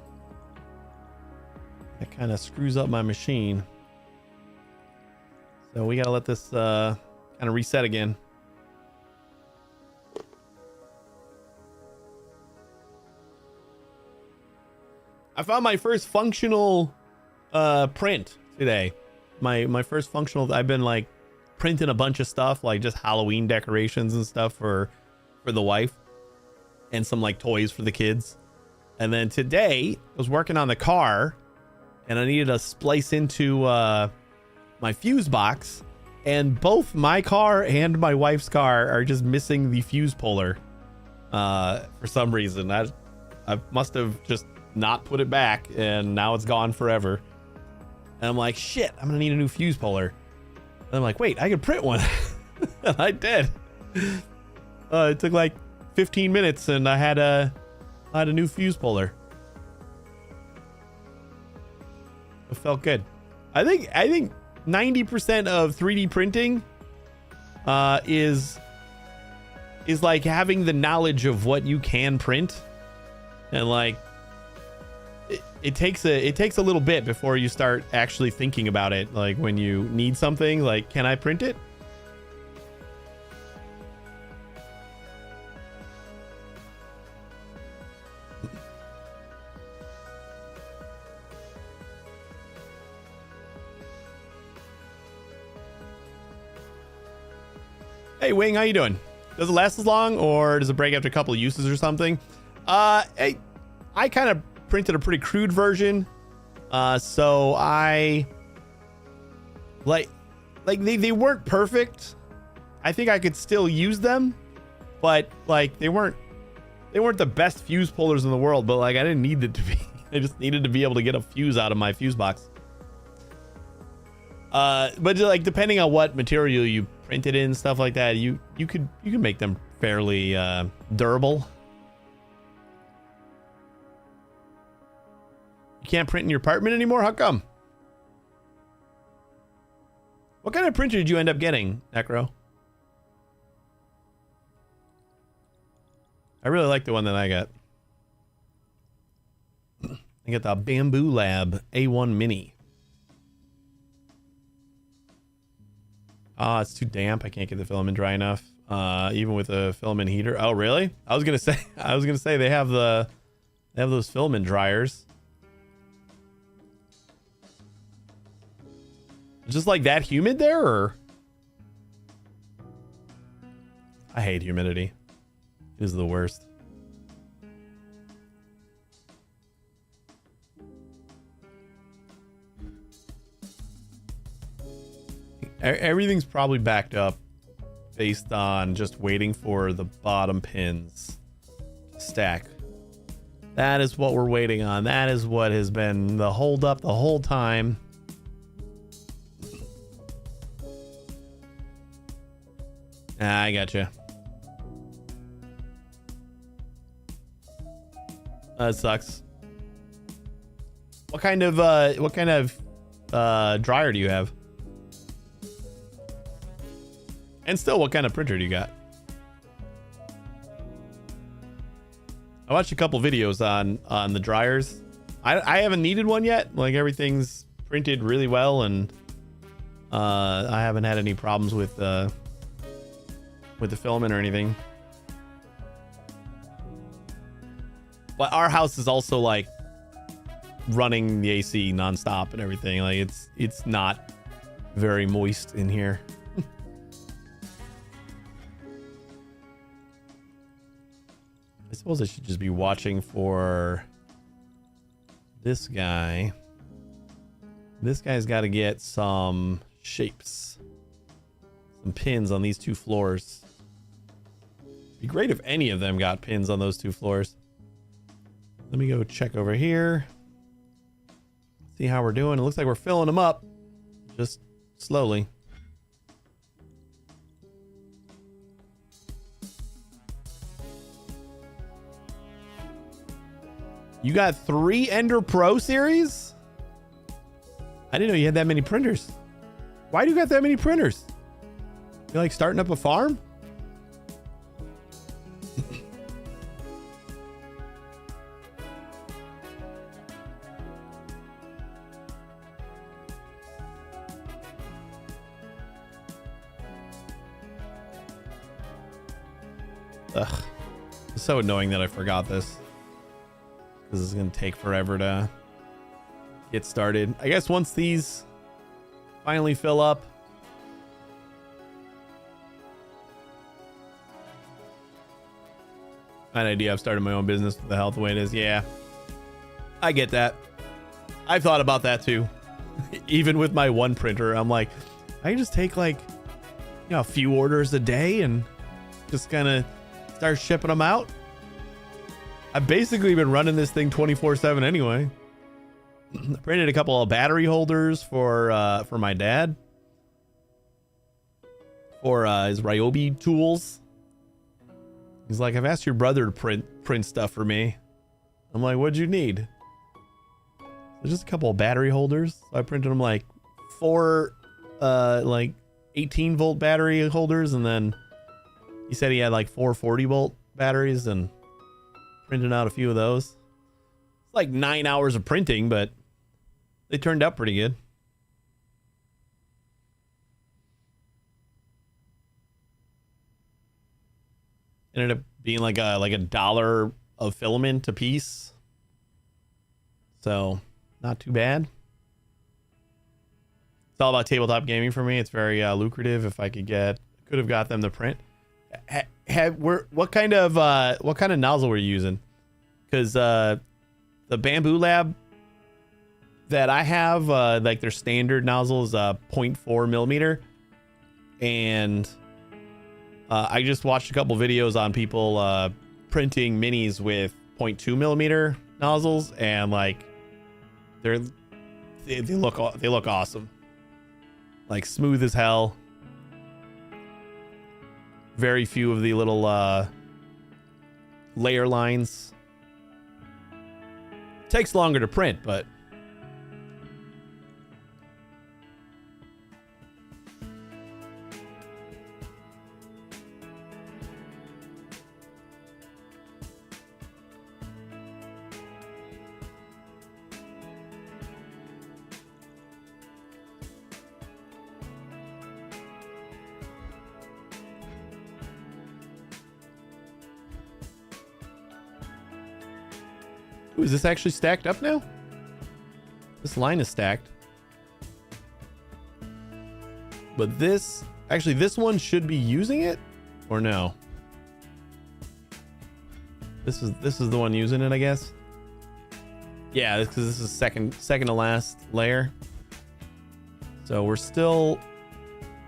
That kind of screws up my machine. So we gotta let this kind of reset again. I found my first functional print today. My first functional. I've been like printing a bunch of stuff, like just Halloween decorations and stuff for the wife, and some like toys for the kids. And then today I was working on the car, and I needed to splice into my fuse box, and both my car and my wife's car are just missing the fuse puller for some reason. I must have just not put it back, and now it's gone forever. And I'm like, shit, I'm gonna need a new fuse puller. And I'm like, wait, I can print one. And I did. It took like 15 minutes, and I had a new fuse puller. It felt good. I think 90% of 3D printing is like having the knowledge of what you can print, and like it takes a little bit before you start actually thinking about it. Like when you need something, like, can I print it? Hey Wing, how you doing? Does it last as long, or does it break after a couple of uses or something? I kind of printed a pretty crude version, so I like they weren't perfect. I think I could still use them, but like they weren't the best fuse pullers in the world. But like I didn't need it to be. I just needed to be able to get a fuse out of my fuse box. But like depending on what material you printed in, stuff like that, you could make them fairly durable. You can't print in your apartment anymore? How come? What kind of printer did you end up getting, Necro? I really like the one that I got. I got the Bamboo Lab A1 Mini. It's too damp. I can't get the filament dry enough. Even with a filament heater. Oh, really? I was gonna say they have those filament dryers. Just like that humid there, or? I hate humidity. It is the worst. Everything's probably backed up based on just waiting for the bottom pins to stack. That is what we're waiting on. That is what has been the hold up the whole time. I gotcha. That sucks. What kind of dryer do you have? And still, what kind of printer do you got? I watched a couple videos on the dryers. I haven't needed one yet. Like everything's printed really well, and I haven't had any problems with the filament or anything. But our house is also like running the AC nonstop and everything. Like it's not very moist in here. I suppose I should just be watching for this guy. This guy's got to get some shapes, some pins on these two floors. It'd be great if any of them got pins on those two floors. Let me go check over here. See how we're doing. It looks like we're filling them up, just slowly. You got 3 Ender Pro series? I didn't know you had that many printers. Why do you got that many printers? You like starting up a farm? Ugh. It's so annoying that I forgot this. This is going to take forever to get started. I guess once these finally fill up. An idea. I've started my own business with the health the way it is. Yeah, I get that. I've thought about that too. Even with my one printer, I'm like, I can just take like, you know, a few orders a day and just kind of start shipping them out. I've basically been running this thing 24/7 anyway. I printed a couple of battery holders for my dad for his Ryobi tools. He's like, I've asked your brother to print stuff for me. I'm like, what'd you need? So just a couple of battery holders. So I printed them like 4 like 18-volt battery holders, and then he said he had like 4 40-volt batteries, and printed out a few of those. It's like 9 hours of printing, but they turned out pretty good. Ended up being like a dollar of filament a piece, so not too bad. It's all about tabletop gaming for me. It's very lucrative. If I could have got them to print. What kind of nozzle were you using? Because the Bamboo Lab that I have, like their standard nozzle is 0.4 millimeter, and I just watched a couple videos on people printing minis with 0.2 millimeter nozzles, and like they look awesome, like smooth as hell. Very few of the little layer lines. Takes longer to print, but ooh, is this actually stacked up now? This line is stacked. But this one should be using it, or no? This is the one using it, I guess. Yeah, because this is second to last layer. So we're still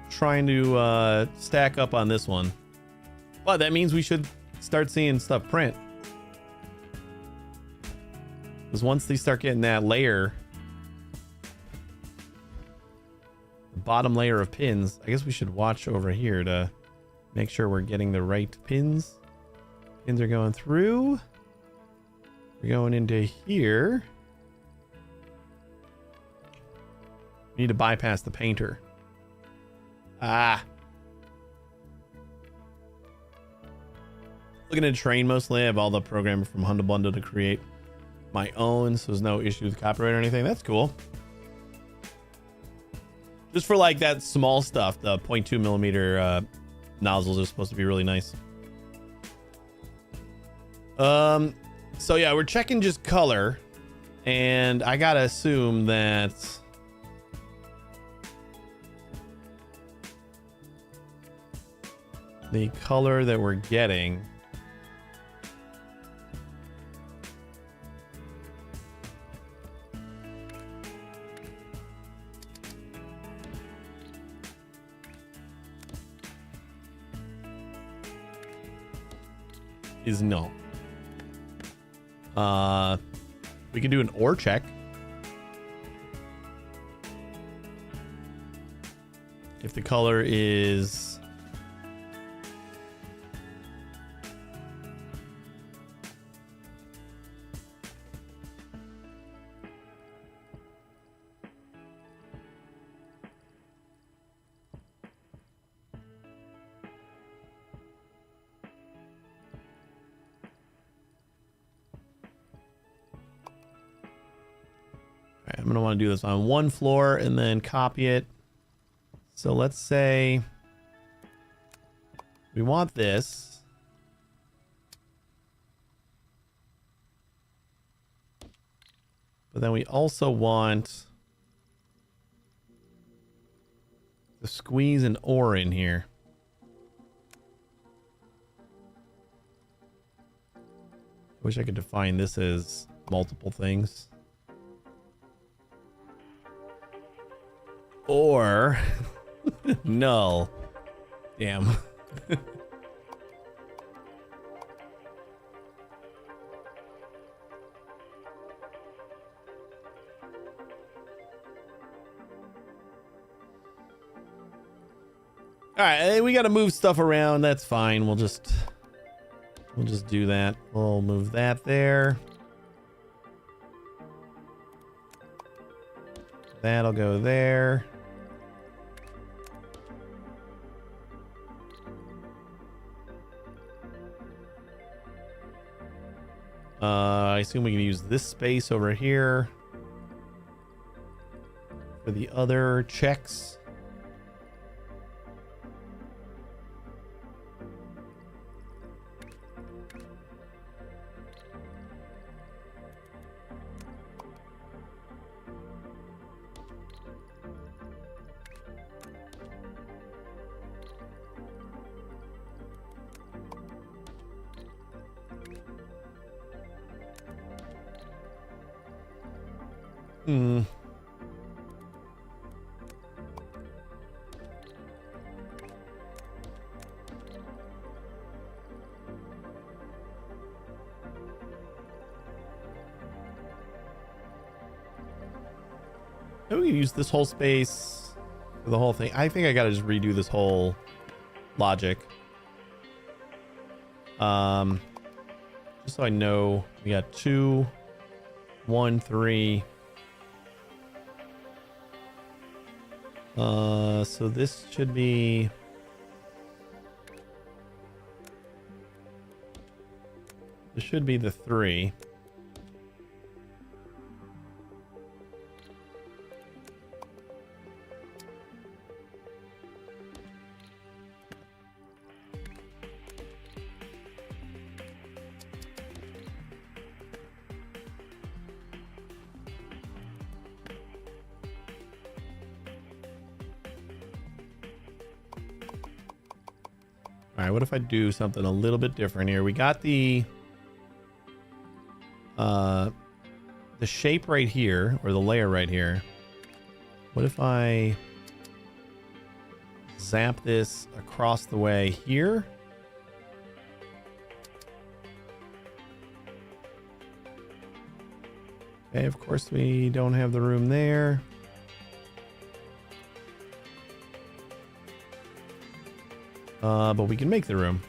trying to stack up on this one. But that means we should start seeing stuff print. Because once they start getting that layer, the bottom layer of pins, I guess we should watch over here to make sure we're getting the right pins. Pins are going through. We're going into here. We need to bypass the painter. Ah. Looking at train mostly. I have all the programming from Humble Bundle to create my own, so there's no issue with copyright or anything. That's cool. Just for like that small stuff, the 0.2 millimeter nozzles are supposed to be really nice. So yeah, we're checking just color, and I gotta assume that the color that we're getting is no. We can do an ore check. If the color is I'm going to want to do this on one floor and then copy it. So let's say we want this. But then we also want to squeeze an ore in here. I wish I could define this as multiple things. Or null. Damn. All right, we got to move stuff around. That's fine. We'll just do that. We'll move that there. That'll go there. I assume we can use this space over here for the other checks. Hmm. Maybe we can use this whole space for the whole thing. I think I gotta just redo this whole logic. Just so I know, we got 2, 1, 3. So this should be. This should be the 3. All right, what if I do something a little bit different here? We got the shape right here, or the layer right here. What if I zap this across the way here? Okay, of course we don't have the room there. But we can make the room.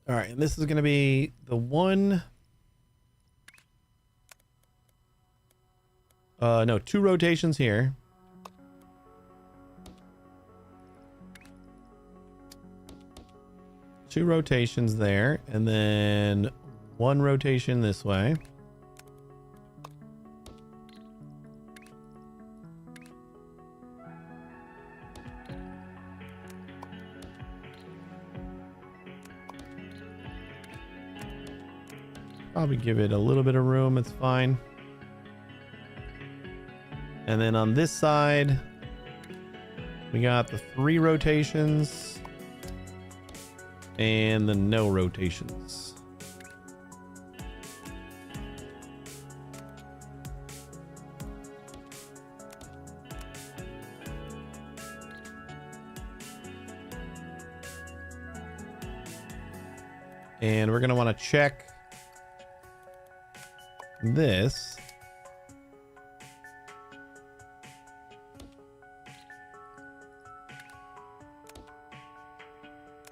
All right, and this is going to be the one. No, 2 rotations here. Two rotations there, and then 1 rotation this way. Probably give it a little bit of room. It's fine. And then on this side, we got the 3 rotations and the no rotations. And we're going to want to check this.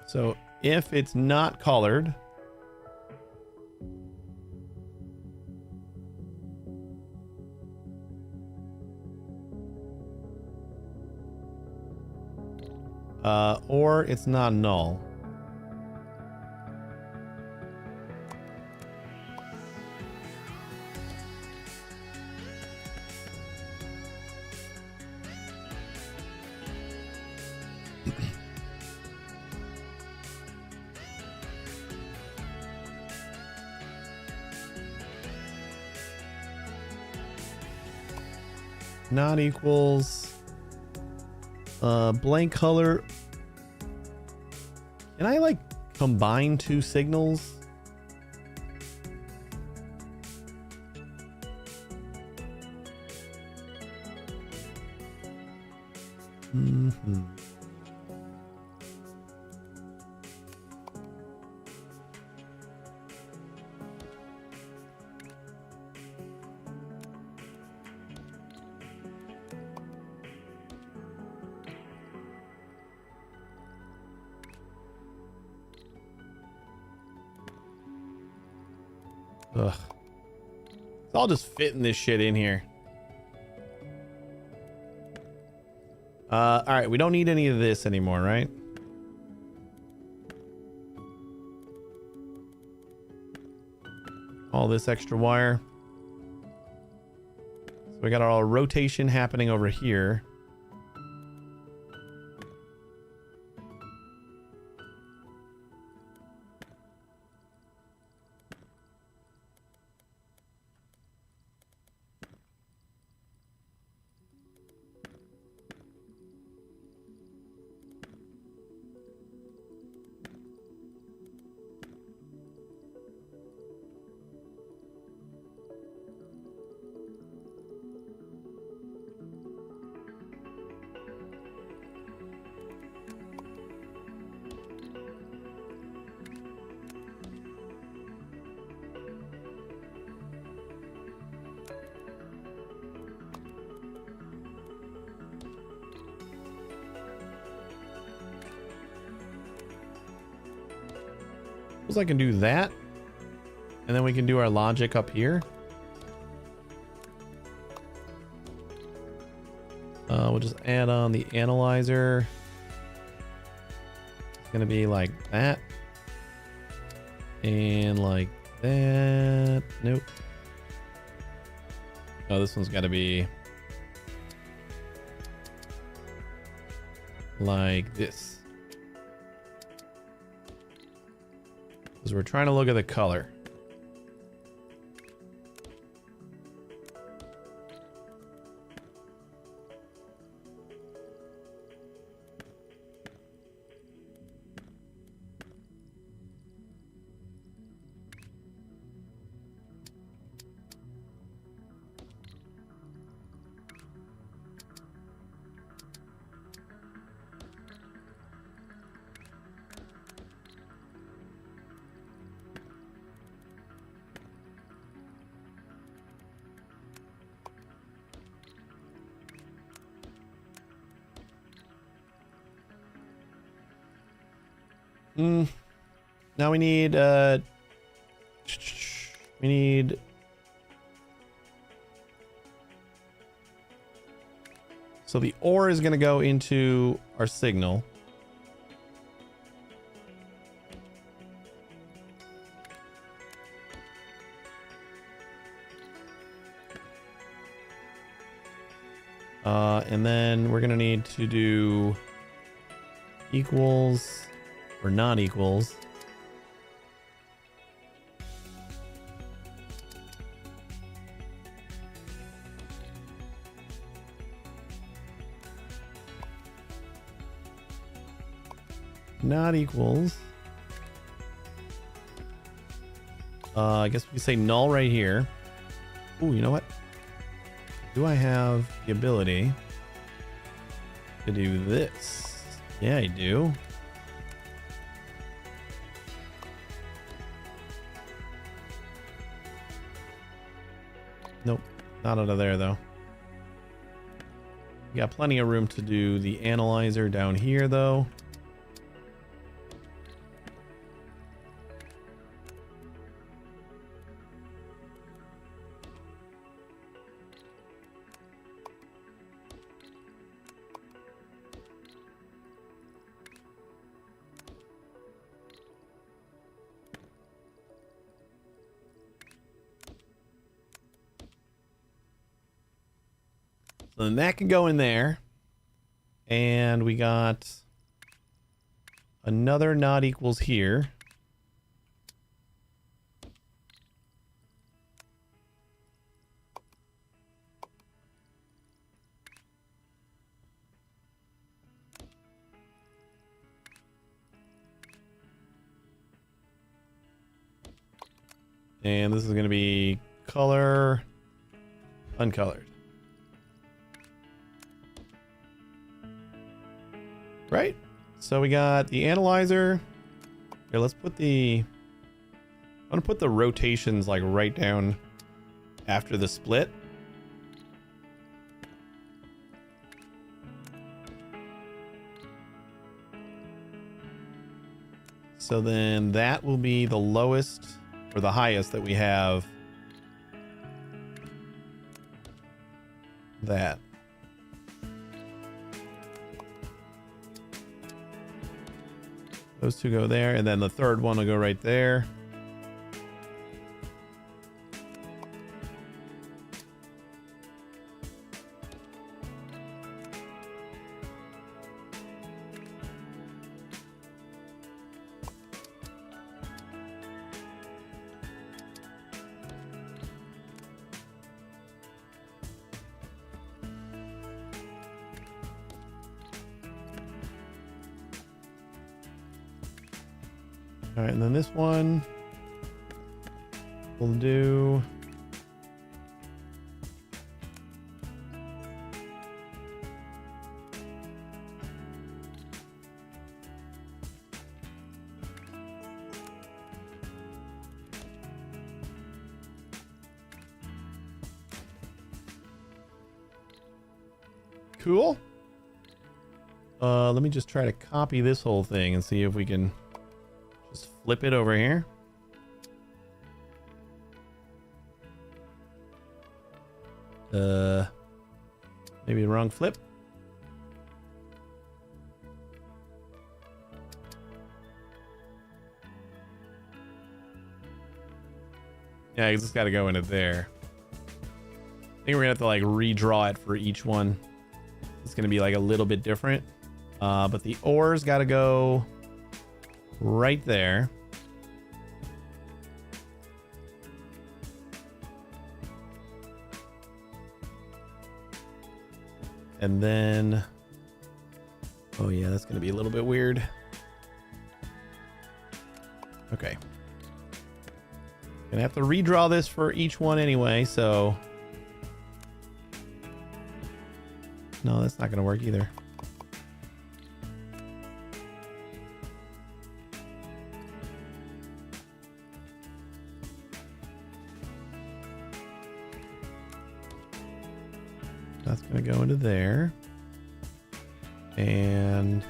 So if it's not colored, or it's not null. Not equals blank color. Can I like combine two signals? Mm-hmm. Ugh. So I'll just fit in this shit in here. All right, we don't need any of this anymore, right? All this extra wire. So we got our rotation happening over here. Suppose I can do that, and then we can do our logic up here. We'll just add on the analyzer. It's gonna be like that, and like that. Nope. Oh, this one's got to be like this. Because we're trying to look at the color. Now we need so the ore is going to go into our signal. And then we're going to need to do equals or not equals. Not equals. I guess we can say null right here. Oh, you know what? Do I have the ability to do this? Yeah, I do. Nope, not out of there though. We got plenty of room to do the analyzer down here though. So then that can go in there. And we got another not equals here. And this is going to be color uncolored. Right? So we got the analyzer. Here, let's put the... I'm going to put the rotations like right down after the split. So then that will be the lowest or the highest that we have. That. Those two go there, and then the third one will go right there. All right, and then this one we'll do cool. Let me just try to copy this whole thing and see if we can just flip it over here. Maybe the wrong flip. Yeah, I just got to go into there. I think we're gonna have to like redraw it for each one. It's gonna be like a little bit different. But the ores got to go right there. And then, oh yeah, that's going to be a little bit weird. Okay. Gonna have to redraw this for each one anyway, so. No, that's not going to work either. That's going to go into there. And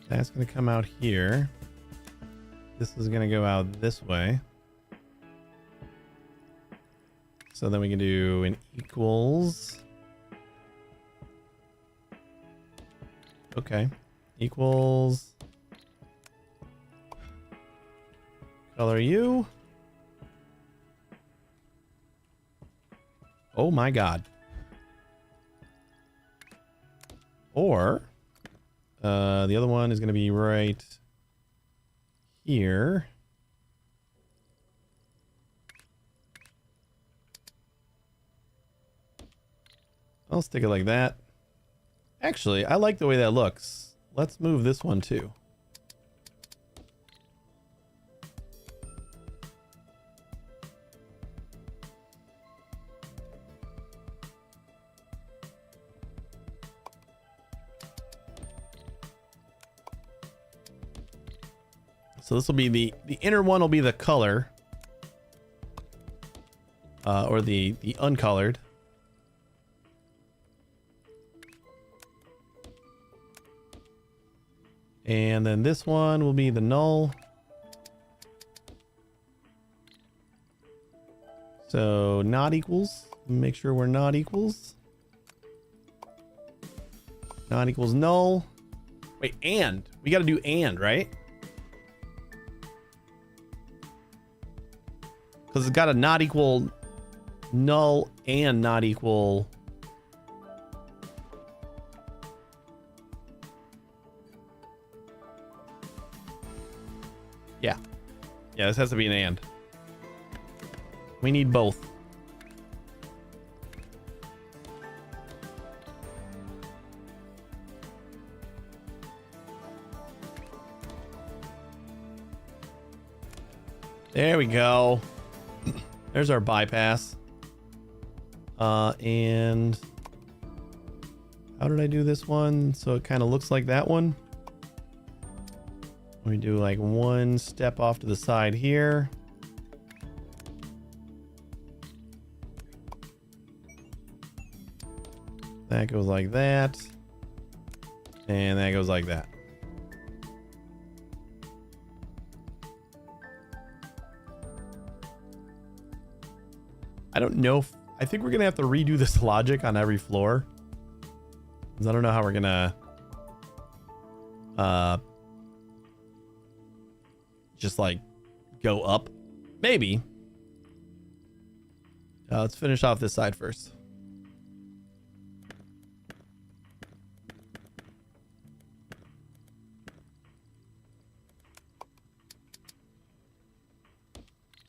that's going to come out here. This is going to go out this way. So then we can do an equals. Okay. Equals. Color you. Oh my God. Or the other one is going to be right here. I'll stick it like that. Actually, I like the way that looks. Let's move this one too. So this will be the inner one will be the color. or the uncolored. And then this one will be the null. So not equals. Make sure we're not equals. Not equals null. Wait, and. We got to do and, right? Because it's got to not equal null and not equal. Yeah. Yeah, this has to be an and. We need both. There we go. There's our bypass. And how did I do this one? So it kind of looks like that one. We do like one step off to the side here. That goes like that. And that goes like that. I don't know if, I think we're gonna have to redo this logic on every floor. Because I don't know how we're gonna just like go up. Maybe. Let's finish off this side first.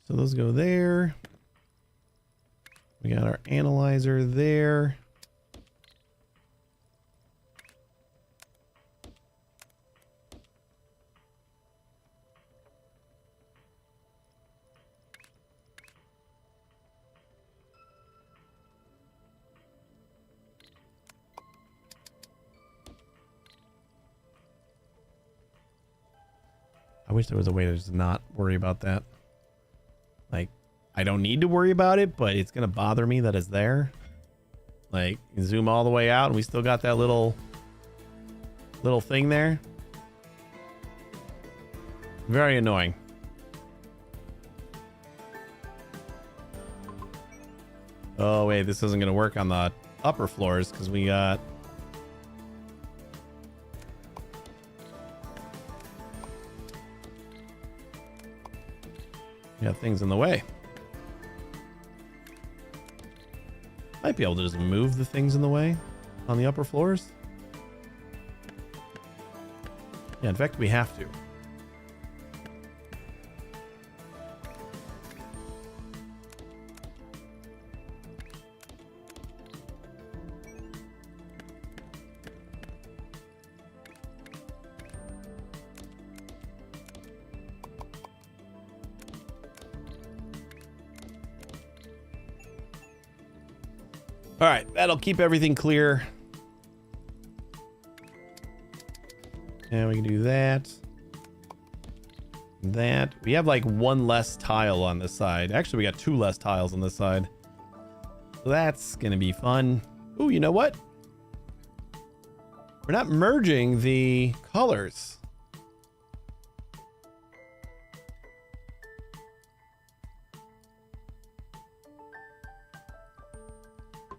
So those go there. We got our analyzer there. I wish there was a way to just not worry about that. Like, I don't need to worry about it, but it's gonna bother me that it's there. Like, you zoom all the way out and we still got that little thing there. Very annoying. Oh wait, this isn't gonna work on the upper floors because we got things in the way. Might be able to just move the things in the way on the upper floors. Yeah, in fact, we have to. All right, that'll keep everything clear. And we can do that. That. We have like one less tile on this side. Actually, we got two less tiles on this side. So that's going to be fun. Ooh, you know what? We're not merging the colors.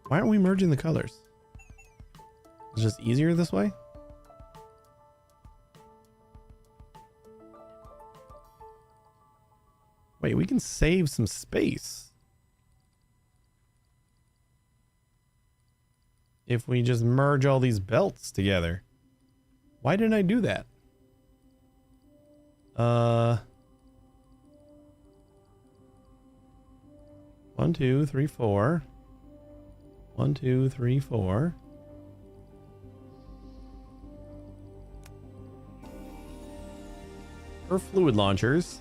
Why aren't we merging the colors? It's just easier this way? Wait, we can save some space. If we just merge all these belts together. Why didn't I do that? 1, 2, 3, 4. 1, 2, 3, 4. For fluid launchers.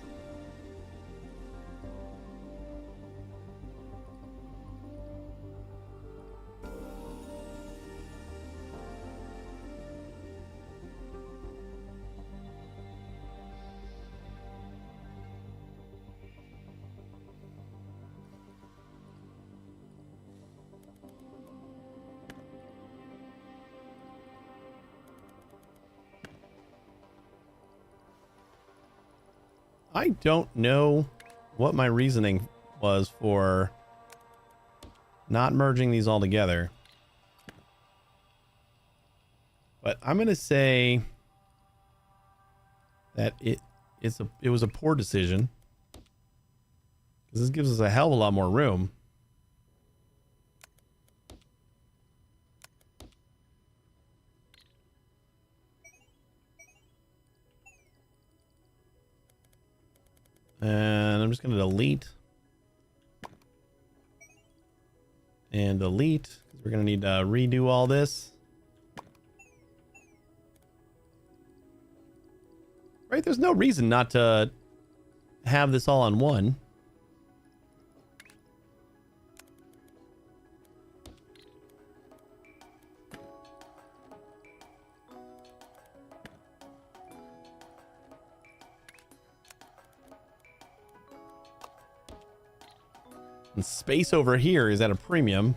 I don't know what my reasoning was for not merging these all together. But I'm going to say that it was a poor decision. Because this gives us a hell of a lot more room. And I'm just going to delete. And delete. Because we're going to need to redo all this. Right? There's no reason not to have this all on one. And space over here is at a premium.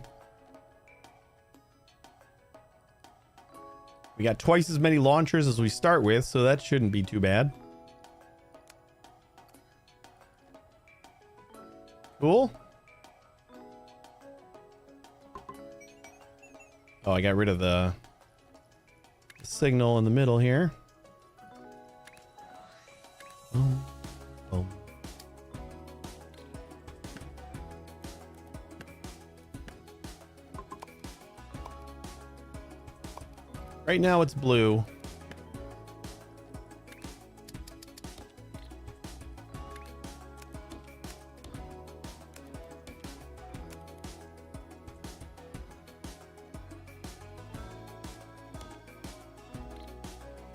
We got twice as many launchers as we start with, so that shouldn't be too bad. Cool. Oh, I got rid of the signal in the middle here. Boom, boom. Right now it's blue.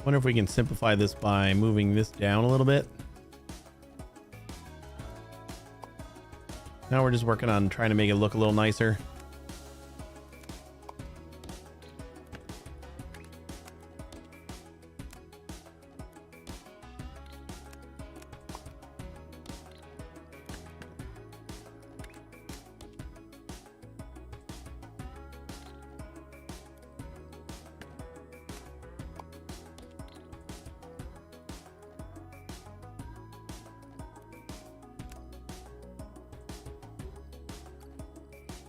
Wonder if we can simplify this by moving this down a little bit. Now we're just working on trying to make it look a little nicer.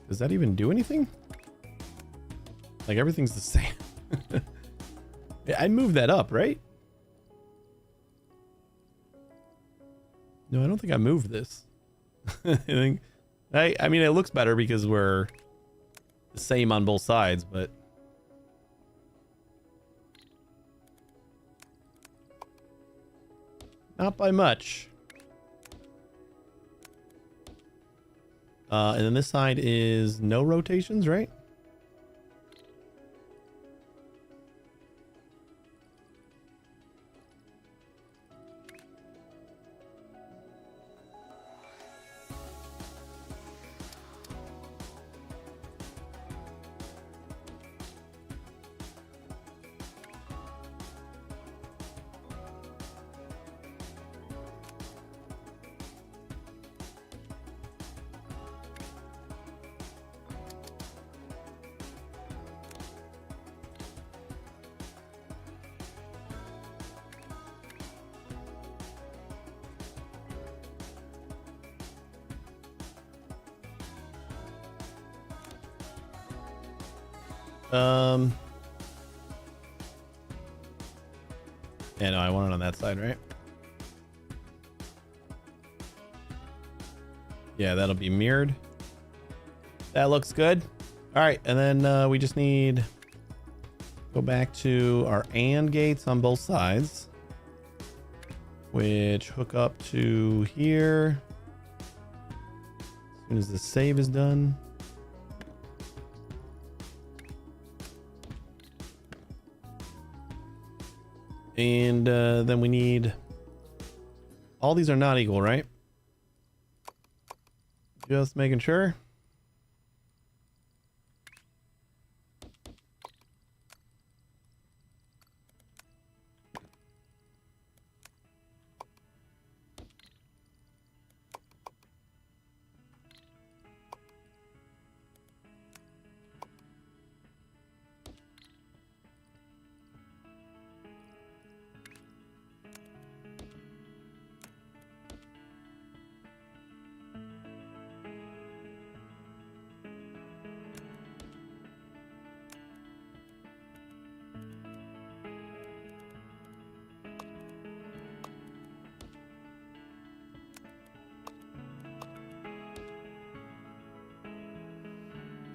Does that even do anything? Like everything's the same. I moved that up, right? No, I don't think I moved this. I mean, it looks better because we're the same on both sides, but not by much. And then this side is no rotations, right? Yeah, no, I want it on that side, right? Yeah, that'll be mirrored. That looks good. All right, and then we just need go back to our AND gates on both sides, which hook up to here as soon as the save is done. And then we need... All these are not equal, right? Just making sure.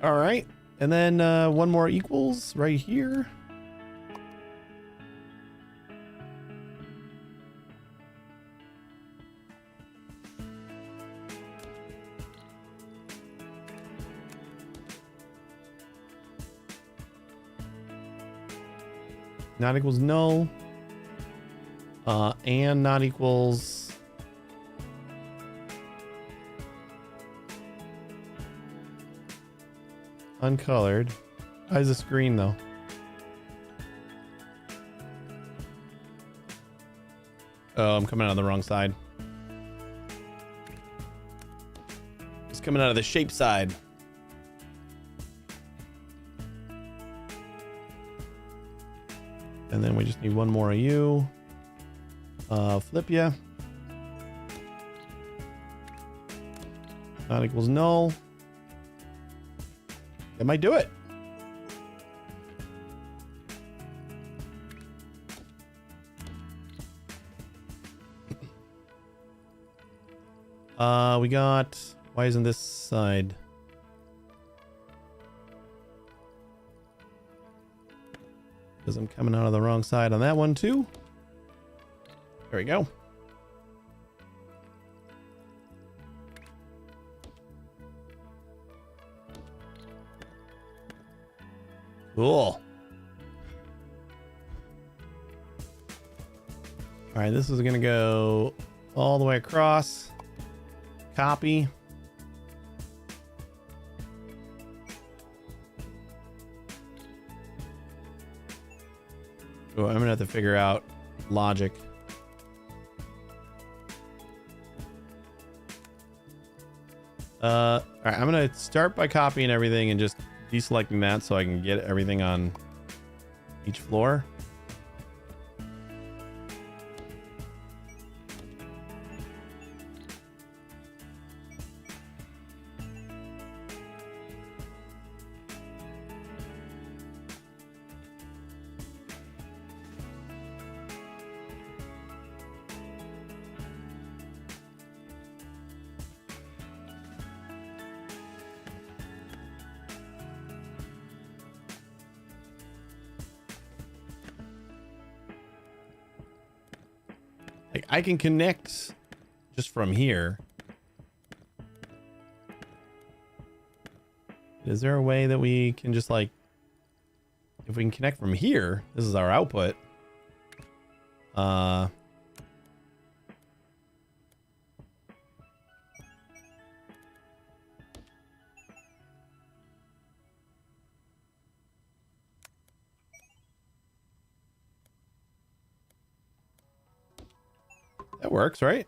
All right. And then one more equals right here. Not equals null. And not equals uncolored. Why is this green though? Oh, I'm coming out of the wrong side. It's coming out of the shape side. And then we just need one more of you. Flip ya. Not equals null. That might do it. We got, why isn't this side? Because I'm coming out of the wrong side on that one too. There we go. Cool. All right, this is going to go all the way across. Copy. Oh, I'm going to have to figure out logic. All right, I'm going to start by copying everything and just deselecting that so I can get everything on each floor. Like I can connect just from here. Is there a way that we can just like, if we can connect from here, this is our output. That works, right?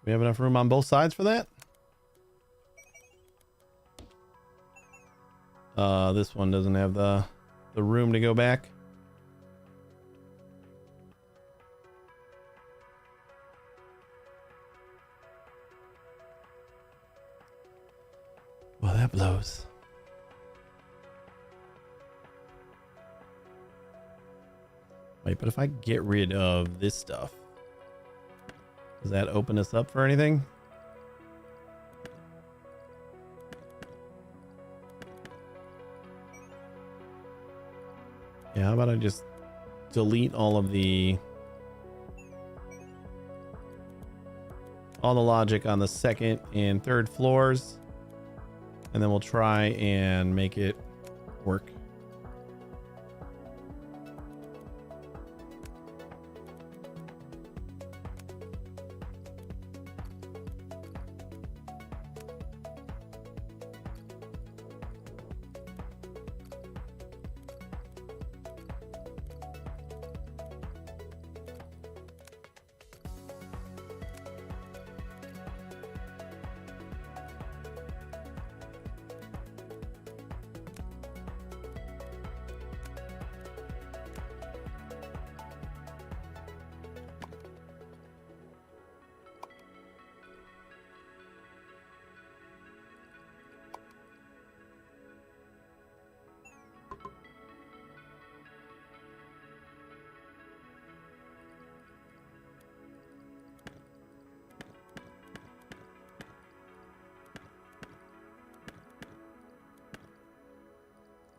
We have enough room on both sides for that? This one doesn't have the room to go back. Well, that blows. Wait, but if I get rid of this stuff, does that open us up for anything? Yeah, how about I just delete all the logic on the second and third floors, and then we'll try and make it work.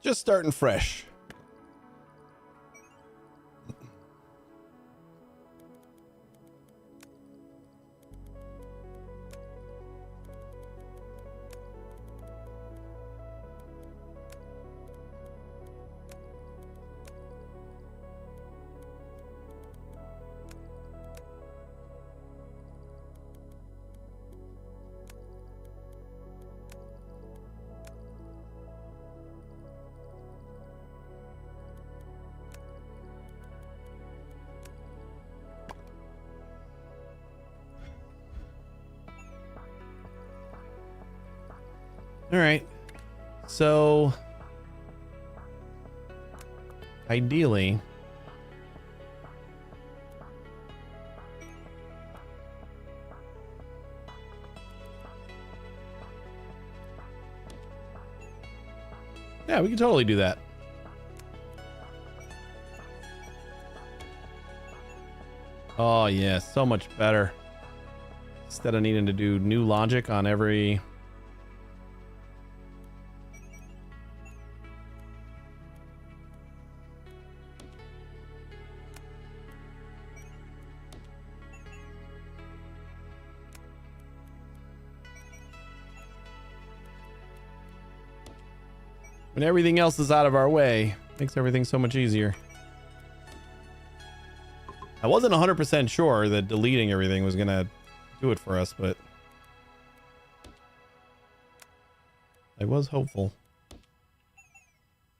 Just starting fresh. All right. So ideally, yeah, we can totally do that. Oh yeah, so much better. Instead of needing to do new logic on every... When everything else is out of our way, makes everything so much easier. I wasn't 100% sure that deleting everything was going to do it for us, but I was hopeful.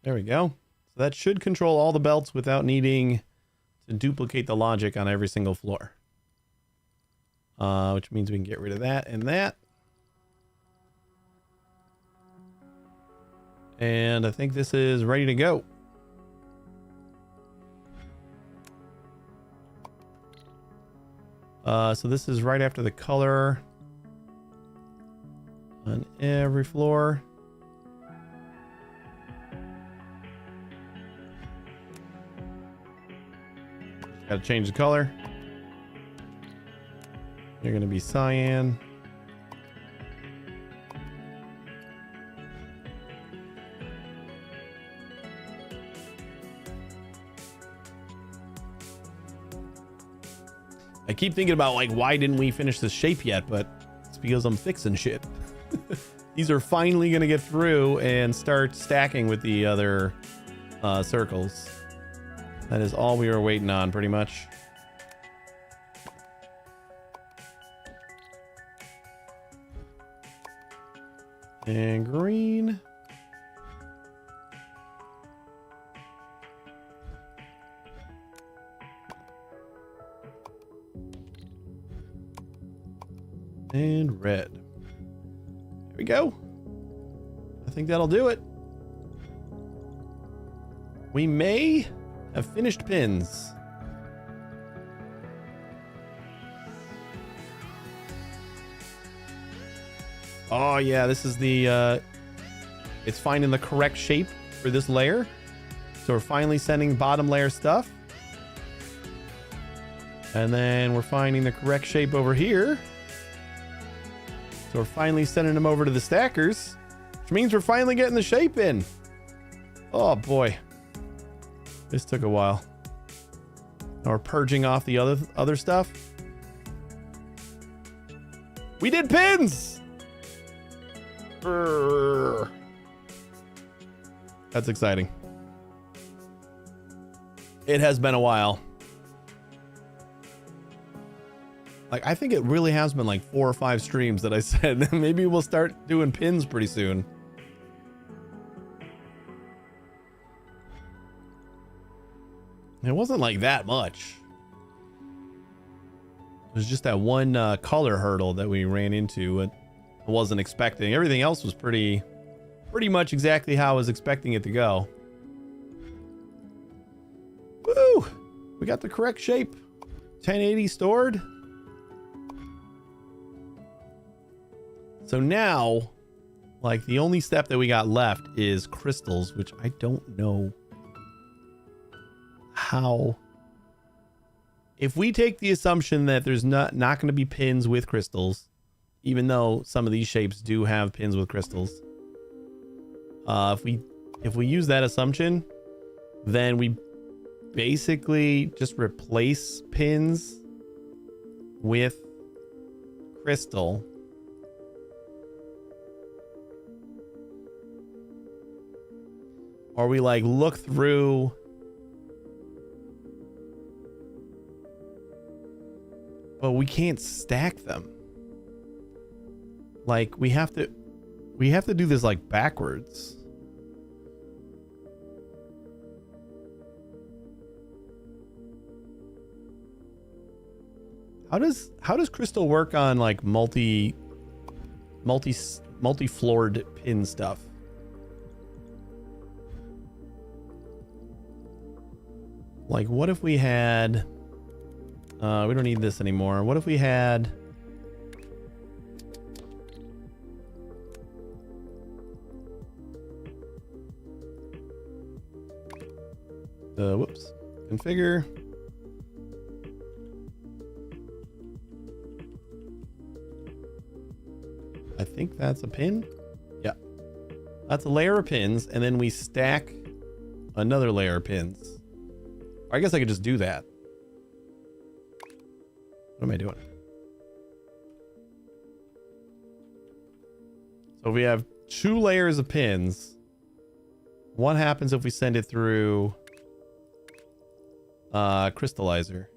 There we go. So that should control all the belts without needing to duplicate the logic on every single floor. Which means we can get rid of that and that. And I think this is ready to go. So this is right after the color on every floor. Got to change the color. You're going to be cyan. I keep thinking about, like, why didn't we finish this shape yet? But it's because I'm fixing shit. These are finally going to get through and start stacking with the other circles. That is all we were waiting on, pretty much. And green. And red. There we go. I think that'll do it. We may have finished pins. Oh yeah, this is the it's finding the correct shape for this layer. So we're finally sending bottom layer stuff. And then we're finding the correct shape over here. So we're finally sending them over to the stackers, which means we're finally getting the shape in. Oh boy. This took a while. Now we're purging off the other stuff. We did pins! Urgh. That's exciting. It has been a while. Like, I think it really has been like 4 or 5 streams that I said maybe we'll start doing pins pretty soon. It wasn't like that much. It was just that one color hurdle that we ran into. I wasn't expecting. Everything else was pretty much exactly how I was expecting it to go. Woo! We got the correct shape. 1080 stored. So now, like, the only step that we got left is crystals, which I don't know how. If we take the assumption that there's not going to be pins with crystals, even though some of these shapes do have pins with crystals, if we if we use that assumption, then we basically just replace pins with crystal. Or we like look through. But we can't stack them. Like we have to do this like backwards. How does crystal work on like multi-floored pin stuff? Like what if we had we don't need this anymore. What if we had whoops, configure. I think that's a pin. Yeah. That's a layer of pins, and then we stack another layer of pins. Or I guess I could just do that. What am I doing? So we have 2 layers of pins. What happens if we send it through crystallizer?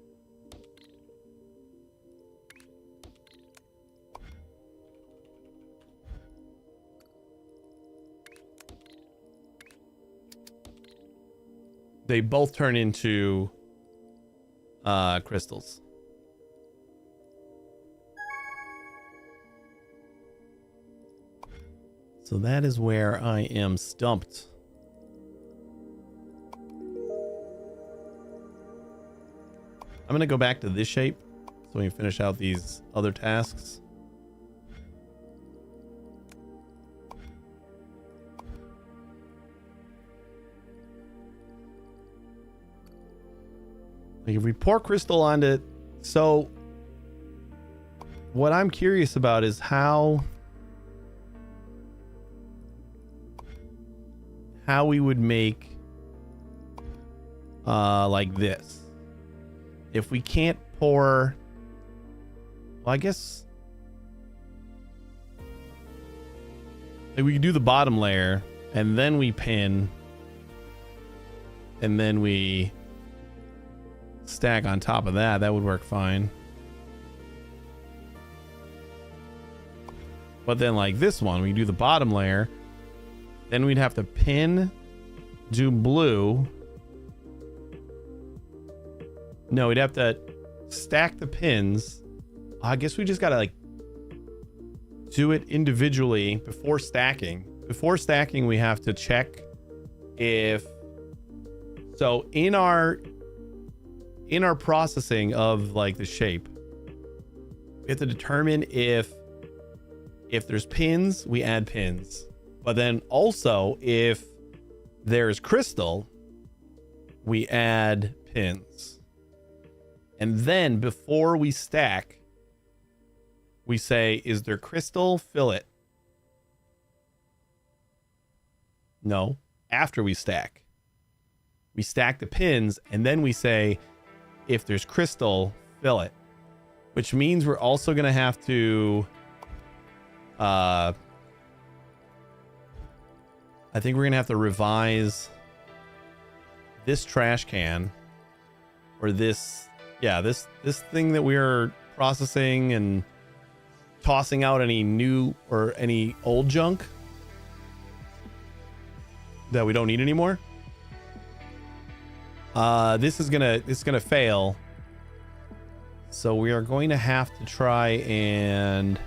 They both turn into crystals. So that is where I am stumped. I'm gonna go back to this shape so we can finish out these other tasks. Like if we pour crystal onto it, so what I'm curious about is how we would make like this. If we can't pour, well, I guess like we could do the bottom layer and then we pin and then we stack on top of that. That would work fine. But then like this one, we do the bottom layer, then we'd have to pin, do blue. No, we'd have to stack the pins. I guess we just gotta like do it individually before stacking. Before stacking, we have to check if, so in our processing of like the shape, we have to determine if there's pins, we add pins. But then also if there's crystal, we add pins. And then before we stack, we say, is there crystal? Fill it. No, after we stack. We stack the pins and then we say, if there's crystal, fill it. Which means we're also going to have to I think we're going to have to revise this trash can, or this, yeah, this thing that we're processing and tossing out any new or any old junk that we don't need anymore. This is gonna fail. So we are going to have to try and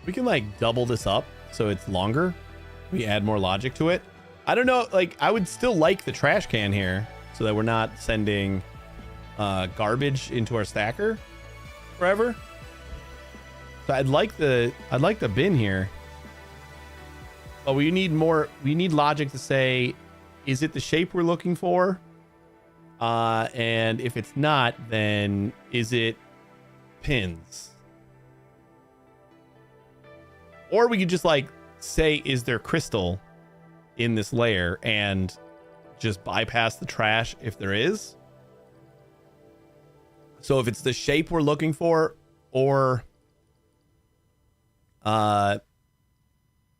we can like double this up so it's longer. We add more logic to it. I don't know, like I would still like the trash can here so that we're not sending garbage into our stacker forever. So I'd like the bin here. But we need logic to say, is it the shape we're looking for? And if it's not, then is it pins? Or we could just like say, is there crystal in this layer, and just bypass the trash if there is. So if it's the shape we're looking for, or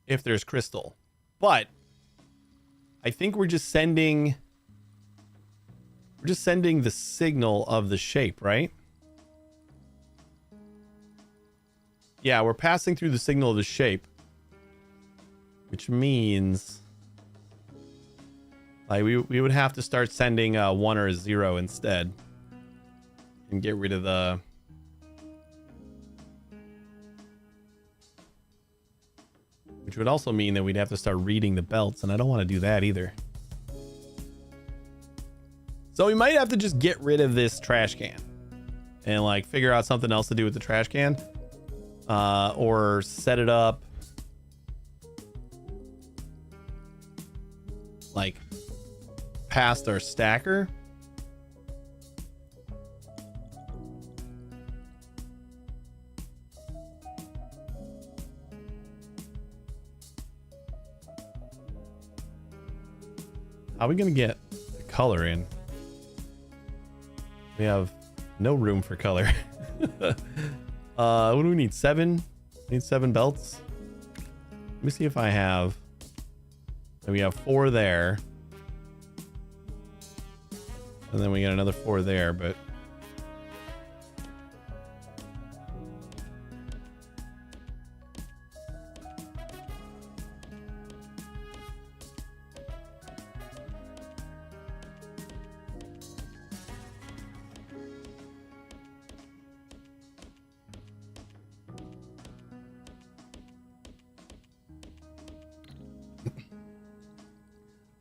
if there's crystal. But I think we're just sending the signal of the shape, right? Yeah, we're passing through the signal of the shape, which means like we would have to start sending a 1 or a 0 instead, and get rid of the which would also mean that we'd have to start reading the belts, and I don't want to do that either. So we might have to just get rid of this trash can and like figure out something else to do with the trash can, or set it up like past our stacker. How are we gonna get the color in? We have no room for color. What do we need? 7? I need 7 belts. Let me see if I have. And we have 4 there. And then we got another 4 there, but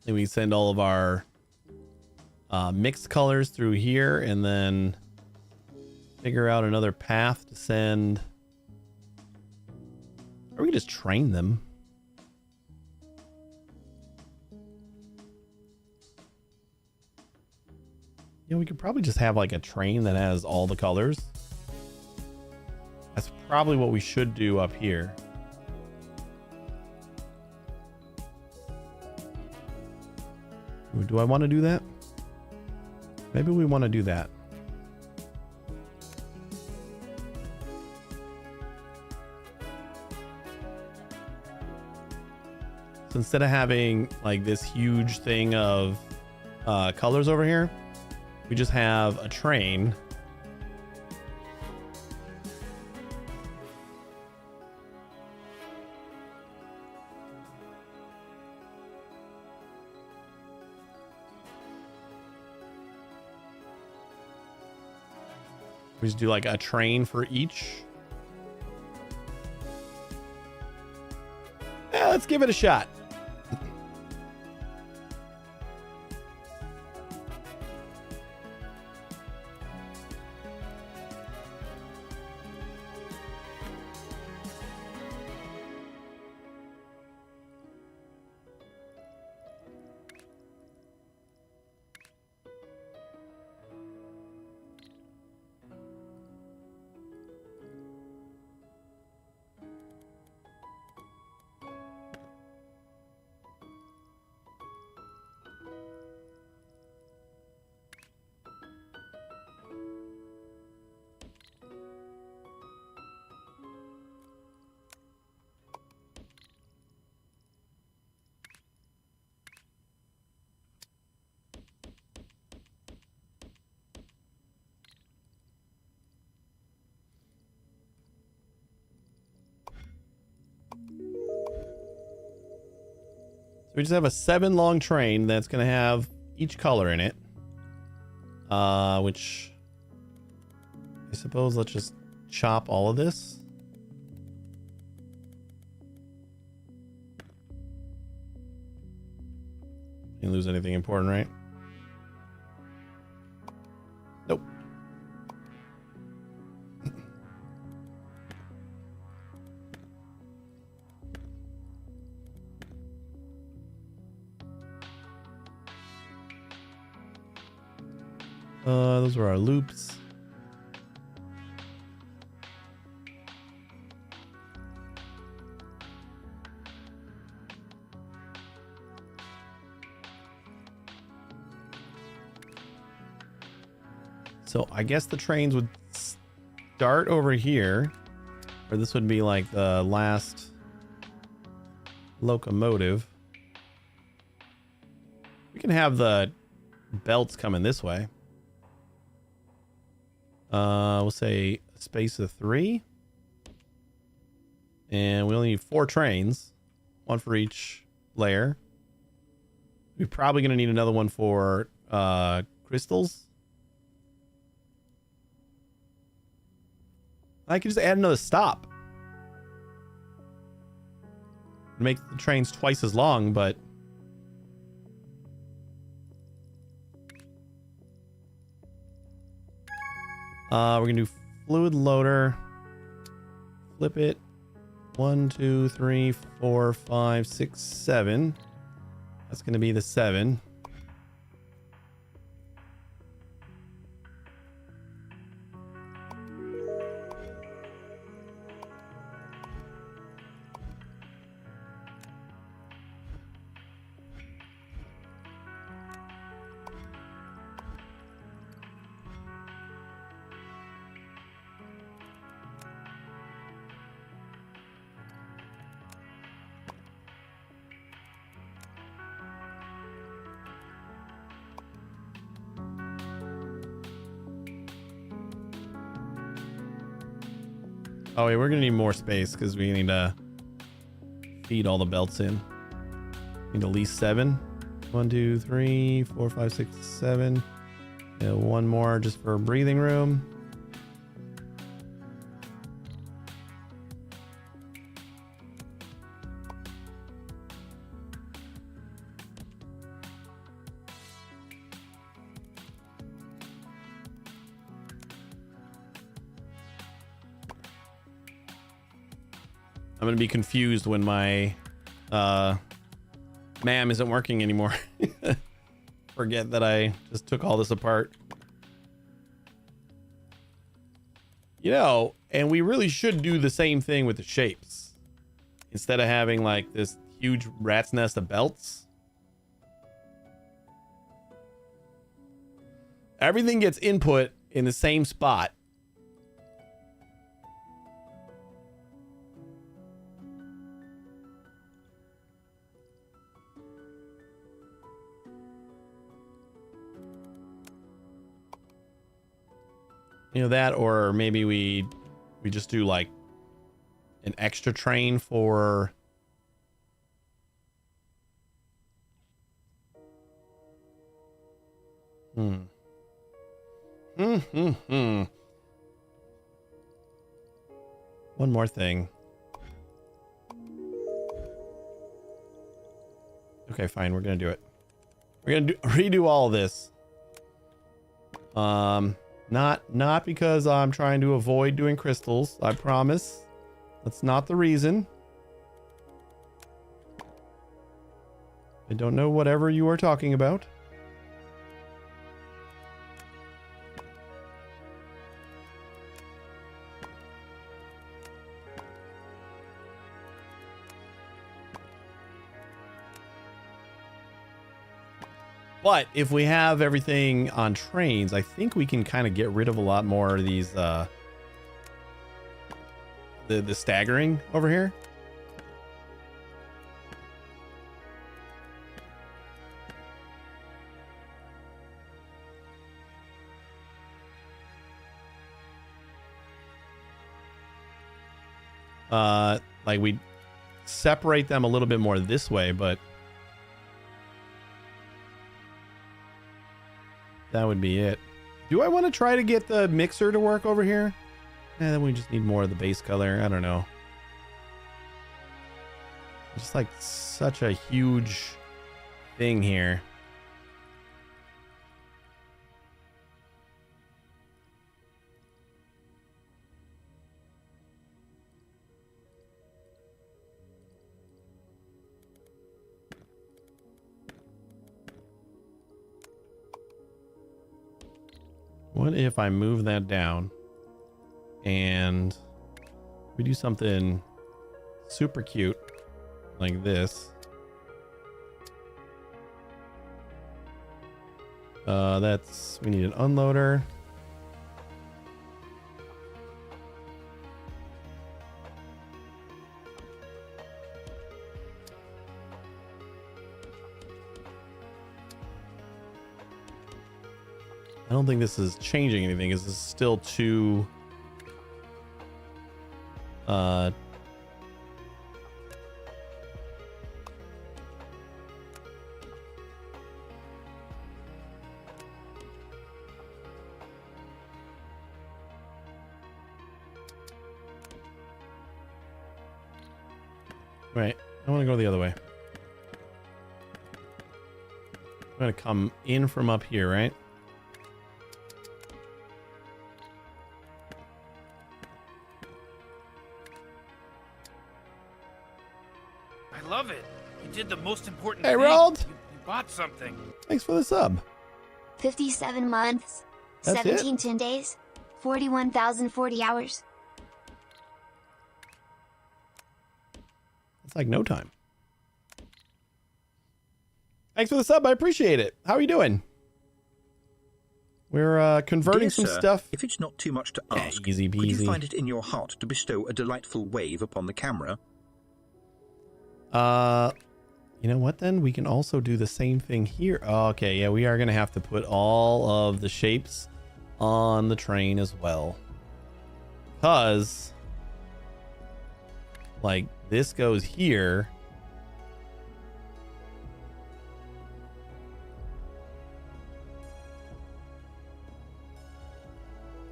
then we send all of our mixed colors through here, and then figure out another path to send. Or we can just train them. Yeah, we could probably just have like a train that has all the colors. That's probably what we should do up here. Do I want to do that? Maybe we want to do that. So instead of having like this huge thing of colors over here, we just have a train. We just do like a train for each. Yeah, let's give it a shot. So we just have a 7 long train that's going to have each color in it. Which I suppose let's just chop all of this. Didn't lose anything important, right? Nope. Those are our loops. So I guess the trains would start over here, or this would be like the last locomotive. We can have the belts coming this way. We'll say a space of 3. And we only need 4 trains. 1 for each layer. We're probably going to need another one for crystals. I could just add another stop. Make the trains twice as long, but... we're going to do fluid loader. Flip it. 1, 2, 3, 4, 5, 6, 7. That's going to be the 7. Oh, wait, we're going to need more space because we need to feed all the belts in. Need at least 7. 1, 2, 3, 4, 5, 6, 7. And 1 more just for breathing room. I'm going to be confused when my MAM isn't working anymore. Forget that I just took all this apart. You know, and we really should do the same thing with the shapes. Instead of having like this huge rat's nest of belts. Everything gets input in the same spot. You know that, or maybe we just do like an extra train for One more thing. Okay, fine, we're gonna do it. We're gonna redo all of this. Not because I'm trying to avoid doing crystals, I promise. That's not the reason. I don't know whatever you are talking about. But if we have everything on trains, I think we can kind of get rid of a lot more of these, the staggering over here. Like we separate them a little bit more this way, but that would be it. Do I want to try to get the mixer to work over here? Then we just need more of the base color. I don't know. Just like such a huge thing here. What if I move that down and we do something super cute like this? We need an unloader. I don't think this is changing anything, because this is still too right. I want to go the other way. I'm going to come in from up here, right? I love it. You did the most important Hey, thing. Roald. You bought something. Thanks for the sub. 57 months, That's 17 days, 41,040 hours. It's like no time. Thanks for the sub. I appreciate it. How are you doing? We're converting Dear some sir, stuff. If it's not too much to Yeah, ask, easy could you peasy. find it in your heart to bestow a delightful wave upon the camera? You know what then? We can also do the same thing here. Oh, okay, yeah, we are going to have to put all of the shapes on the train as well. Because, like, this goes here.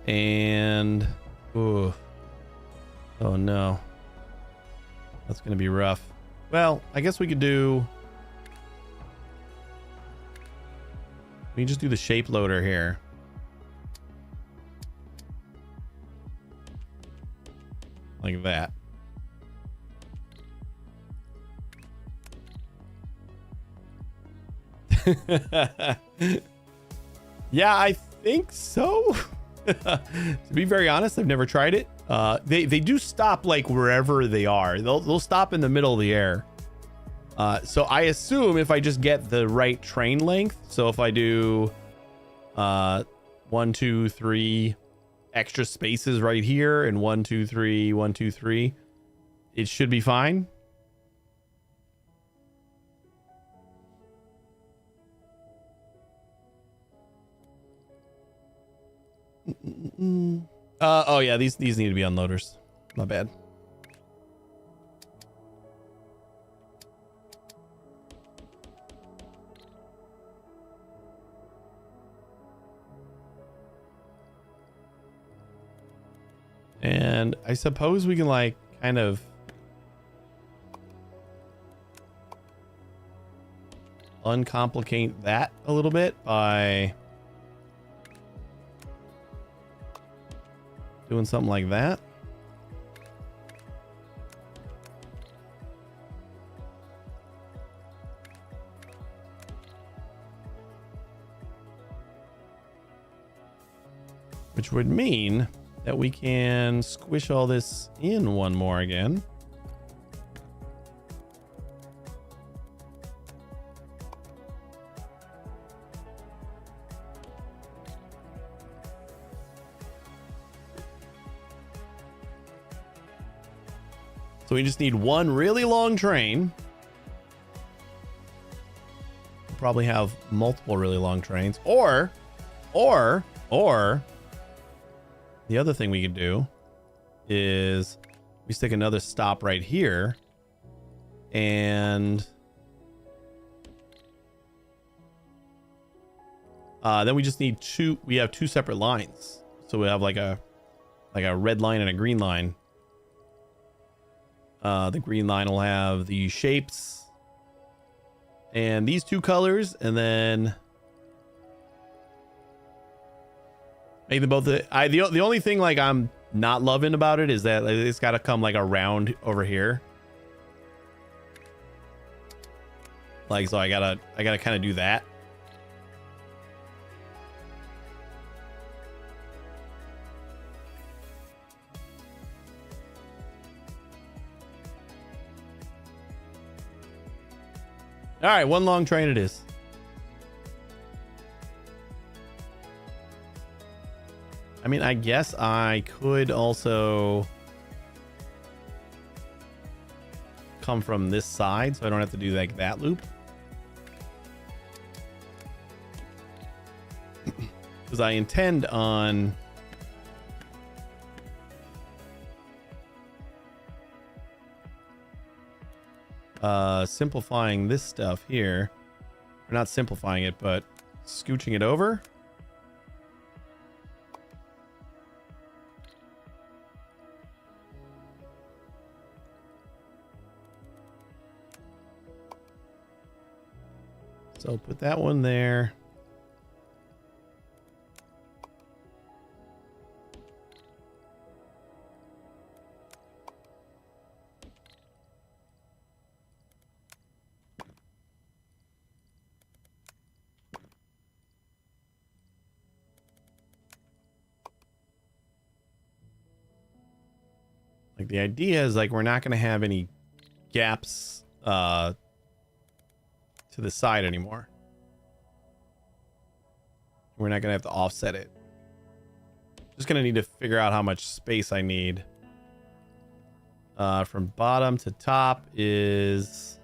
And, ooh, oh no. That's going to be rough. Well, I guess we could do... We can just do the shape loader here. Like that. Yeah, I think so. To be very honest, I've never tried it. They do stop like wherever they are. They'll stop in the middle of the air. So I assume if I just get the right train length, so if I do 1, 2, 3 extra spaces right here and 1, 2, 3, 1, 2, 3, it should be fine. Oh yeah, these need to be unloaders. My bad. And I suppose we can like kind of uncomplicate that a little bit by doing something like that. Which would mean that we can squish all this in one more again. So we just need one really long train. We'll probably have multiple really long trains, or the other thing we could do is we stick another stop right here, and then we just need two. We have two separate lines, so we have like a red line and a green line. The green line will have the shapes and these two colors, and then make them both. The only thing like I'm not loving about it is that it's got to come like around over here. Like, so I gotta kind of do that. All right, one long train it is. I mean, I guess I could also come from this side, so I don't have to do like that loop. because I intend on simplifying this stuff here. Or not simplifying it, but scooching it over. So put that one there. Like the idea is like we're not going to have any gaps to the side anymore. We're not going to have to offset it. Just going to need to figure out how much space I need. From bottom to top is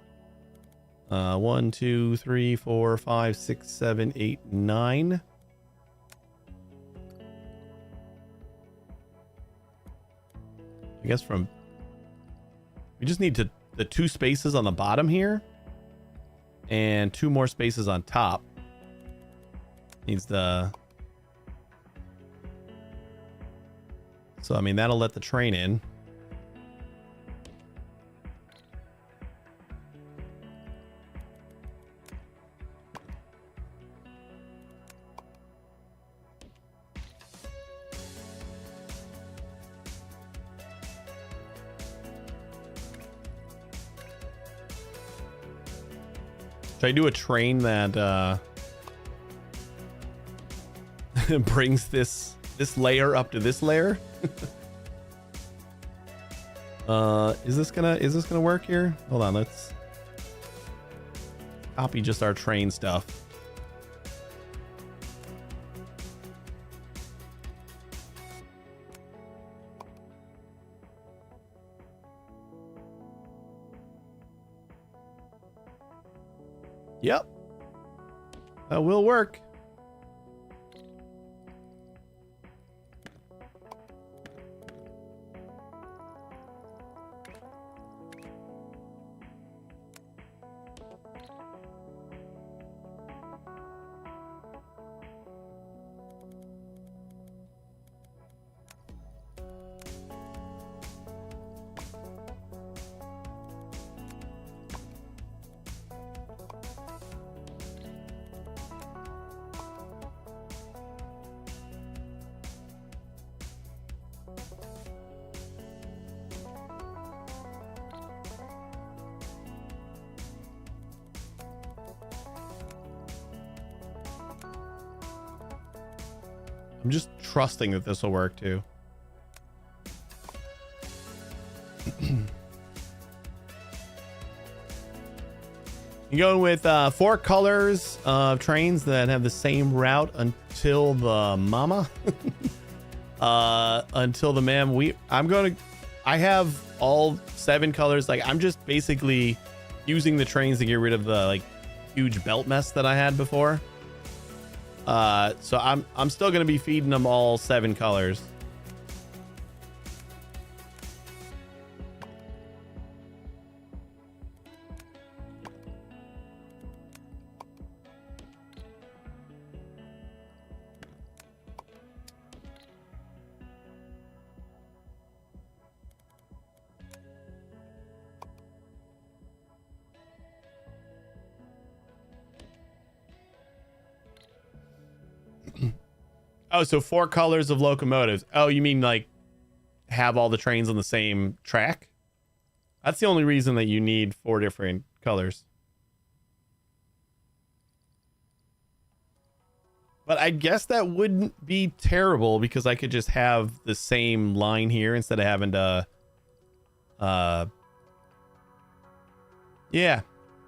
1, 2, 3, 4, 5, 6, 7, 8, 9. I guess from we just need the 2 spaces on the bottom here and 2 more spaces on top. Needs the so I mean that'll let the train in. Should I do a train that brings this layer up to this layer? Is this gonna work here? Hold on, let's copy just our train stuff. Yep. That will work. I'm just trusting that this will work too. You're going with 4 colors of trains that have the same route until the mama. Until the ma'am. I have all 7 colors. Like I'm just basically using the trains to get rid of the like huge belt mess that I had before. So I'm still gonna be feeding them all 7 colors. Oh, so 4 colors of locomotives. Oh, you mean like have all the trains on the same track? That's the only reason that you need 4 different colors. But I guess that wouldn't be terrible because I could just have the same line here instead of having to yeah,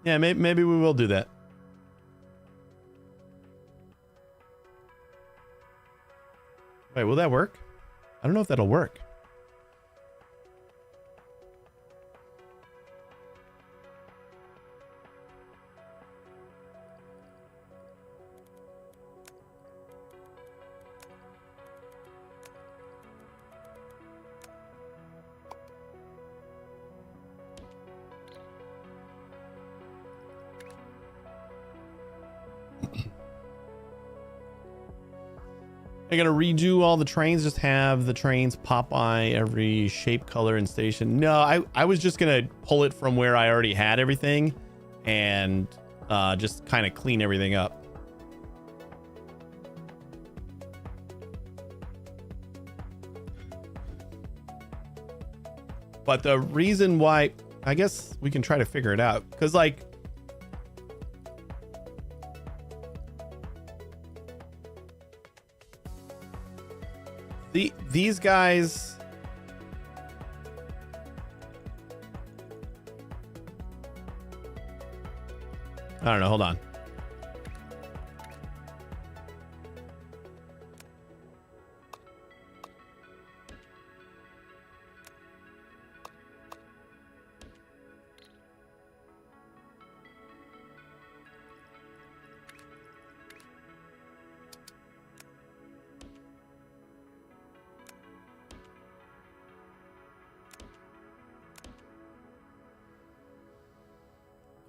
maybe we will do that. Wait, will that work? I don't know if that'll work. I'm gonna redo all the trains, just have the trains pop by every shape, color, and station. No, I was just gonna pull it from where I already had everything and just kind of clean everything up. But the reason why, I guess we can try to figure it out, because like these guys, I don't know, hold on.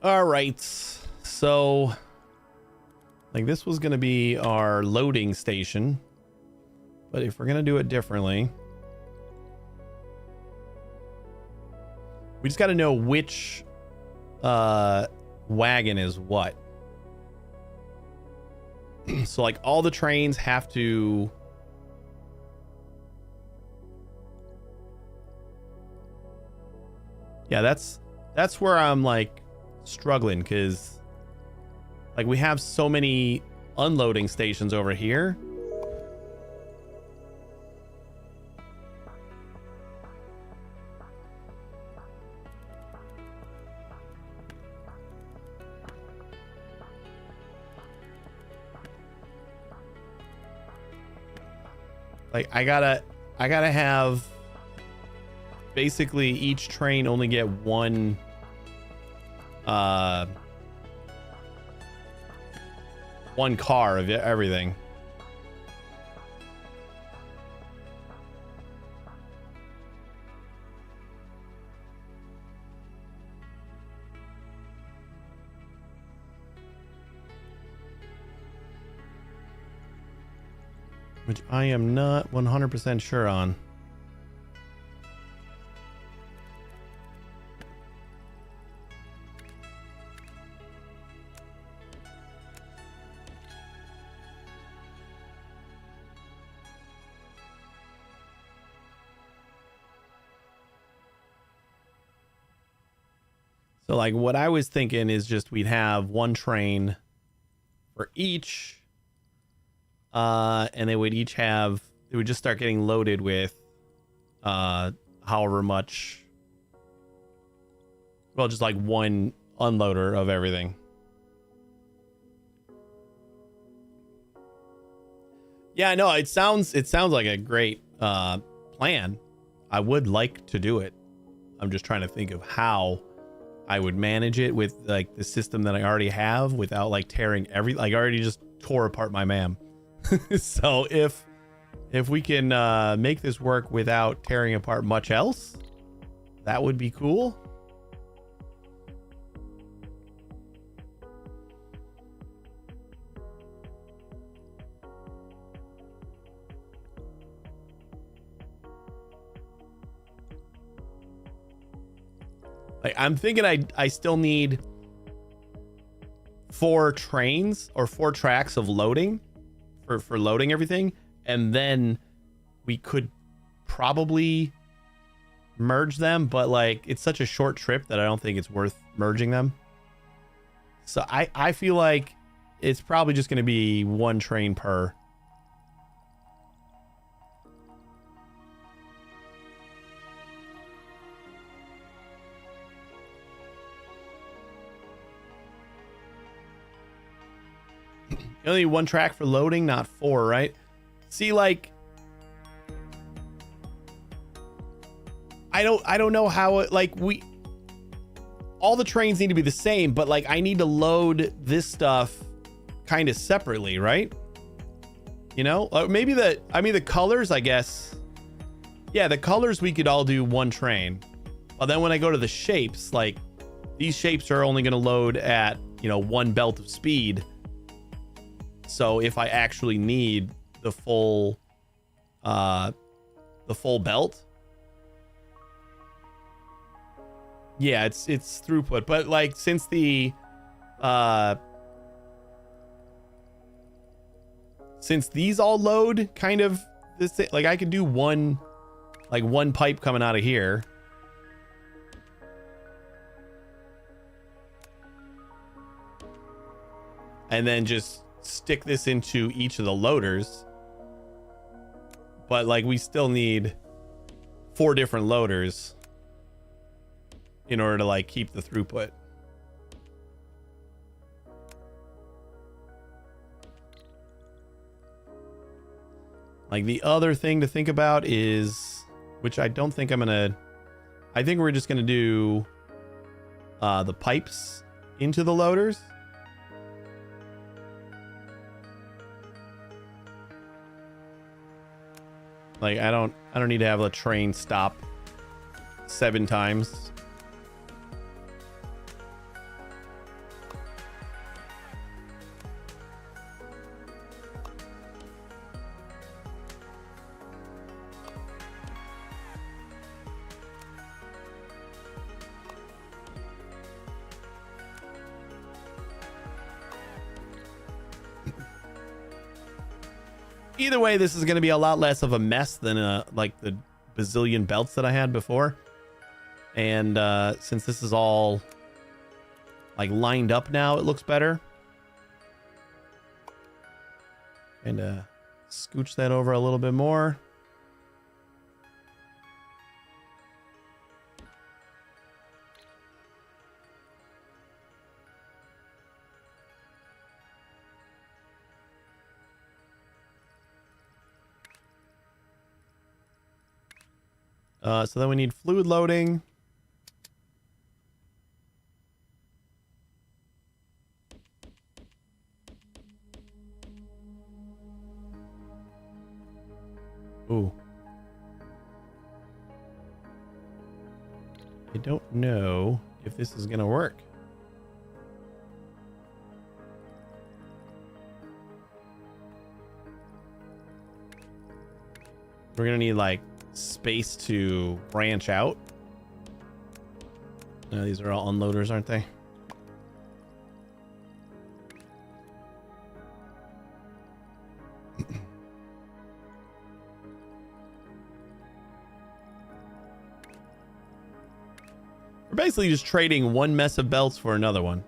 All right, so like this was going to be our loading station, but if we're going to do it differently, we just got to know which wagon is what. So like all the trains have to, yeah, that's where I'm like struggling, because like we have so many unloading stations over here. Like I gotta have basically each train only get one one car of everything. Which I am not 100% sure on. So like what I was thinking is just we'd have one train for each, and they would each have, they would just start getting loaded with however much, well, just like one unloader of everything. Yeah, no, it sounds like a great plan. I would like to do it. I'm just trying to think of how I would manage it with like the system that I already have without like tearing like I already just tore apart my MAM. So if we can make this work without tearing apart much else, that would be cool. Like I'm thinking I still need 4 trains or 4 tracks of loading for loading everything, and then we could probably merge them, but like it's such a short trip that I don't think it's worth merging them. So I feel like it's probably just going to be one train per. You only need 1 track for loading, not 4, right? See, like I don't know how it, like all the trains need to be the same, but like I need to load this stuff kind of separately, right? You know, maybe the colors, I guess. Yeah, the colors we could all do 1 train. But then when I go to the shapes, like these shapes are only going to load at, 1 belt of speed. So if I actually need the full belt. Yeah, it's throughput, but like since these all load kind of this thing, like I could do one pipe coming out of here. And then just stick this into each of the loaders. But like we still need 4 different loaders in order to like keep the throughput. Like the other thing to think about is, which I don't think I think we're just gonna do the pipes into the loaders. Like I don't need to have a train stop 7 times. Either way, this is going to be a lot less of a mess than like the bazillion belts that I had before. And since this is all like lined up now, it looks better. And scooch that over a little bit more. So then we need fluid loading. Ooh. I don't know if this is gonna work. We're gonna need like space to branch out. No, these are all unloaders, aren't they? We're basically just trading one mess of belts for another one.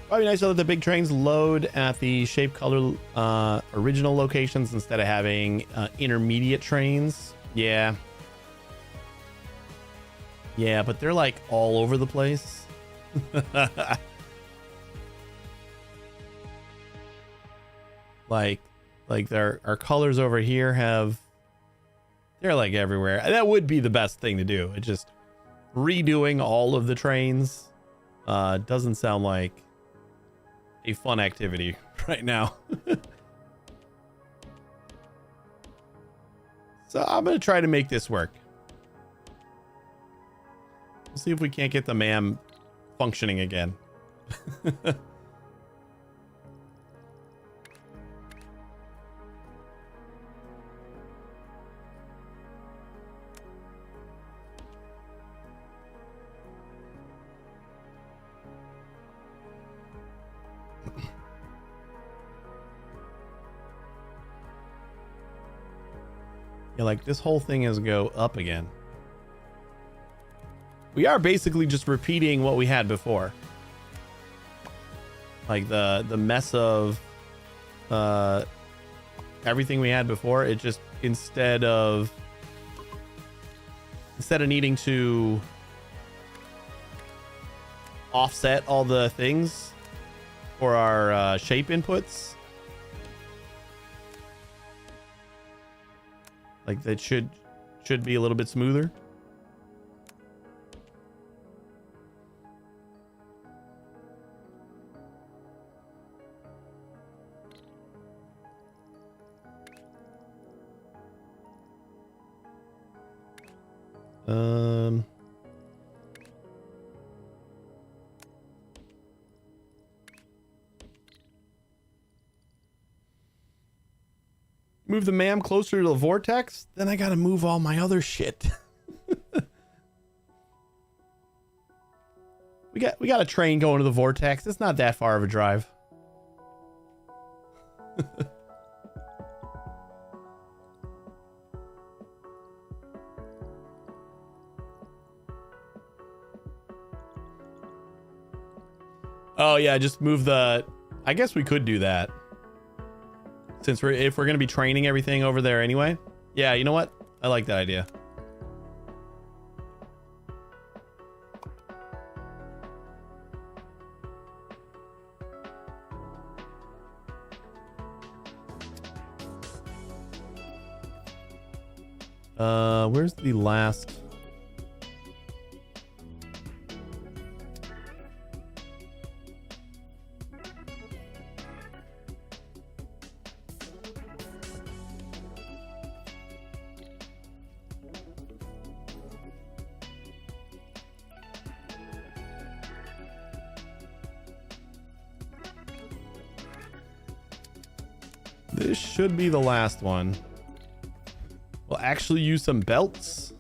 Probably nice to let the big trains load at the shape color original locations instead of having intermediate trains. Yeah. Yeah, but they're like all over the place. like our colors over here they're like everywhere. That would be the best thing to do. It's just redoing all of the trains doesn't sound like a fun activity right now. So I'm gonna try to make this work. We'll see if we can't get the MAM functioning again. Yeah, like this whole thing has go up again. We are basically just repeating what we had before. Like the mess of everything we had before. It just, instead of instead of needing to offset all the things for our shape inputs, like that should be a little bit smoother. Move the MAM closer to the vortex, then I gotta move all my other shit. we got a train going to the vortex. It's not that far of a drive. Oh yeah, just move the, I guess we could do that. Since if we're going to be training everything over there anyway. Yeah, you know what? I like that idea. Where's the last? This should be the last one. We'll actually use some belts.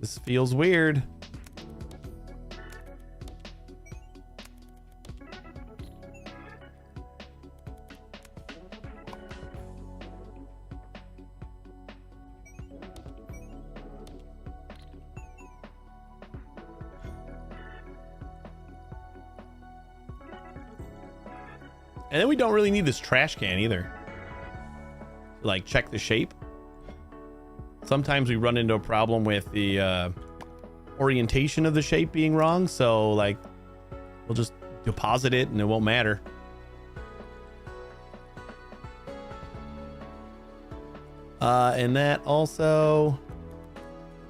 This feels weird. And then we don't really need this trash can either. Like, check the shape. Sometimes we run into a problem with the orientation of the shape being wrong. So, like, we'll just deposit it and it won't matter. And that also,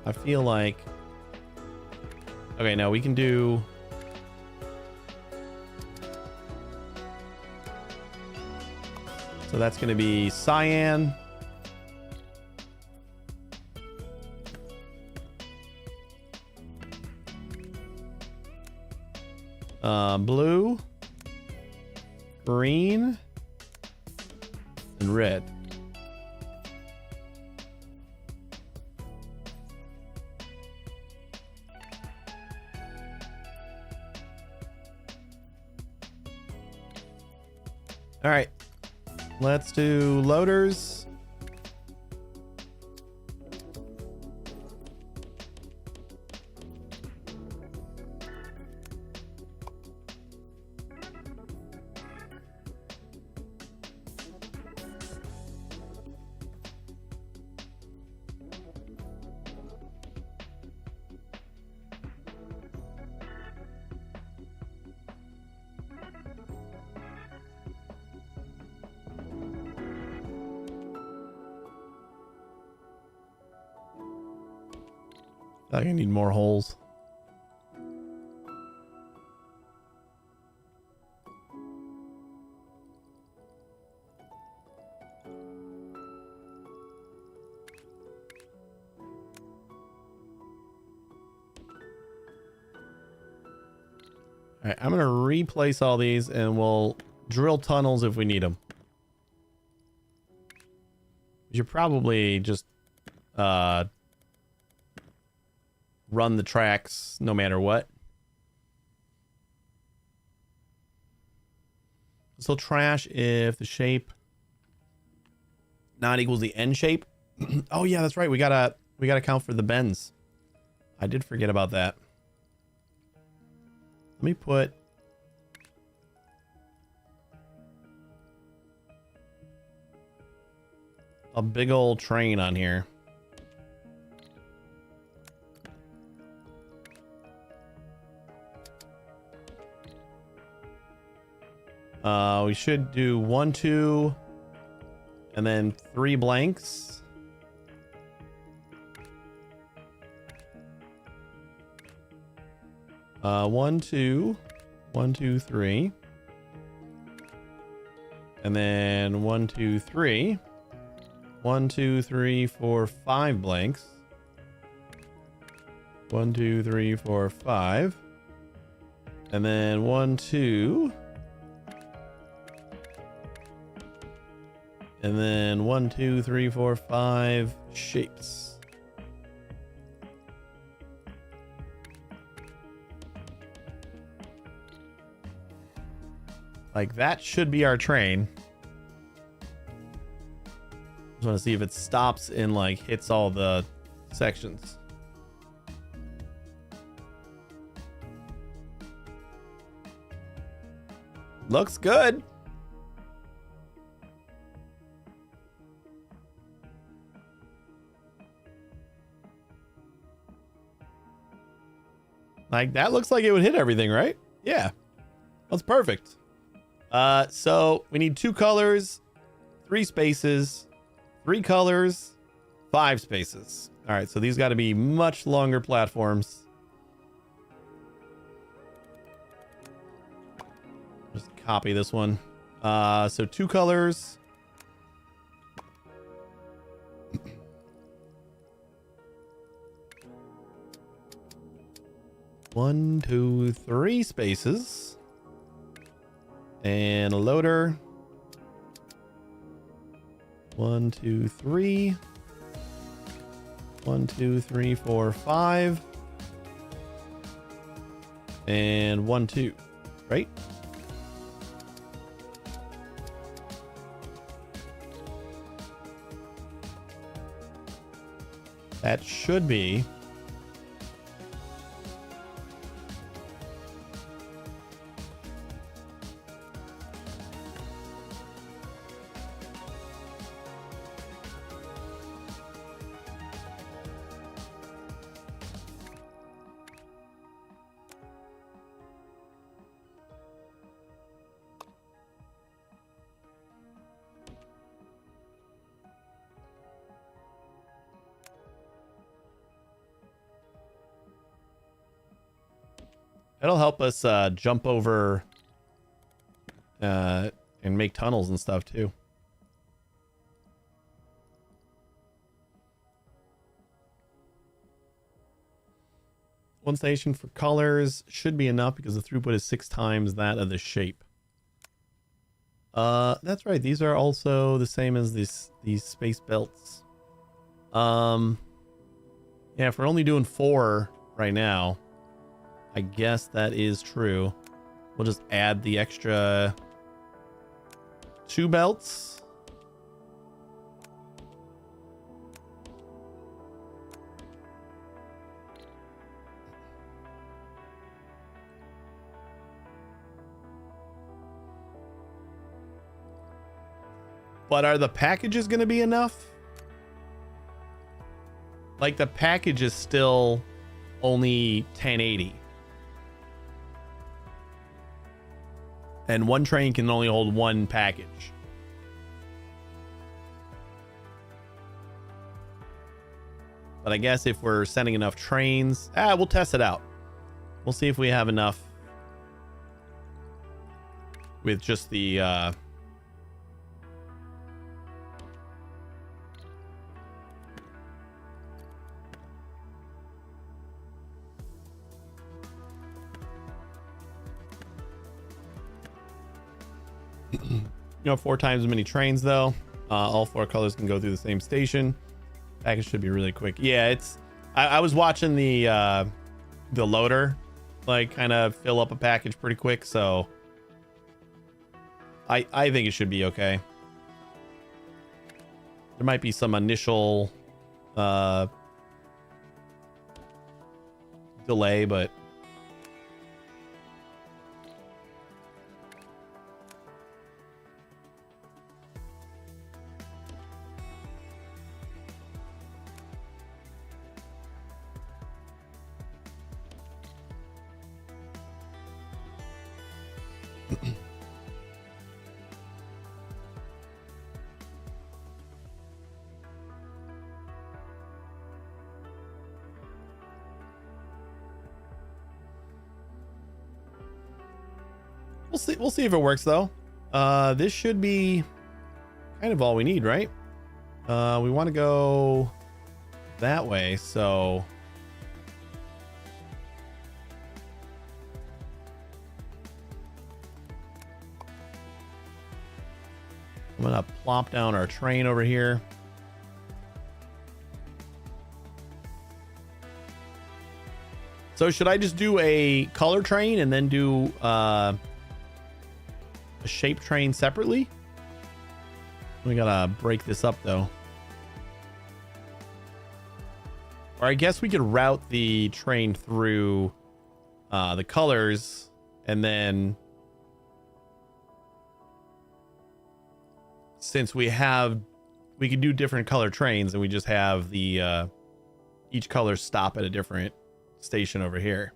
I feel like... Okay, now we can do... So that's going to be cyan. Blue, green, and red. All right. Let's do loaders. I think I need more holes. All right, I'm going to replace all these and we'll drill tunnels if we need them. You should probably just run the tracks no matter what. So trash if the shape not equals the end shape. Oh yeah, that's right. We gotta count for the bends. I did forget about that. Let me put a big old train on here. We should do 1, 2, and then 3 blanks. One, two, 1, 2, 3. And then 1, 2, 3. 1, 2, 3, 4, 5 blanks. 1, 2, 3, 4, 5. And then 1, 2. And then 1, 2, 3, 4, 5 shapes. Like that should be our train. Just want to see if it stops and like hits all the sections. Looks good. Like that looks like it would hit everything, right? Yeah. That's perfect. So we need 2 colors, 3 spaces, 3 colors, 5 spaces. All right, so these got to be much longer platforms. Just copy this one. So 2 colors. One, 2, 3 spaces. And a loader. 1, 2, 3. 1, 2, 3, 4, 5. And 1, 2. Right? That should be. That'll help us jump over and make tunnels and stuff too. One station for colors should be enough because the throughput is 6 times that of the shape. That's right. These are also the same as these space belts. Yeah, if we're only doing 4 right now, I guess that is true. We'll just add the extra 2 belts. But are the packages going to be enough? Like the package is still only 1080. And one train can only hold 1 package. But I guess if we're sending enough trains, we'll test it out. We'll see if we have enough with just the you know, 4 times as many trains though. All 4 colors can go through the same station. Package should be really quick. Yeah, it's I was watching the loader like kind of fill up a package pretty quick, so I think it should be okay. There might be some initial delay, but We'll see if it works though. This should be kind of all we need, right? We want to go that way, so I'm gonna plop down our train over here. So should I just do a color train and then do a shape train separately? We gotta break this up though. Or I guess we could route the train through the colors and then since we could do different color trains and we just have the each color stop at a different station over here.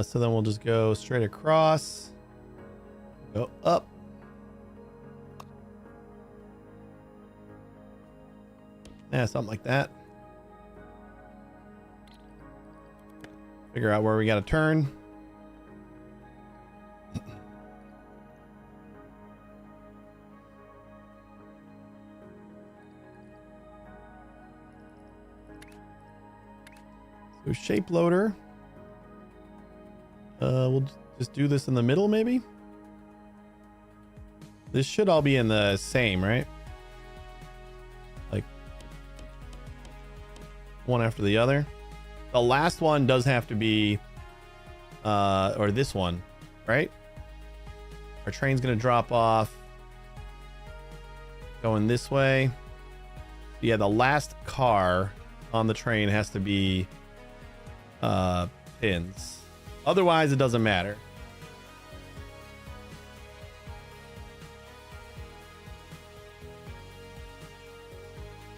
So then we'll just go straight across, go up. Yeah, something like that. Figure out where we got to turn. So shape loader. We'll just do this in the middle, maybe. This should all be in the same, right? Like one after the other. The last one does have to be, or this one, right? Our train's gonna drop off going this way. Yeah, the last car on the train has to be pins. Otherwise, it doesn't matter.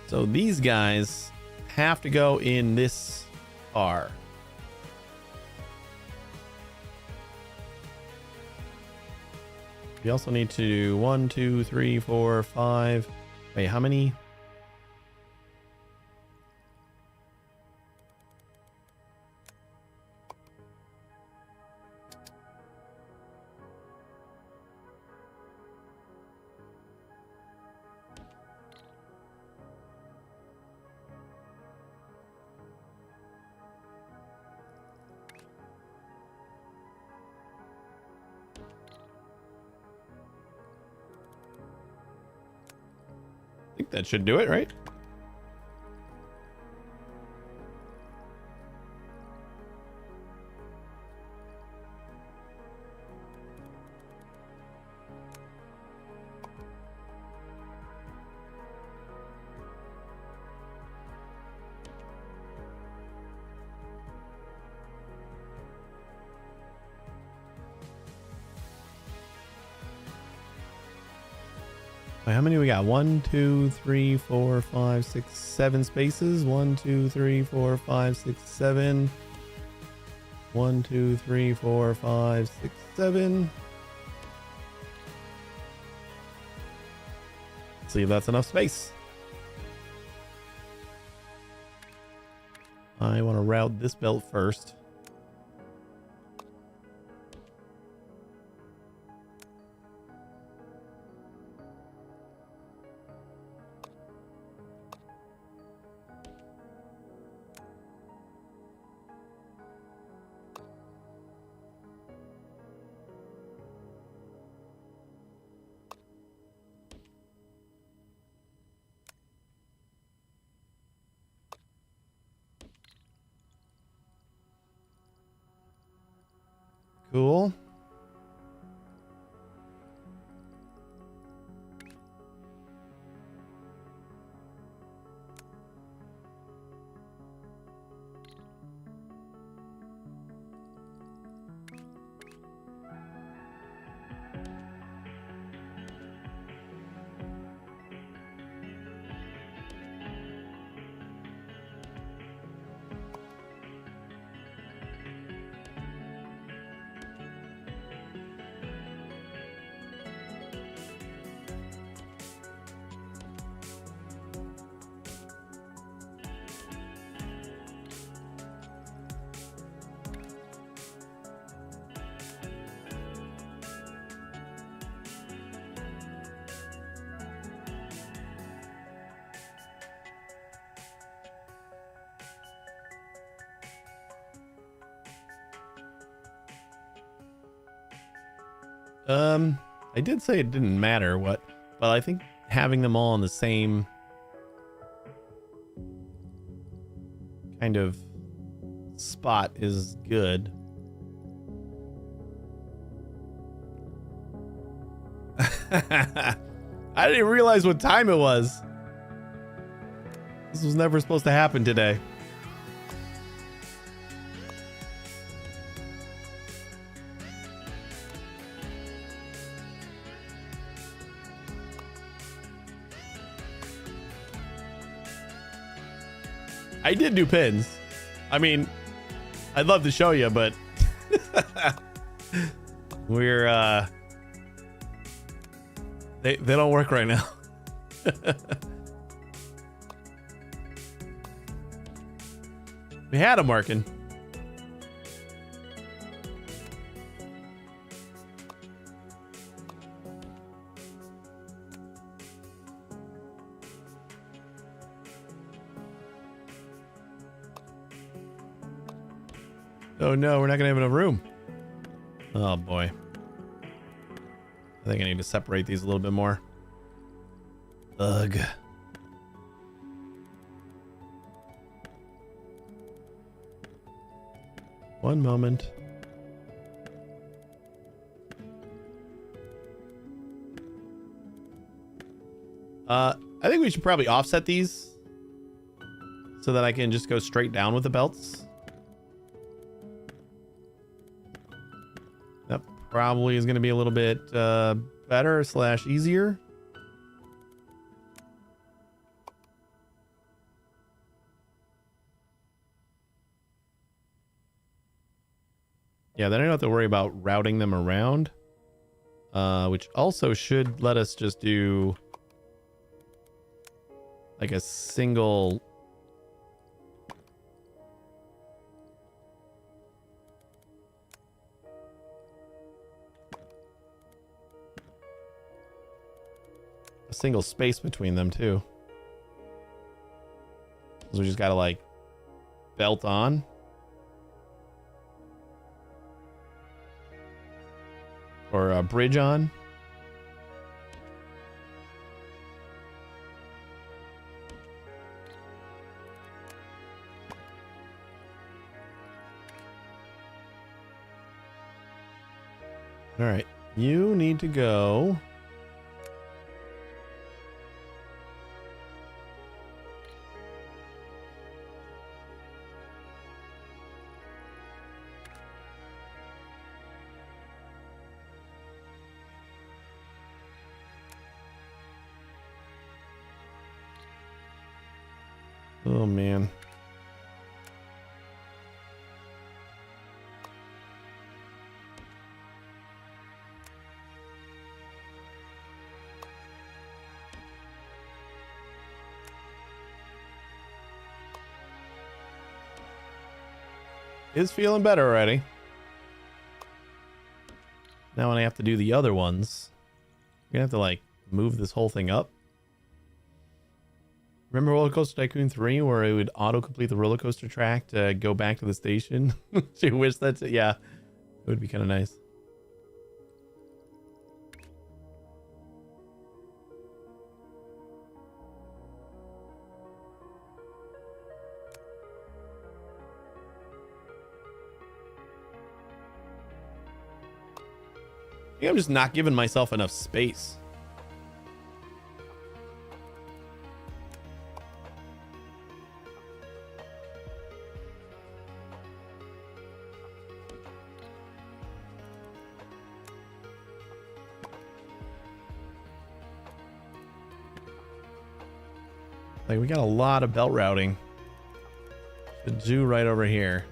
So these guys have to go in this car. We also need to do 1, 2, 3, 4, 5. Wait, how many? I think that should do it, right? Wait, how many we got? 1, 2, 3, 4, 5, 6, 7 spaces. 1, 2, 3, 4, 5, 6, 7. 1, 2, 3, 4, 5, 6, 7. Let's see if that's enough space. I want to route this belt first. Cool. I did say it didn't matter what, but I think having them all in the same kind of spot is good. I didn't even realize what time it was. This was never supposed to happen today. I did do pins. I mean, I'd love to show you, but we're they don't work right now. We had them working. Oh no, we're not gonna have enough room. Oh boy. I think I need to separate these a little bit more. Ugh. One moment. I think we should probably offset these so that I can just go straight down with the belts. That probably is going to be a little bit better / easier. Yeah, then I don't have to worry about routing them around, which also should let us just do like a single space between them too. So we just gotta like belt on. Or a bridge on. All right, you need to go. Oh man. Is feeling better already. Now when I have to do the other ones, I'm gonna have to like move this whole thing up. Remember Roller Coaster Tycoon 3 where it would auto-complete the roller coaster track to go back to the station? She wish that's it. Yeah, it would be kind of nice. I think I'm just not giving myself enough space. Like, we got a lot of belt routing to do right over here.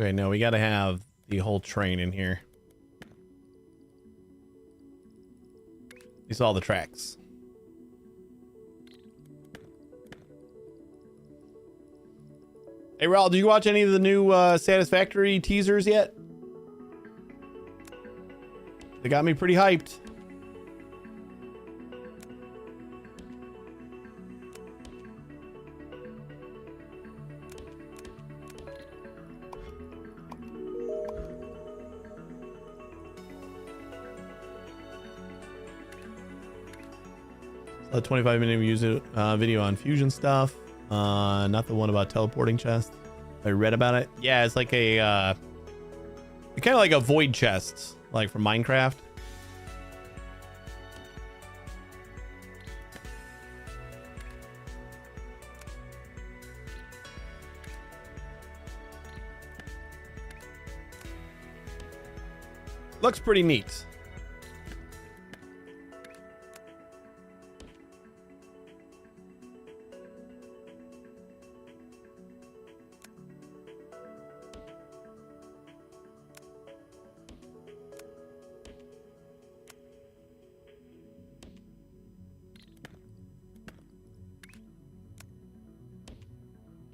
Okay, no, we got to have the whole train in here. These are all the tracks. Hey, Raul, did you watch any of the new Satisfactory teasers yet? They got me pretty hyped. A 25-minute video on fusion stuff. Not the one about teleporting chest. I read about it. Yeah, it's like a kind of like a void chest, like from Minecraft. Looks pretty neat.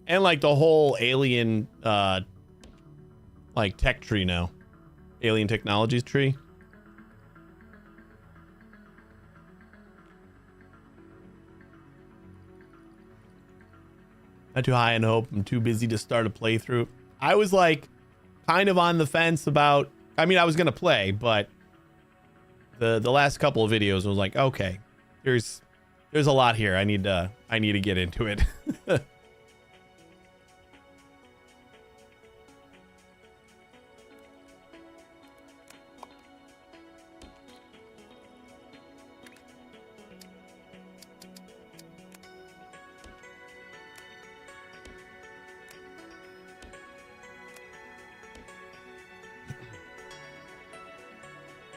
And like the whole alien like tech tree now. Alien technologies tree. Not too high in hope. I'm too busy to start a playthrough. I was like kind of on the fence about, I mean, I was gonna play, but the last couple of videos was like, okay, there's a lot here. I need to get into it.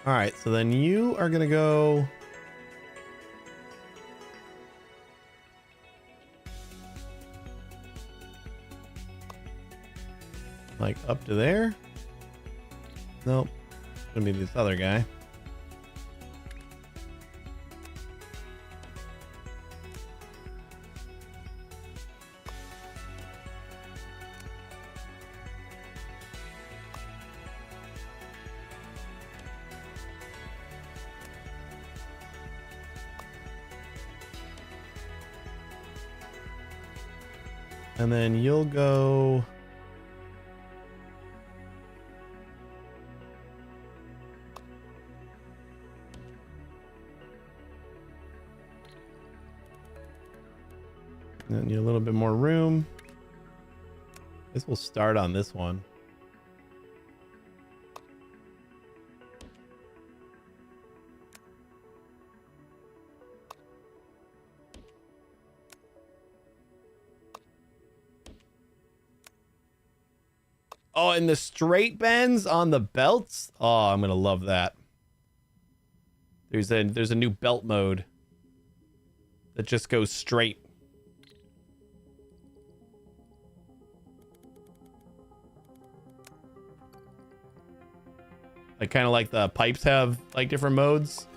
All right, so then you are gonna go like up to there. Nope, it's gonna be this other guy. And then you'll go and need a little bit more room. This will start on this one. Oh, and the straight bends on the belts. Oh, I'm gonna love that. There's a new belt mode that just goes straight. Like kind of like the pipes have like different modes.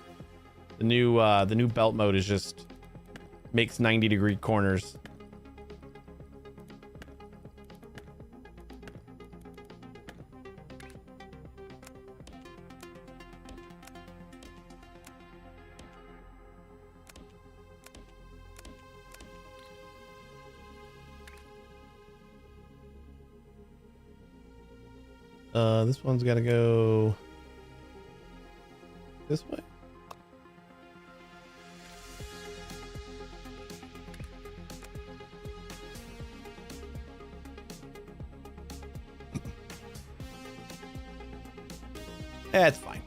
The new belt mode is just makes 90-degree corners. This one's got to go this way. That's fine.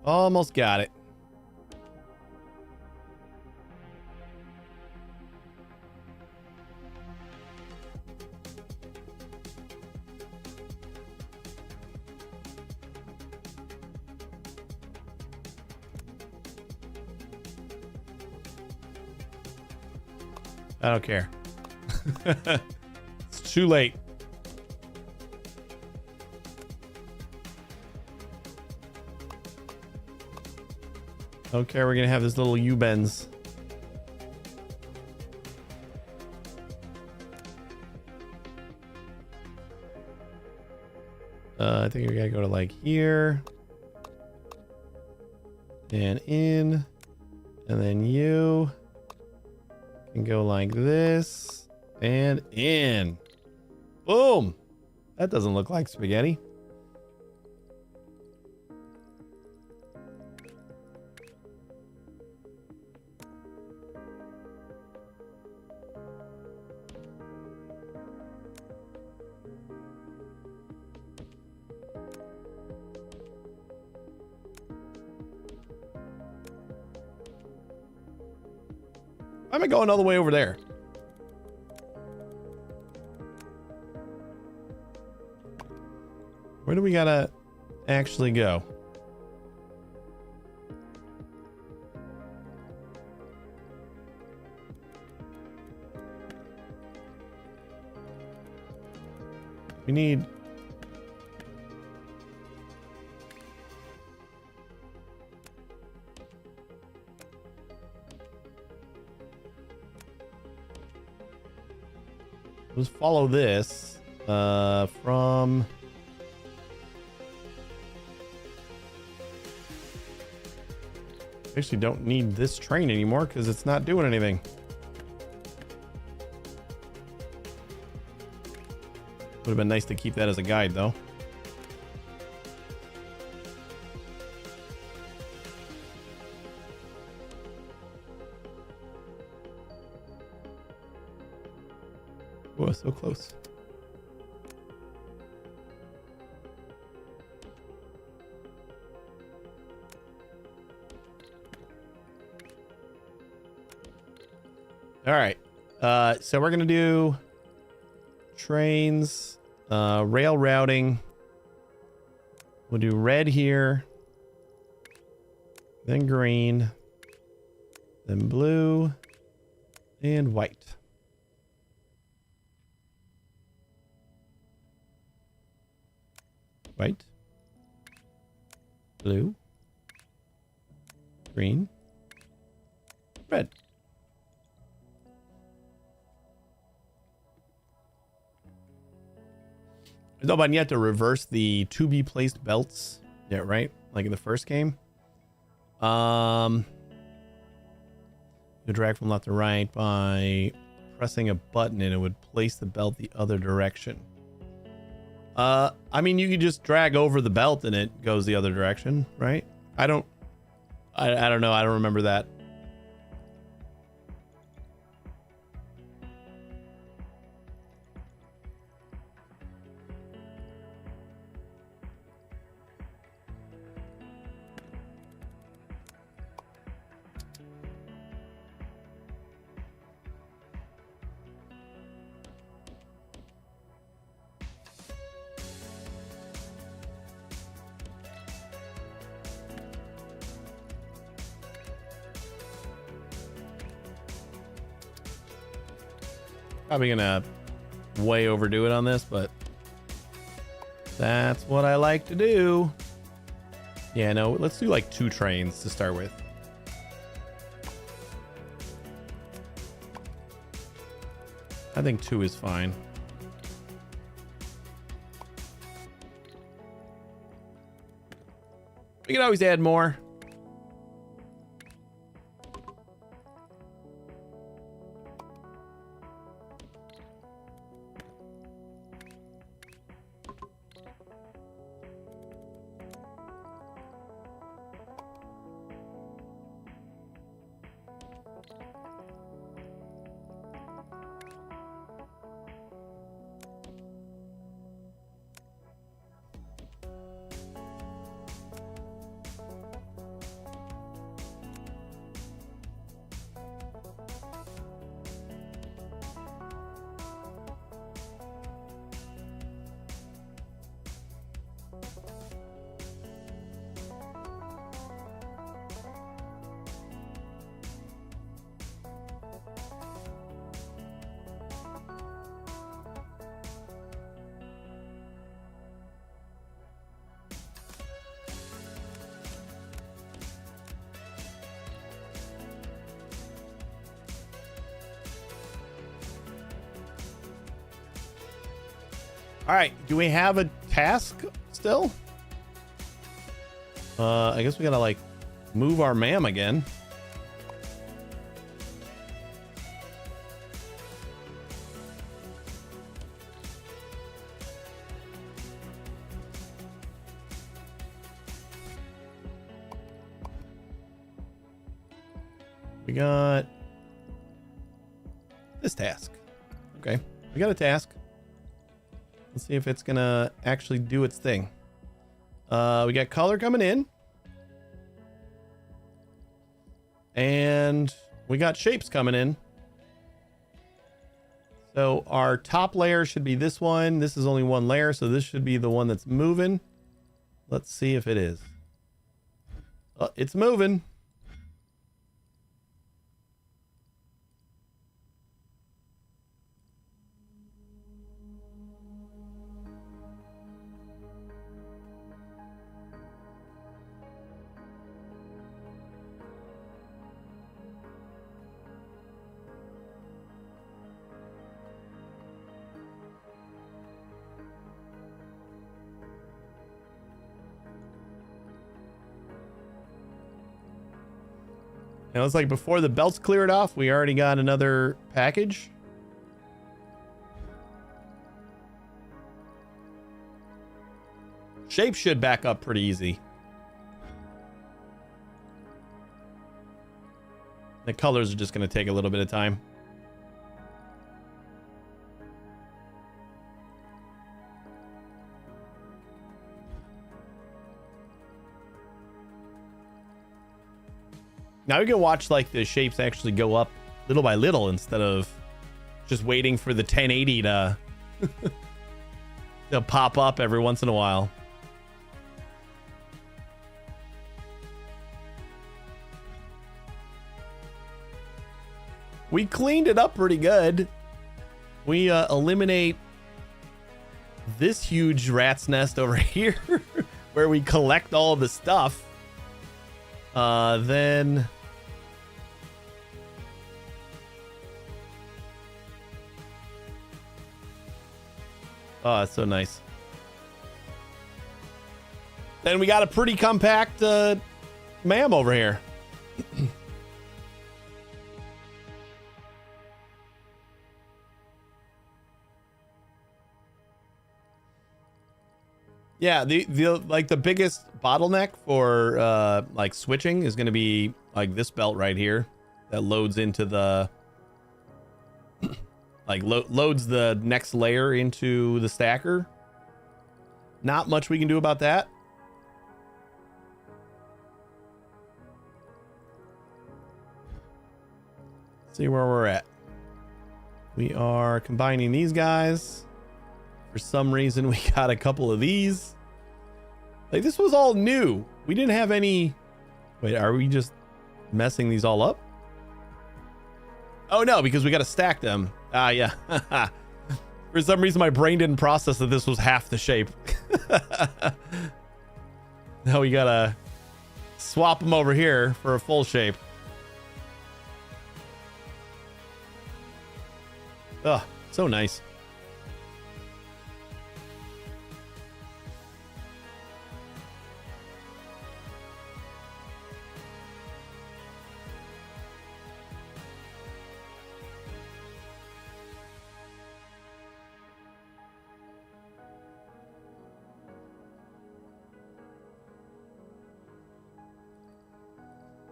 Almost got it. I don't care. It's too late. Don't care. We're gonna have this little U-bends. I think we gotta go to like here and in, and then you can go like this and in. Boom. That doesn't look like spaghetti. Why am I going all the way over there? Where do we gotta actually go? We need... Let's follow this from... Actually don't need this train anymore because it's not doing anything. Would have been nice to keep that as a guide though. Whoa, so close. All right. So we're going to do trains, rail routing. We'll do red here, then green, then blue, and white. White, blue, green, red. No, but you have to reverse the to be placed belts. Yeah, right? Like in the first game. You drag from left to right by pressing a button and it would place the belt the other direction. I mean, you could just drag over the belt and it goes the other direction, right? I don't know. I don't remember that. Probably gonna way overdo it on this, but that's what I like to do. Yeah, no, let's do like 2 trains to start with. I think 2 is fine. We can always add more. All right, do we have a task still? I guess we gotta like move our ma'am again. We got this task. Okay, we got a task. Let's see if it's gonna actually do its thing. We got color coming in. And we got shapes coming in. So our top layer should be this one. This is only one layer, so this should be the one that's moving. Let's see if it is. It's moving. Now it's like before the belt's cleared off, we already got another package. Shape should back up pretty easy. The colors are just going to take a little bit of time. Now we can watch like the shapes actually go up little by little instead of just waiting for the 1080 to to pop up every once in a while. We cleaned it up pretty good. We eliminate this huge rat's nest over here where we collect all of the stuff. Then oh, that's so nice. Then we got a pretty compact ma'am over here. Yeah, the like the biggest bottleneck for like switching is going to be like this belt right here that loads into the like loads the next layer into the stacker. Not much we can do about that. See where we're at. We are combining these guys. For some reason, we got a couple of these. Like, this was all new. We didn't have any... Wait, are we just messing these all up? Oh, no, because we got to stack them. Ah, yeah. For some reason, my brain didn't process that this was half the shape. Now we got to swap them over here for a full shape. Ugh, so nice.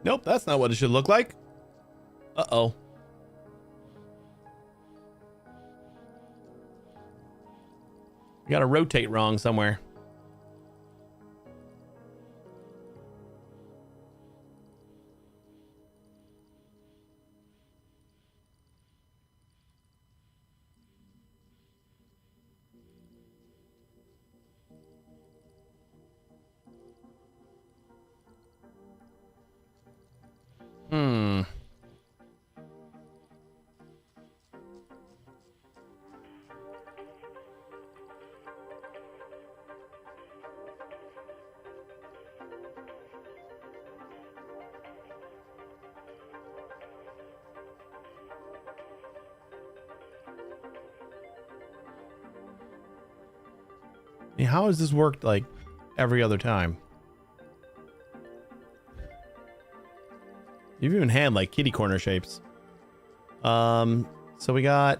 Nope, that's not what it should look like. Uh-oh. We gotta rotate wrong somewhere. I mean, how has this worked like every other time? You've even had like kitty corner shapes. So we got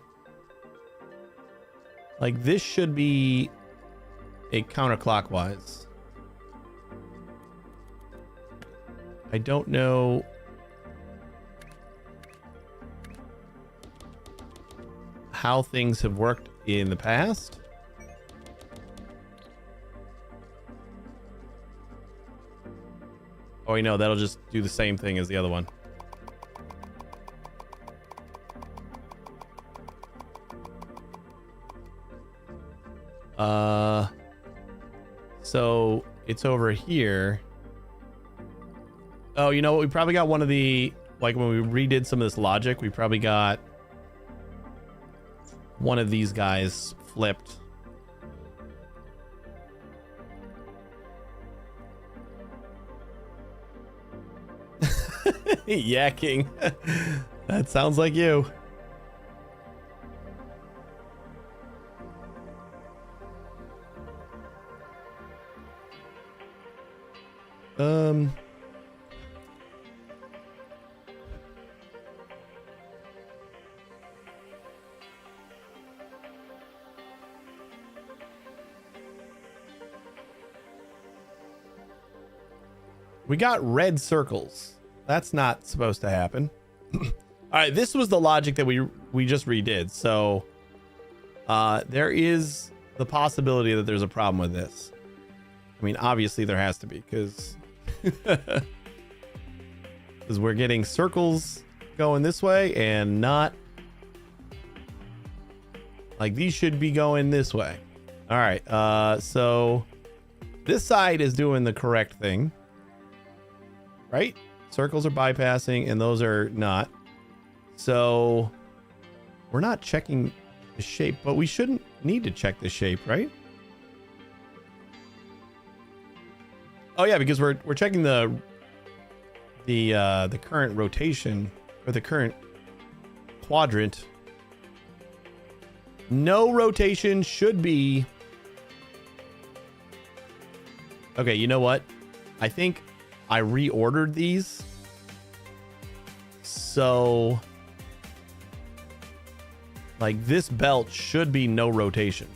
like this should be a counterclockwise. I don't know. How things have worked in the past. Oh, you know, that'll just do the same thing as the other one. So it's over here. Oh, you know what? We probably got one of the, like when we redid some of this logic, we probably got one of these guys flipped. Yakking. That sounds like you. We got red circles. That's not supposed to happen. All right, this was the logic that we just redid. So there is the possibility that there's a problem with this. I mean, obviously there has to be, because we're getting circles going this way and not like these should be going this way. All right, so this side is doing the correct thing, right? Circles are bypassing and those are not. So we're not checking the shape, but we shouldn't need to check the shape, right? Oh yeah, because we're checking the current rotation or the current quadrant. No rotation should be. Okay, you know what? I think I reordered these. So like this belt should be no rotation.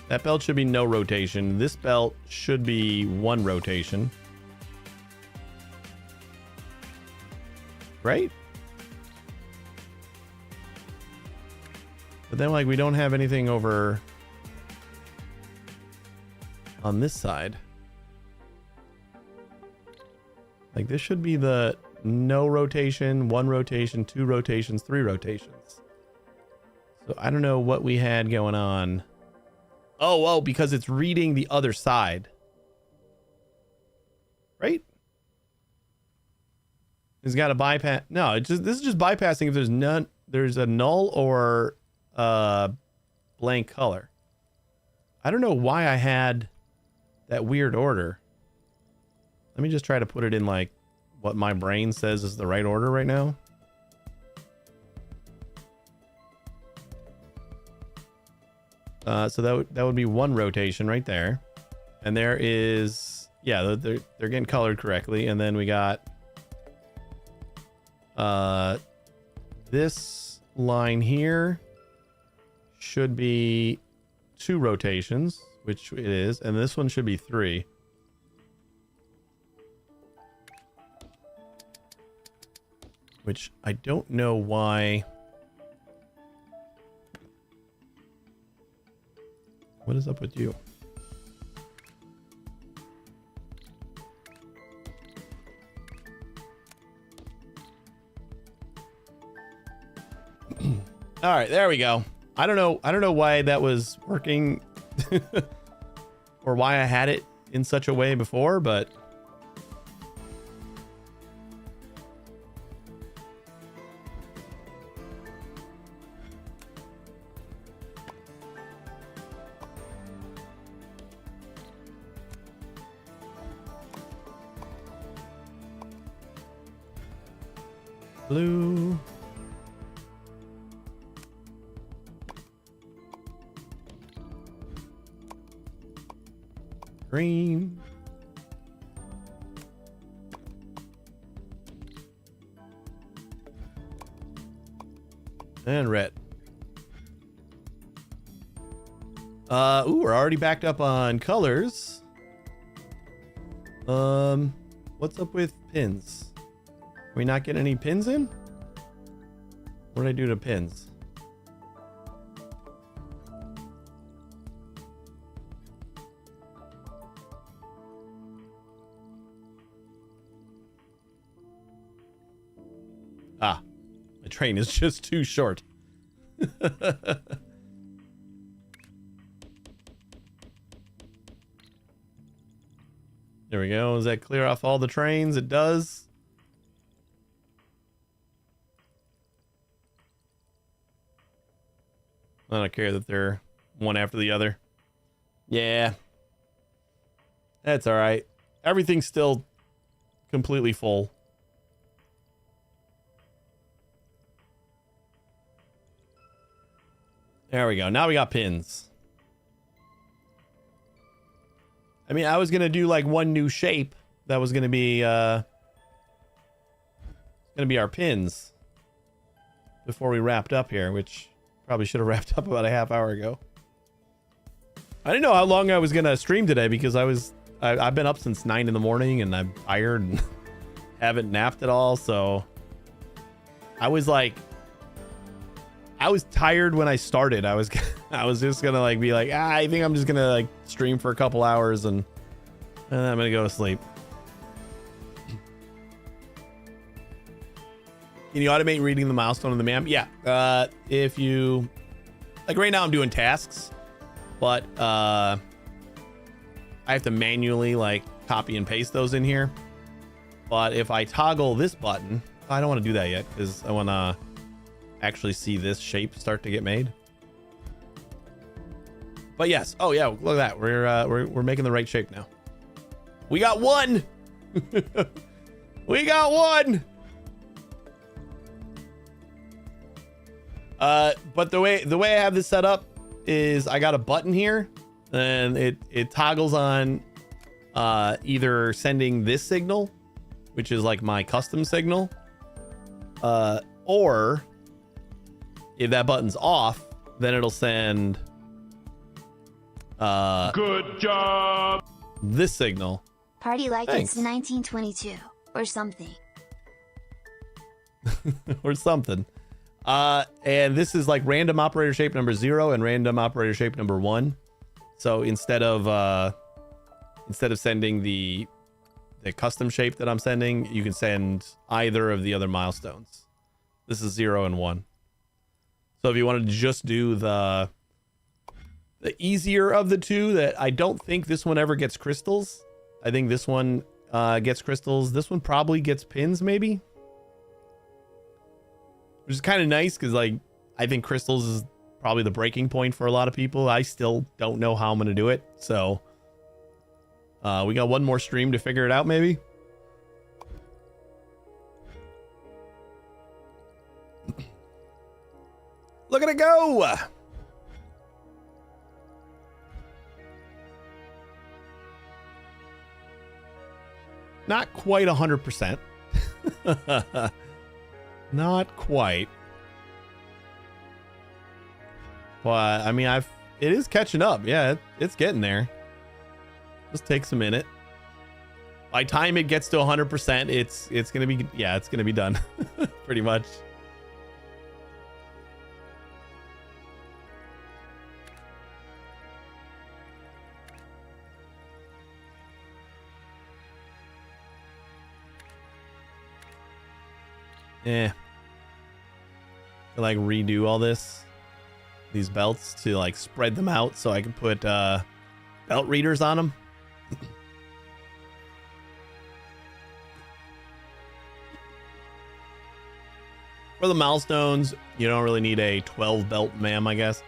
That belt should be no rotation. This belt should be one rotation. Right? But then like we don't have anything over on this side. Like this should be the no rotation, one rotation, two rotations, three rotations. So I don't know what we had going on. Oh, because it's reading the other side. Right? It's got a bypass. No, this is just bypassing if there's a null or blank color. I don't know why I had that weird order. Let me just try to put it in like what my brain says is the right order right now. So that would be one rotation right there. And there is, yeah, they're getting colored correctly. And then we got this line here should be two rotations, which it is. And this one should be three. Which I don't know why. What is up with you? All right, there we go. I don't know why that was working or why I had it in such a way before, but blue. Green. And red. Ooh, we're already backed up on colors. What's up with pins? Are we not getting any pins in? What did I do to pins? Ah, my train is just too short. There we go. Does that clear off all the trains? It does. I don't care that they're one after the other. Yeah. That's all right. Everything's still completely full. There we go. Now we got pins. I mean, I was going to do like one new shape that was going to be our pins before we wrapped up here, which probably should have wrapped up about a half hour ago. I didn't know how long I was going to stream today because I've been up since 9 in the morning and I'm tired and haven't napped at all. So I was tired when I started. I was just gonna like be like, I think I'm just gonna like stream for a couple hours and I'm gonna go to sleep. Can you automate reading the milestone on the map? Yeah. If you like right now I'm doing tasks, but I have to manually like copy and paste those in here. But if I toggle this button, I don't want to do that yet because I want to actually see this shape start to get made. But yes, oh yeah, look at that. We're making the right shape now. We got one. We got one. But the way I have this set up is I got a button here and it toggles on either sending this signal, which is like my custom signal, or if that button's off, then it'll send good job this signal. Party like Thanks. it's 1922 or something. Or something. And this is like random operator shape number 0 and random operator shape number 1. So instead of sending the custom shape that I'm sending, you can send either of the other milestones. This is 0 and 1. So if you wanted to just do the easier of the two, that I don't think this one ever gets crystals. I think this one gets crystals. This one probably gets pins, maybe. Which is kind of nice because like I think crystals is probably the breaking point for a lot of people. I still don't know how I'm going to do it. So we got one more stream to figure it out, maybe. Look at it go! Not quite 100%. Not quite. But I mean, it is catching up. Yeah, it's getting there. Just takes a minute. By the time it gets to 100%, it's gonna be, yeah, it's gonna be done. Pretty much. Yeah. Like redo all these belts to like spread them out so I can put belt readers on them. For the milestones, you don't really need a 12 belt MAM, I guess.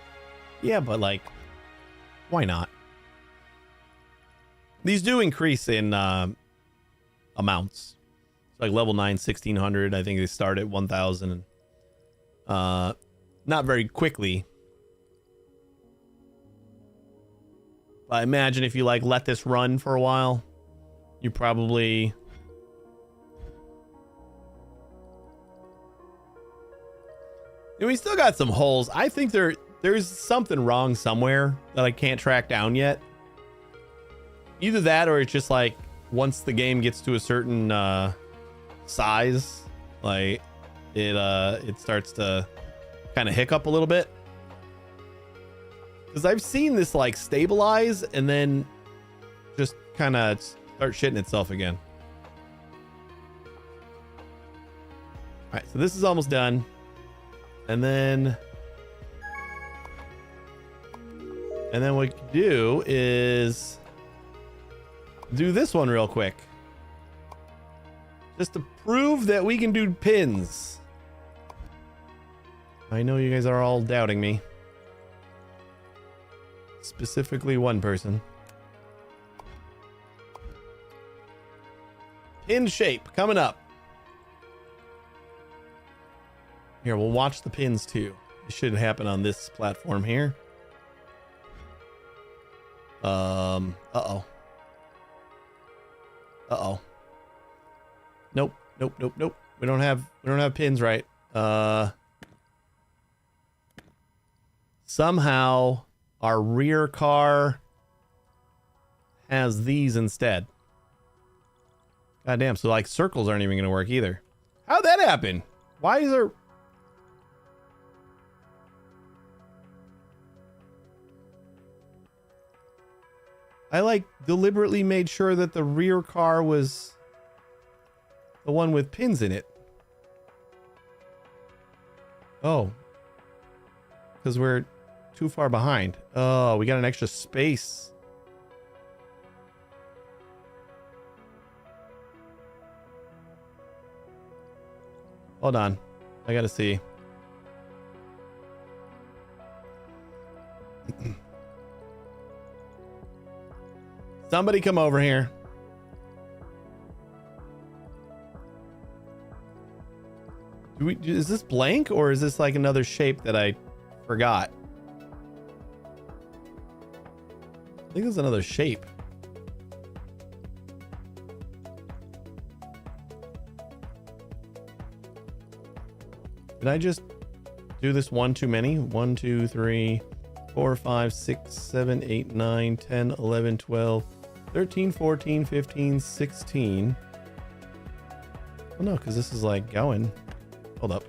Yeah, but like, why not? These do increase in amounts. Like level 9, 1600. I think they start at 1000. Not very quickly. I imagine if you like let this run for a while, you probably... And we still got some holes. I think there's something wrong somewhere that I can't track down yet. Either that or it's just like once the game gets to a certain size, like it starts to kind of hiccup a little bit. Because I've seen this like stabilize and then just kind of start shitting itself again. All right, so this is almost done. And then what we can do is do this one real quick. Just to prove that we can do pins. I know you guys are all doubting me. Specifically one person. Pin shape coming up. Here, we'll watch the pins too. It should happen on this platform here. Uh-oh. Nope. We don't have pins right. Somehow our rear car has these instead. Goddamn, so like circles aren't even gonna work either. How'd that happen? Why is there... I like deliberately made sure that the rear car was the one with pins in it. Oh. Because we're too far behind. Oh, we got an extra space. Hold on. I gotta see. Somebody come over here. Is this blank or is this like another shape that I forgot? I think it's another shape. Did I just do this one too many? 1, 2, 3, 4, 5, 6, 7, 8, 9, 10, 11, 12, 13, 14, 15, 16. Oh no, because this is like going. Hold up.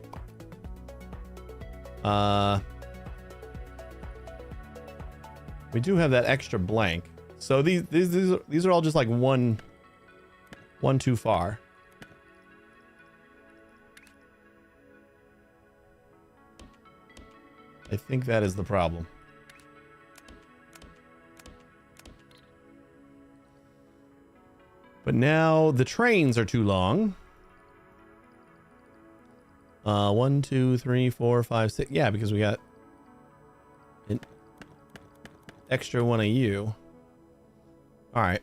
We do have that extra blank. So these are all just like one too far. I think that is the problem. But now the trains are too long. 1, 2, 3, 4, 5, 6. Yeah, because we got an extra one of you. All right.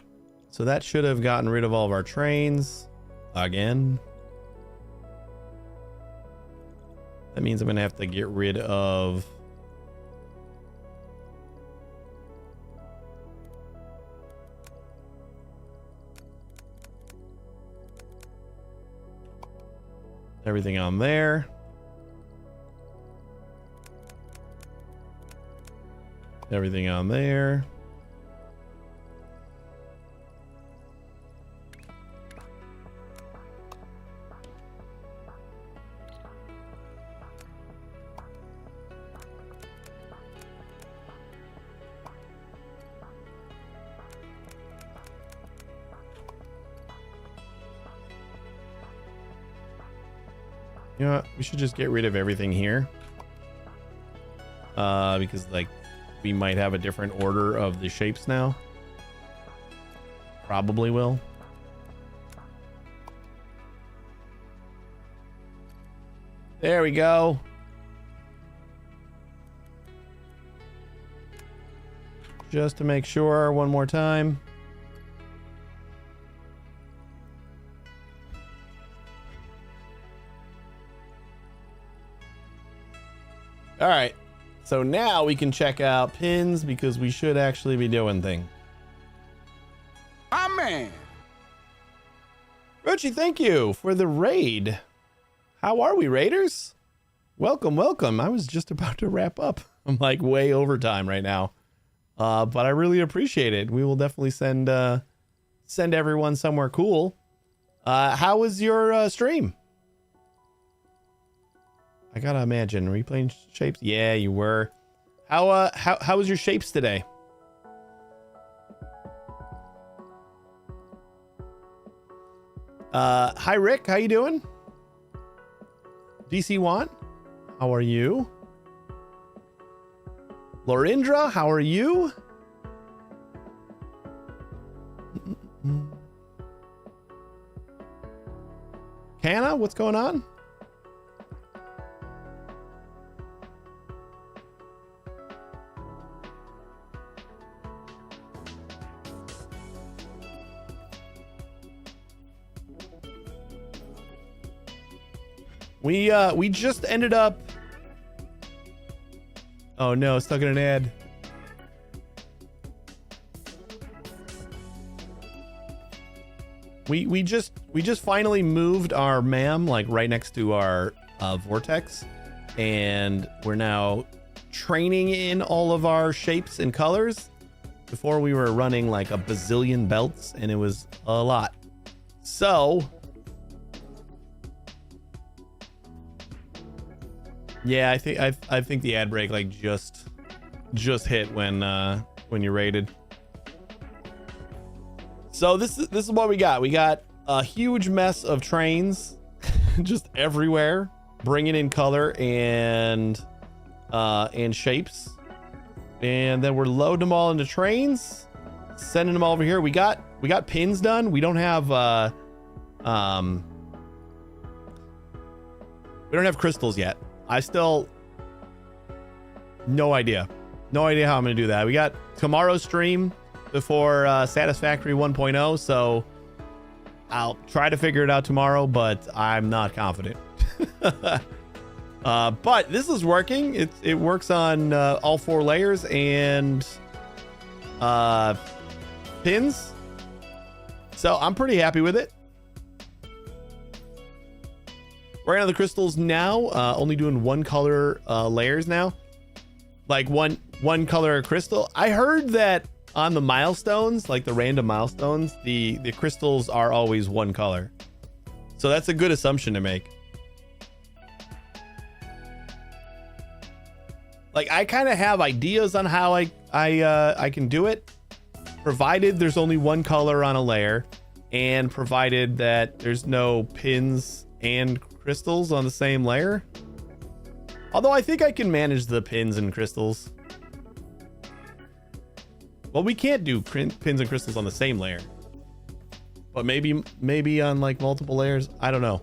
So that should have gotten rid of all of our trains again. That means I'm going to have to get rid of everything on there. Everything on there. You know what? We should just get rid of everything here. Because like we might have a different order of the shapes now. Probably will. There we go. Just to make sure one more time. All right. So now we can check out pins because we should actually be doing things. My man. Rochi, thank you for the raid. How are we, Raiders? Welcome, welcome. I was just about to wrap up. I'm like way over time right now. But I really appreciate it. We will definitely send everyone somewhere cool. How was your stream? I gotta imagine. Were you playing Shapes? Yeah, you were. How was your Shapes today? Hi Rick, how you doing? DC Want, how are you? Lorindra, how are you? Canna, what's going on? We just ended up. Oh no, stuck in an ad. We just finally moved our MAM like right next to our vortex, and we're now training in all of our shapes and colors. Before we were running like a bazillion belts, and it was a lot. So yeah, I think the ad break like just hit when you raided. So this is what we got. We got a huge mess of trains just everywhere, bringing in color and shapes, and then we're loading them all into trains, sending them all over here. We got pins done. We don't have crystals yet. I still no idea how I'm gonna do that. We got tomorrow's stream before Satisfactory 1.0, so I'll try to figure it out tomorrow, but I'm not confident. But this is working. It works on all 4 layers and pins, so I'm pretty happy with it. Right now the crystals now only doing 1 color layers now, like one color crystal. I heard that on the milestones, like the random milestones, the crystals are always 1 color, so that's a good assumption to make. Like I kind of have ideas on how I can do it, provided there's only 1 color on a layer, and provided that there's no pins and crystals on the same layer. Although I think I can manage the pins and crystals. Well, we can't do pins and crystals on the same layer, but maybe on like multiple layers. I don't know.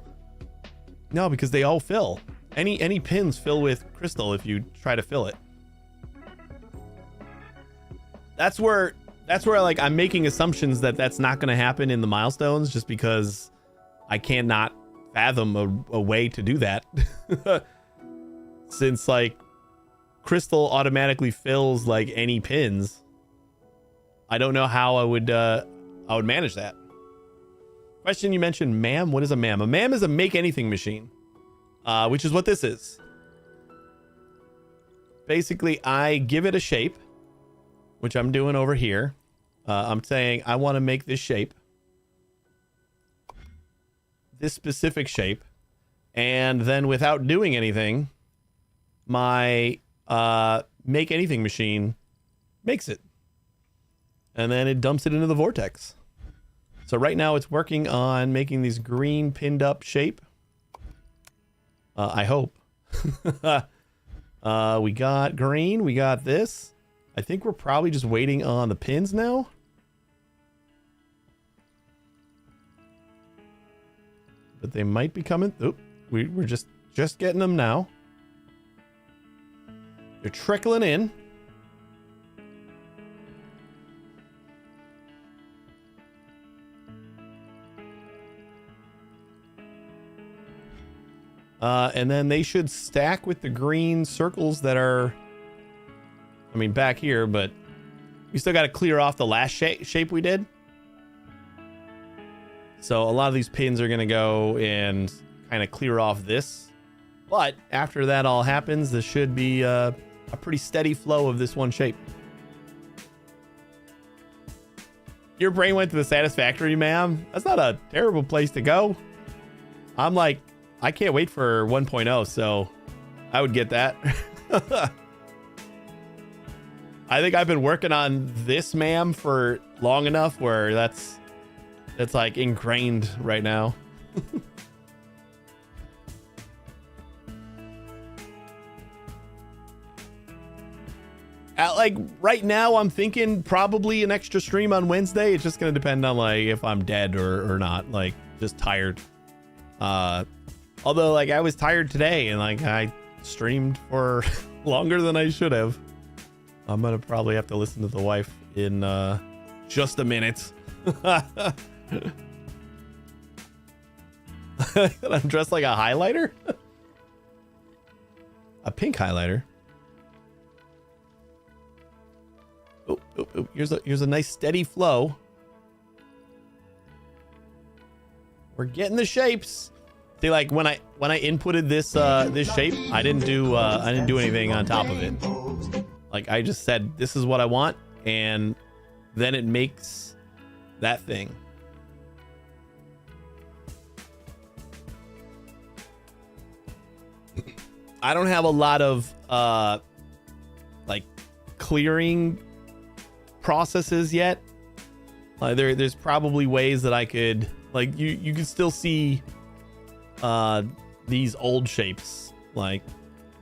No, because they all fill. Any pins fill with crystal if you try to fill it. That's where like I'm making assumptions that that's not going to happen in the milestones, just because I cannot fathom a way to do that. Since like crystal automatically fills like any pins, I don't know how I would manage that. Question, you mentioned MAM. What is a MAM? A MAM is a make anything machine, which is what this is. Basically, I give it a shape, which I'm doing over here. I'm saying I want to make this shape, this specific shape, and then without doing anything, my make anything machine makes it, and then it dumps it into the vortex. So right now it's working on making these green pinned up shape. I hope. We got green, we got this. I think we're probably just waiting on the pins now. But they might be coming. Oop, we're just getting them now. They're trickling in. And then they should stack with the green circles that are I mean, back here, but we still got to clear off the last shape we did. So a lot of these pins are going to go and kind of clear off this. But after that all happens, there should be a pretty steady flow of this one shape. Your brain went to the Satisfactory, ma'am. That's not a terrible place to go. I'm like, I can't wait for 1.0, so I would get that. I think I've been working on this, ma'am, for long enough where that's like ingrained right now. Like right now, I'm thinking probably an extra stream on Wednesday. It's just gonna depend on like if I'm dead or not. Like just tired. Although like I was tired today and like I streamed for longer than I should have. I'm gonna probably have to listen to the wife in just a minute. I'm dressed like a highlighter. A pink highlighter. Oh, here's a nice steady flow. We're getting the shapes. See, like when I inputted this this shape, I didn't do anything on top of it. Like I just said, this is what I want, and then it makes that thing. I don't have a lot of like clearing processes yet. There's probably ways that I could like you could still see these old shapes like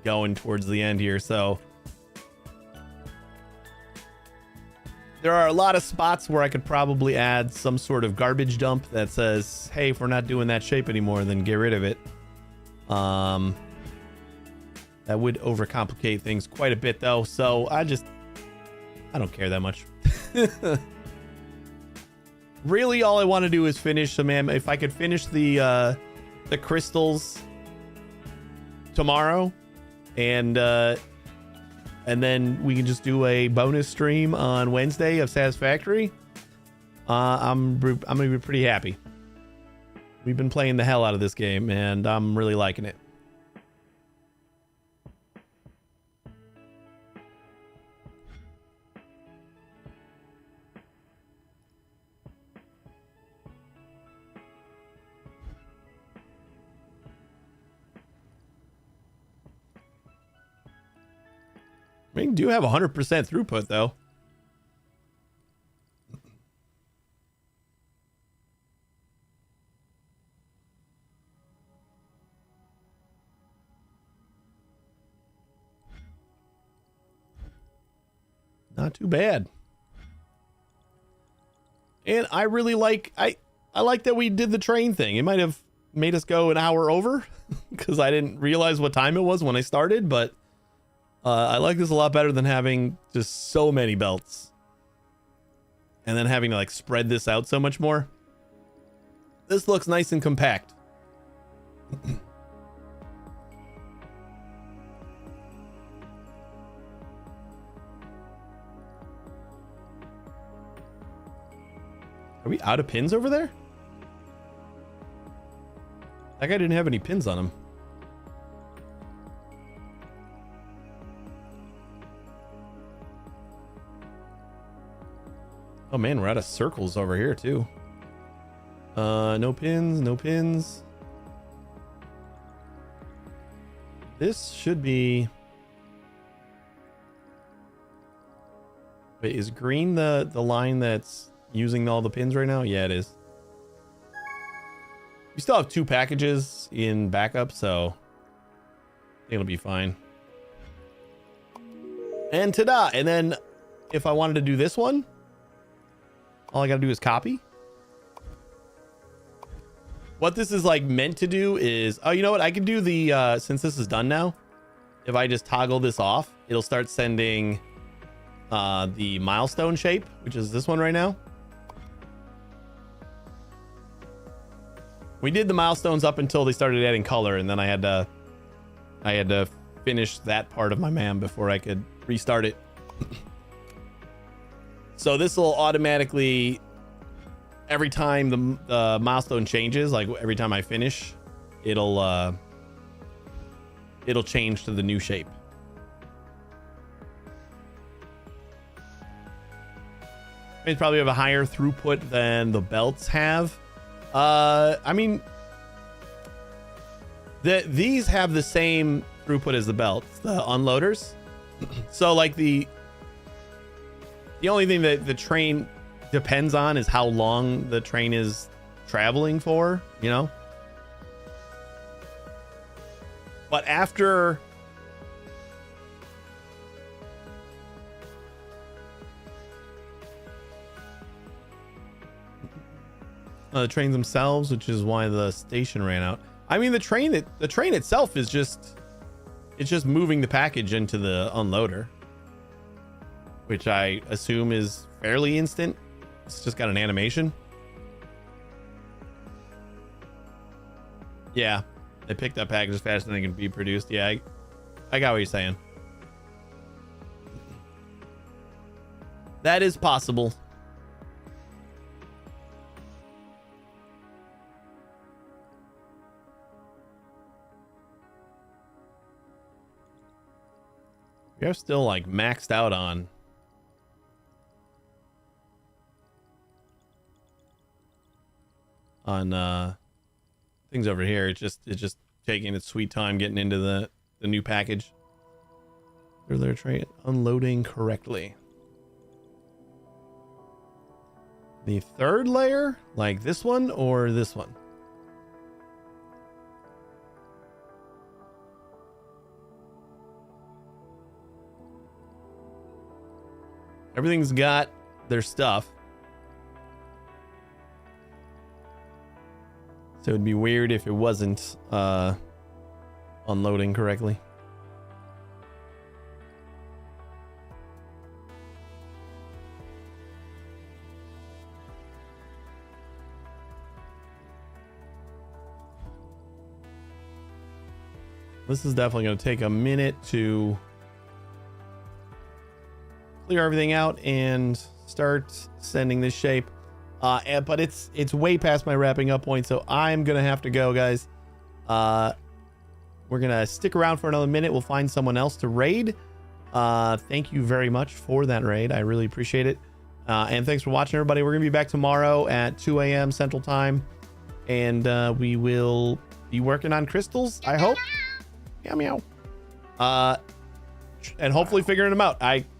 going towards the end here. So there are a lot of spots where I could probably add some sort of garbage dump that says, hey, if we're not doing that shape anymore, then get rid of it. That would overcomplicate things quite a bit though. So I don't care that much. Really, all I want to do is finish if I could finish the crystals tomorrow, and then we can just do a bonus stream on Wednesday of Satisfactory. I'm gonna be pretty happy. We've been playing the hell out of this game, and I'm really liking it. I mean, do have 100% throughput though. Not too bad. And I really like I like that we did the train thing. It might have made us go an hour over because I didn't realize what time it was when I started, but I like this a lot better than having just so many belts and then having to like spread this out so much more. This looks nice and compact. Are we out of pins over there? That guy didn't have any pins on him. Oh man, we're out of circles over here too. No pins, no pins. This should be... Wait, is green the line that's using all the pins right now? Yeah, it is. We still have 2 packages in backup, so I think it'll be fine. And ta-da! And then if I wanted to do this one, all I gotta do is copy. What this is like meant to do is, oh, you know what? I can do the, since this is done now, if I just toggle this off, it'll start sending the milestone shape, which is this one right now. We did the milestones up until they started adding color, and then I had to finish that part of my MAM before I could restart it. So this will automatically, every time the milestone changes, like every time I finish, it'll change to the new shape. It's probably have a higher throughput than the belts have. I mean, these have the same throughput as the belts, the unloaders. So like the only thing that the train depends on is how long the train is traveling for, you know? But after the trains themselves, which is why the station ran out. I mean, the train itself is just moving the package into the unloader, which I assume is fairly instant. It's just got an animation. Yeah, they picked up packages faster than they can be produced. Yeah, I got what you're saying. That is possible. We are still like maxed out on things over here. It's just taking its sweet time getting into the new package. They're trying unloading correctly. The third layer, like this one or this one? Everything's got their stuff. So it'd be weird if it wasn't unloading correctly. This is definitely going to take a minute to clear everything out and start sending this shape. But it's way past my wrapping up point, so I'm gonna have to go, guys. We're gonna stick around for another minute. We'll find someone else to raid. Thank you very much for that raid. I really appreciate it. And thanks for watching, everybody. We're gonna be back tomorrow at 2 a.m. Central Time, and we will be working on crystals, I hope. Meow meow. And hopefully figuring them out.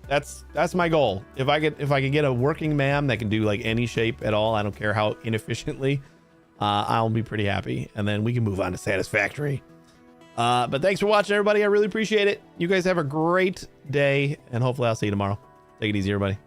That's my goal. If I could get a working MAM that can do like any shape at all, I don't care how inefficiently, I'll be pretty happy. And then we can move on to Satisfactory. But thanks for watching, everybody. I really appreciate it. You guys have a great day, and hopefully I'll see you tomorrow. Take it easy, everybody.